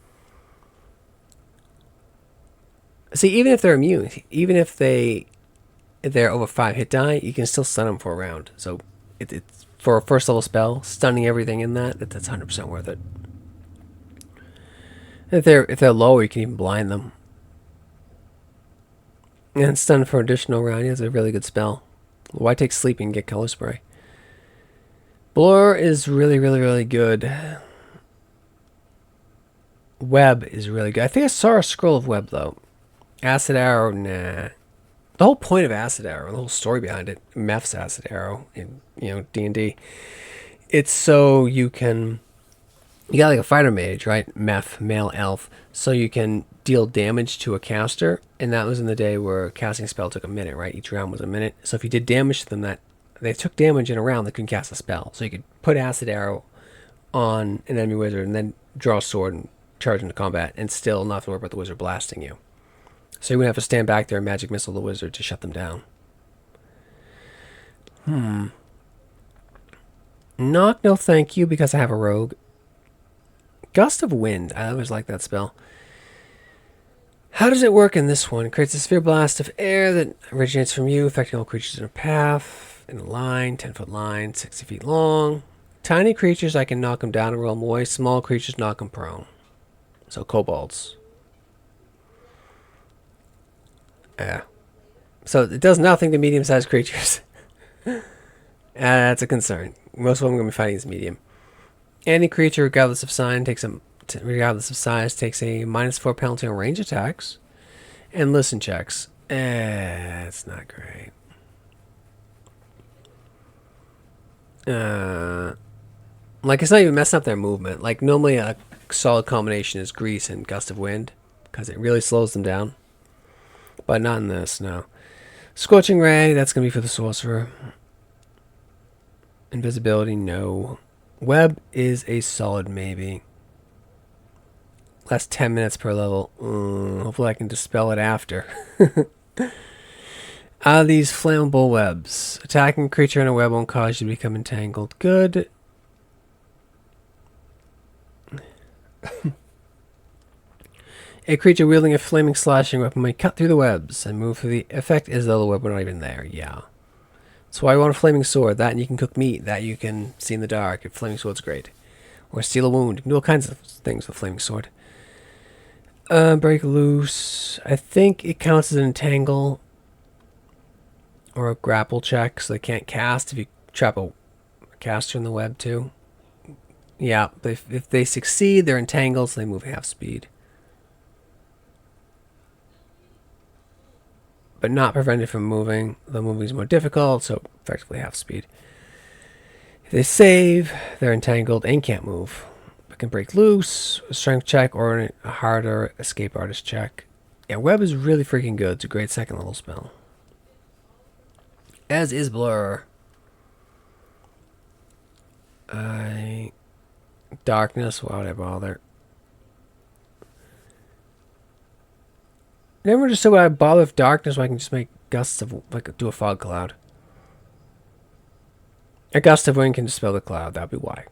See, even if they're immune, even if they're over 5 hit die, you can still stun them for a round. So it's for a first level spell, stunning everything in that's 100% worth it. If they're lower, you can even blind them. And stun for additional round is a really good spell. Why take sleep and get color spray? Blur is really, really, really good. Web is really good. I think I saw a scroll of web though. Acid arrow, nah. The whole point of acid arrow, the whole story behind it, Meph's acid arrow in D&D, it's so you got like a fighter mage, right? Meph, male elf, so you can deal damage to a caster, and that was in the day where casting a spell took a minute, right? Each round was a minute. So if you did damage to them, that they took damage in a round, they couldn't cast a spell. So you could put acid arrow on an enemy wizard and then draw a sword and charge into combat and still not have to worry about the wizard blasting you. So you wouldn't have to stand back there and magic missile the wizard to shut them down. Knock, no thank you, because I have a rogue. Gust of Wind. I always like that spell. How does it work in this one? It creates a sphere blast of air that originates from you, affecting all creatures in a path, in a line, 10-foot line, 60 feet long. Tiny creatures, I can knock them down and roll them away. Small creatures, knock them prone. So kobolds. Yeah. So it does nothing to medium-sized creatures. That's a concern. Most of them I'm going to be fighting is medium. Any creature, regardless of size, takes a -4 penalty on range attacks and listen checks. It's not great. Like, it's not even messing up their movement. Like, normally a solid combination is Grease and Gust of Wind, because it really slows them down. But not in this, no. Scorching Ray, that's going to be for the sorcerer. Invisibility, no. Web is a solid maybe. Lasts 10 minutes per level. Hopefully I can dispel it after. These flammable webs. Attacking a creature in a web won't cause you to become entangled. Good. A creature wielding a flaming slashing weapon may cut through the webs and move through the effect as though the web were not even there. Yeah. That's why I want a flaming sword. That and you can cook meat. That you can see in the dark. A flaming sword's great. Or steal a wound. You can do all kinds of things with a flaming sword. Break loose. I think it counts as an entangle or a grapple check, so they can't cast if you trap a caster in the web too. Yeah, but if they succeed, they're entangled, so they move half speed. But not prevented from moving. The moving is more difficult, so effectively half speed. If they save, they're entangled and can't move. But can break loose, a strength check, or a harder escape artist check. Yeah, web is really freaking good. It's a great second level spell. As is blur. Darkness, why would I bother? Never understood why I bother with darkness when I can just make gusts of, like, do a fog cloud. A gust of wind can dispel the cloud, that'd be why.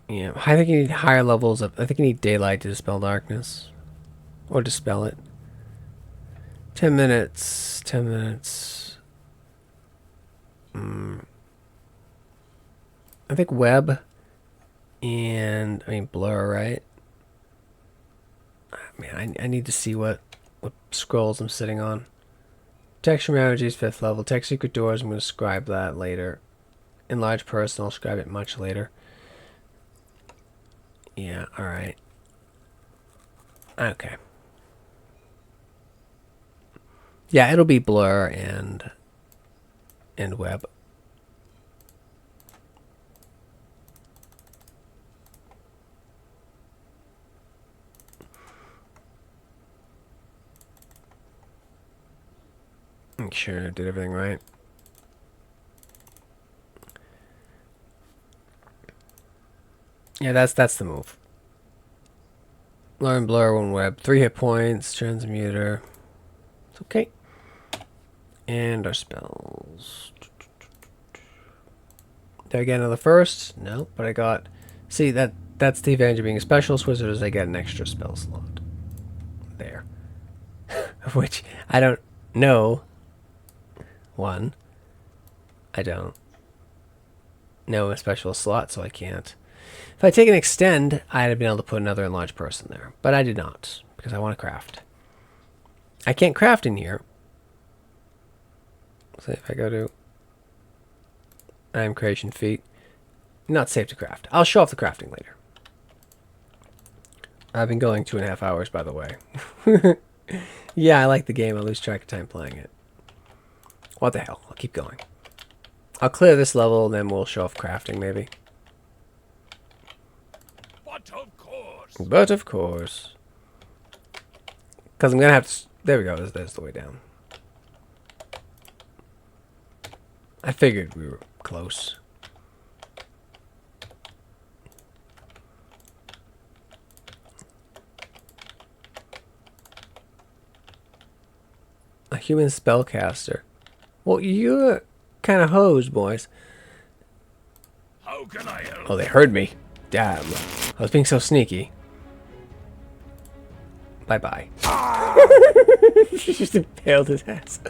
Yeah, I think you need higher levels of, I think you need daylight to dispel darkness. Or dispel it. 10 minutes, 10 minutes. I think web and, blur, right? Man, I need to see what scrolls I'm sitting on. Texture Memory is 5th level. Tech Secret Doors, I'm going to scribe that later. Enlarge Person, I'll scribe it much later. Yeah, alright. Okay. Yeah, it'll be blur and web. Make sure I did everything right. Yeah, that's the move. Learn blur one web. 3 hit points. Transmuter. It's okay. And our spells. Did I get another first? No, but I got. See, that's the advantage of being a specialist wizard, is I get an extra spell slot. There. Of which I don't know. One. I don't know a special slot, so I can't. If I take an extend, I'd have been able to put another enlarged person there. But I did not, because I want to craft. I can't craft in here. So if I go to item creation feat, not safe to craft. I'll show off the crafting later. I've been going 2.5 hours, by the way. Yeah, I like the game. I lose track of time playing it. What the hell? I'll keep going. I'll clear this level, and then we'll show off crafting, maybe. But of course. But of course. Because I'm going to have to... There we go. There's the way down. I figured we were close. A human spellcaster. Well, you're kind of hosed, boys. How can I help? Oh, they heard me. Damn. I was being so sneaky. Bye-bye. She just impaled his ass.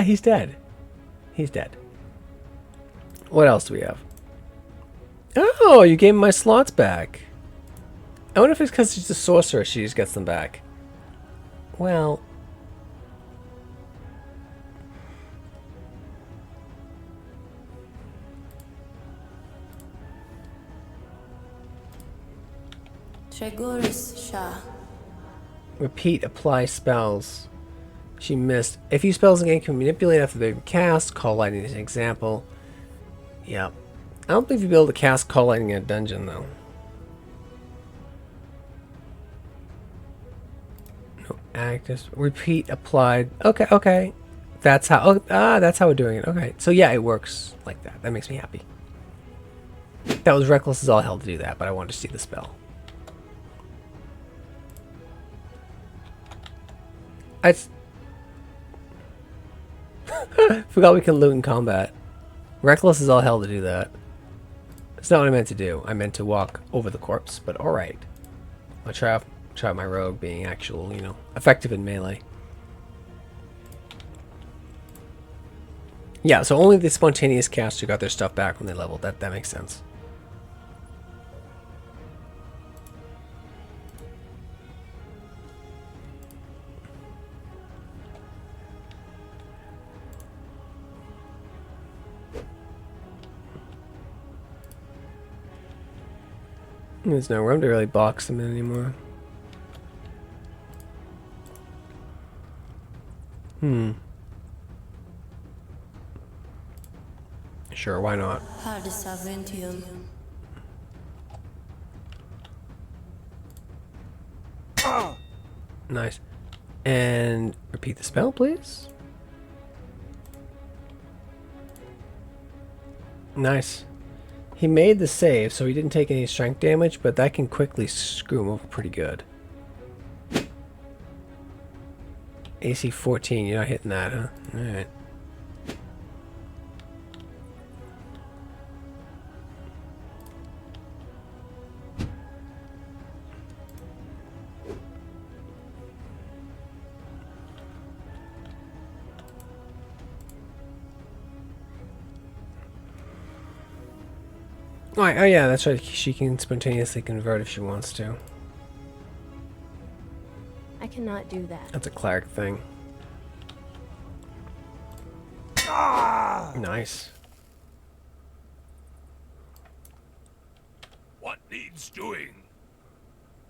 He's dead. He's dead. What else do we have? Oh, you gave him my slots back. I wonder if it's because she's a sorcerer she just gets them back. Well... Repeat, apply spells. She missed. A few spells in game can manipulate after they've been cast. Call lightning is an example. Yep. I don't think you'll be able to cast call lightning in a dungeon, though. No, active. Repeat, applied. Okay, okay. That's how. Oh, that's how we're doing it. Okay. So yeah, it works like that. That makes me happy. That was reckless as all hell to do that, but I wanted to see the spell. I forgot we can loot in combat. Reckless is all hell to do that. It's not what I meant to do. I meant to walk over the corpse, but alright. I'll try my rogue being actual, you know, effective in melee. Yeah, so only the spontaneous caster got their stuff back when they leveled. That makes sense. There's no room to really box them in anymore. Sure, why not? Nice. And repeat the spell, please. Nice. He made the save, so he didn't take any strength damage, but that can quickly screw him over pretty good. AC 14, you're not hitting that, huh? Alright. Oh yeah, that's right. She can spontaneously convert if she wants to. I cannot do that. That's a cleric thing. Nice. What needs doing?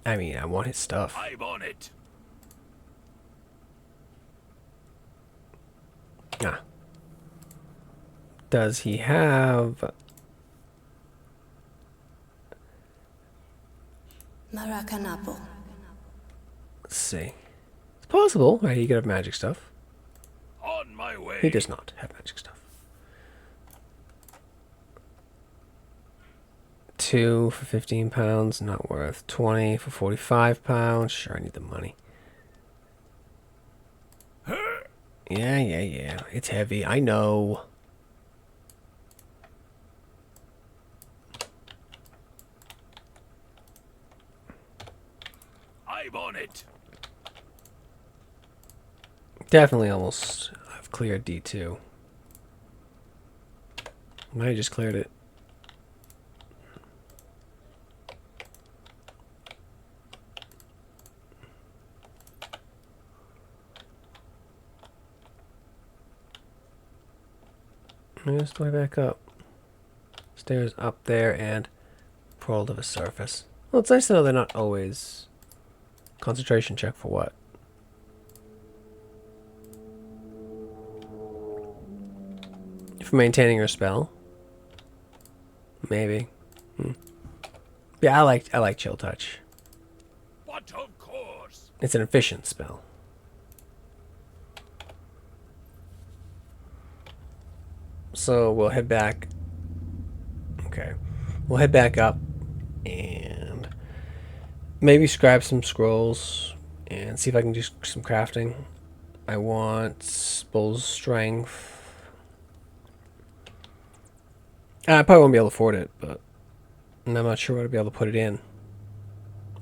I mean, I want his stuff. I'm on it. Ah. Does he have... Maracanapo. Let's see. It's possible, right? He could have magic stuff. On my way. He does not have magic stuff. 2 for 15 pounds, not worth. 20 for 45 pounds. Sure, I need the money. Yeah. It's heavy. I know. I'm on it. Definitely almost. I've cleared D2. I just cleared it. Just way back up. Stairs up there and portal to the surface. Well, it's nice to know they're not always... Concentration check for what? For maintaining your spell? Maybe. Yeah, I like Chill Touch. But of course. It's an efficient spell. So we'll head back. Okay. We'll head back up and maybe scrap some scrolls and see if I can do some crafting. I want Bull's Strength. I probably won't be able to afford it, but I'm not sure what I'd be able to put it in.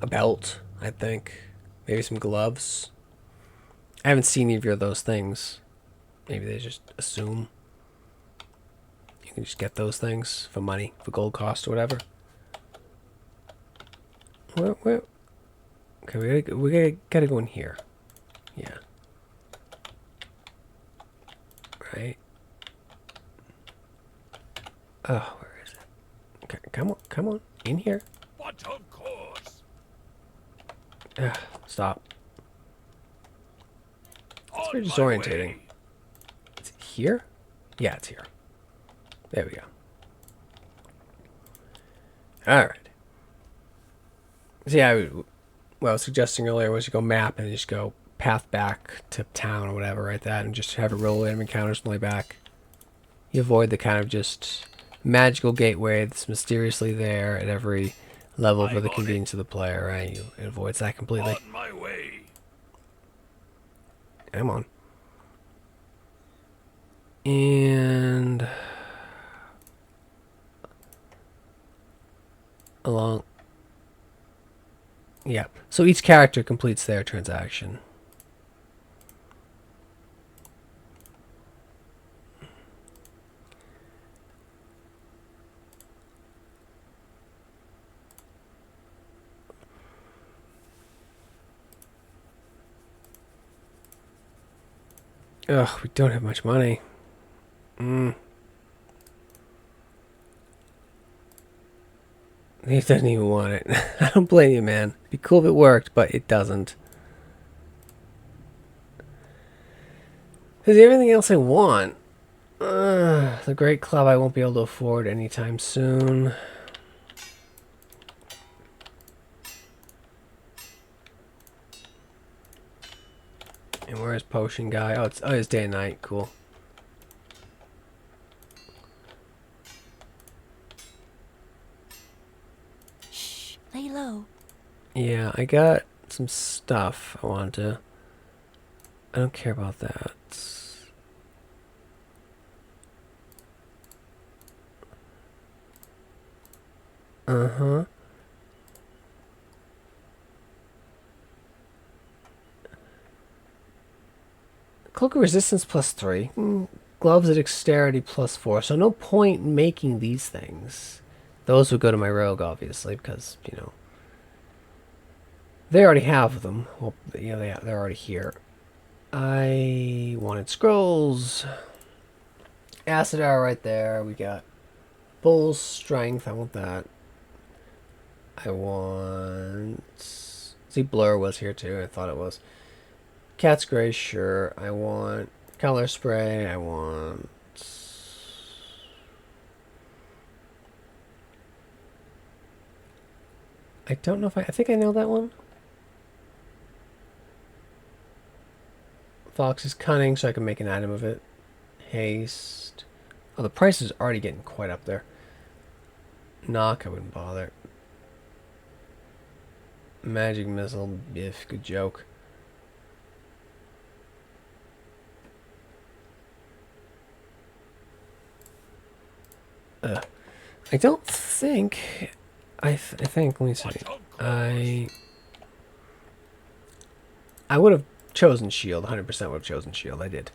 A belt, I think. Maybe some gloves. I haven't seen either of those things. Maybe they just assume you can just get those things for money, for gold cost or whatever. Where? Okay, we gotta go in here. Yeah. Right. Oh, where is it? Okay, come on, in here. But of course. Stop. It's On very my disorientating. way. Is it here? Yeah, it's here. There we go. Alright. See, what I was suggesting earlier was you go map and just go path back to town or whatever, right? That, and just have it roll in encounters on the way back. You avoid the kind of just magical gateway that's mysteriously there at every level for the convenience of the player, right? It avoids that completely. On my way. Come on. And along. Yeah. So each character completes their transaction. Ugh, we don't have much money. He doesn't even want it. I don't blame you, man. It'd be cool if it worked, but it doesn't. Is there everything else I want? The Great Club I won't be able to afford anytime soon. And where's Potion Guy? Oh, it's day and night. Cool. Shh, lay low. Yeah, I got some stuff I want to... I don't care about that. Uh-huh. Cloak of Resistance +3. Gloves of Dexterity +4. So no point in making these things. Those would go to my rogue, obviously, because, you know, they already have them. Well, you know, they're already here. I wanted scrolls. Acid arrow right there. We got bull's strength. I want that. I want... See, blur was here too. I thought it was. Cat's gray, sure. I want color spray. I want... I don't know if I think I know that one. Fox is cunning, so I can make an item of it. Haste. Oh, the price is already getting quite up there. Knock, I wouldn't bother. Magic missile, biff, good joke. I don't think... I think, let me see. I would have chosen shield. 100% would have chosen shield. I did.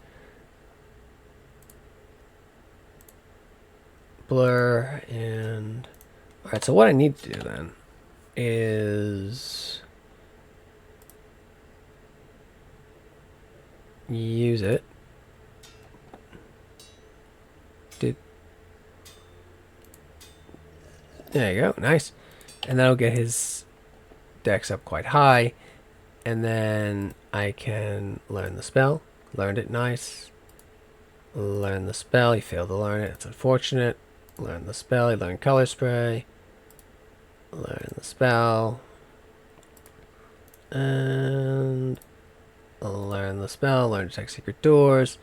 Blur and... Alright, so what I need to do then is... use it. There you go. Nice. And that'll get his dex up quite high. And then I can learn the spell. Learned it. Nice. Learn the spell. He failed to learn it. It's unfortunate. Learn the spell. He learned color spray. Learn the spell. And learn the spell. Learn detect secret doors.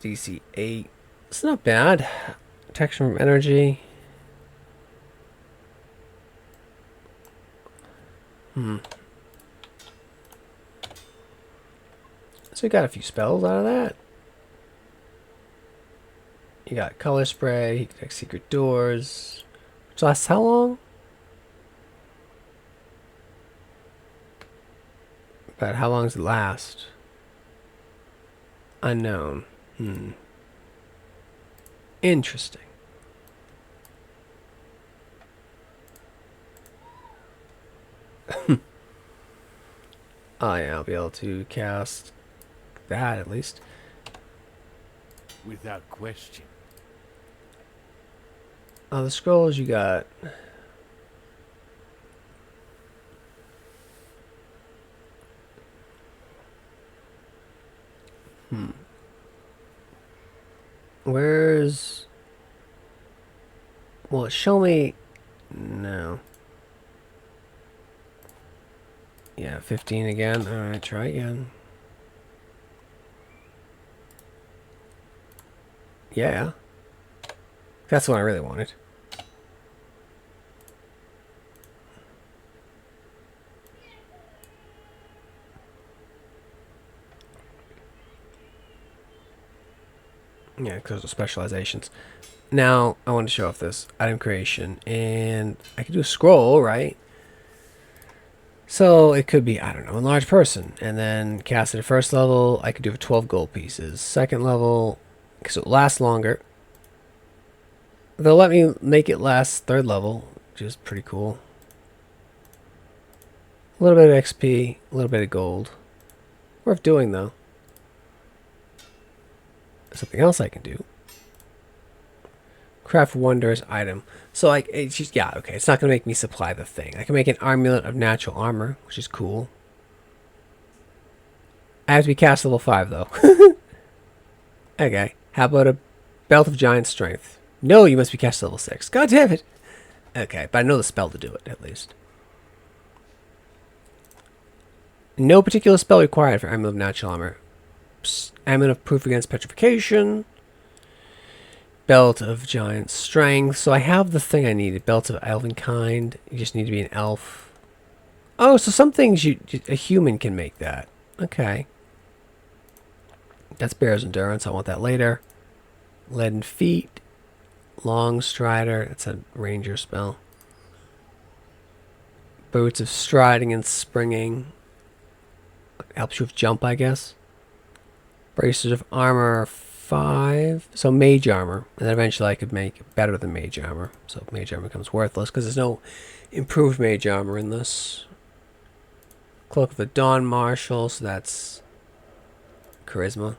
DC 8. It's not bad. Protection from energy. So we got a few spells out of that. You got color spray, you can detect secret doors. Which lasts how long? But how long does it last? Unknown. Interesting. Oh yeah, I'll be able to cast that at least. Without question. Oh, the scrolls you got. Where's... Well, show me... No. Yeah, 15 again. Alright, try again. Yeah. That's what I really wanted. Yeah, because of specializations. Now, I want to show off this item creation. And I can do a scroll, right? So it could be, I don't know, enlarge person. And then cast it at first level. I could do it for 12 gold pieces. Second level, because it lasts longer. They'll let me make it last third level, which is pretty cool. A little bit of XP, a little bit of gold. Worth doing, though. Something else I can do. Craft wondrous item. So like it's just, yeah, okay, it's not gonna make me supply the thing. I can make an amulet of natural armor, which is cool. I have to be cast level 5 though. Okay. How about a belt of giant strength? No, you must be cast level 6. God damn it. Okay, but I know the spell to do it at least. No particular spell required for amulet of natural armor. Amulet of proof against petrification. Belt of giant strength. So I have the thing I needed. Belt of elven kind. You just need to be an elf. Oh, so some things a human can make that. Okay. That's bear's endurance. I want that later. Leaden feet. Long strider. That's a ranger spell. Boots of striding and springing. Helps you with jump, I guess. Braces of armor 5. So mage armor. And then eventually I could make better than mage armor. So mage armor becomes worthless because there's no improved mage armor in this. Cloak of the Dawn Marshal. So that's charisma.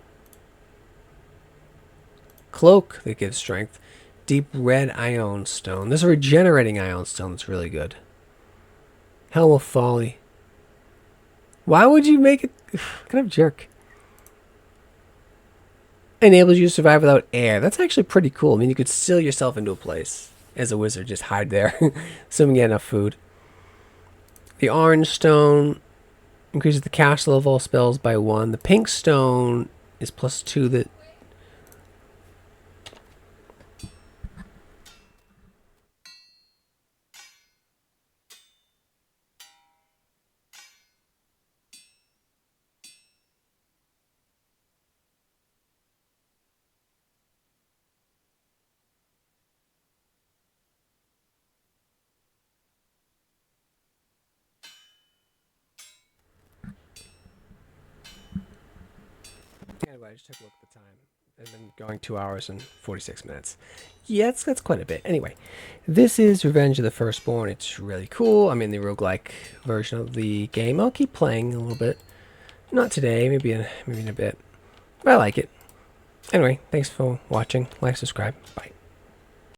Cloak that gives strength. Deep red ion stone. There's a regenerating ion stone that's really good. Helm of Folly. Why would you make it? What kind of jerk? Enables you to survive without air. That's actually pretty cool. I mean, you could seal yourself into a place as a wizard. Just hide there. Assuming you get enough food. The orange stone increases the cast level of all spells by 1. The pink stone is +2. That anyway, I just took a look at the time. I've been going 2 hours and 46 minutes. Yeah, that's quite a bit. Anyway, this is Revenge of the Firstborn. It's really cool. I'm in the roguelike version of the game. I'll keep playing a little bit. Not today, maybe in a bit. But I like it. Anyway, thanks for watching. Like, subscribe. Bye.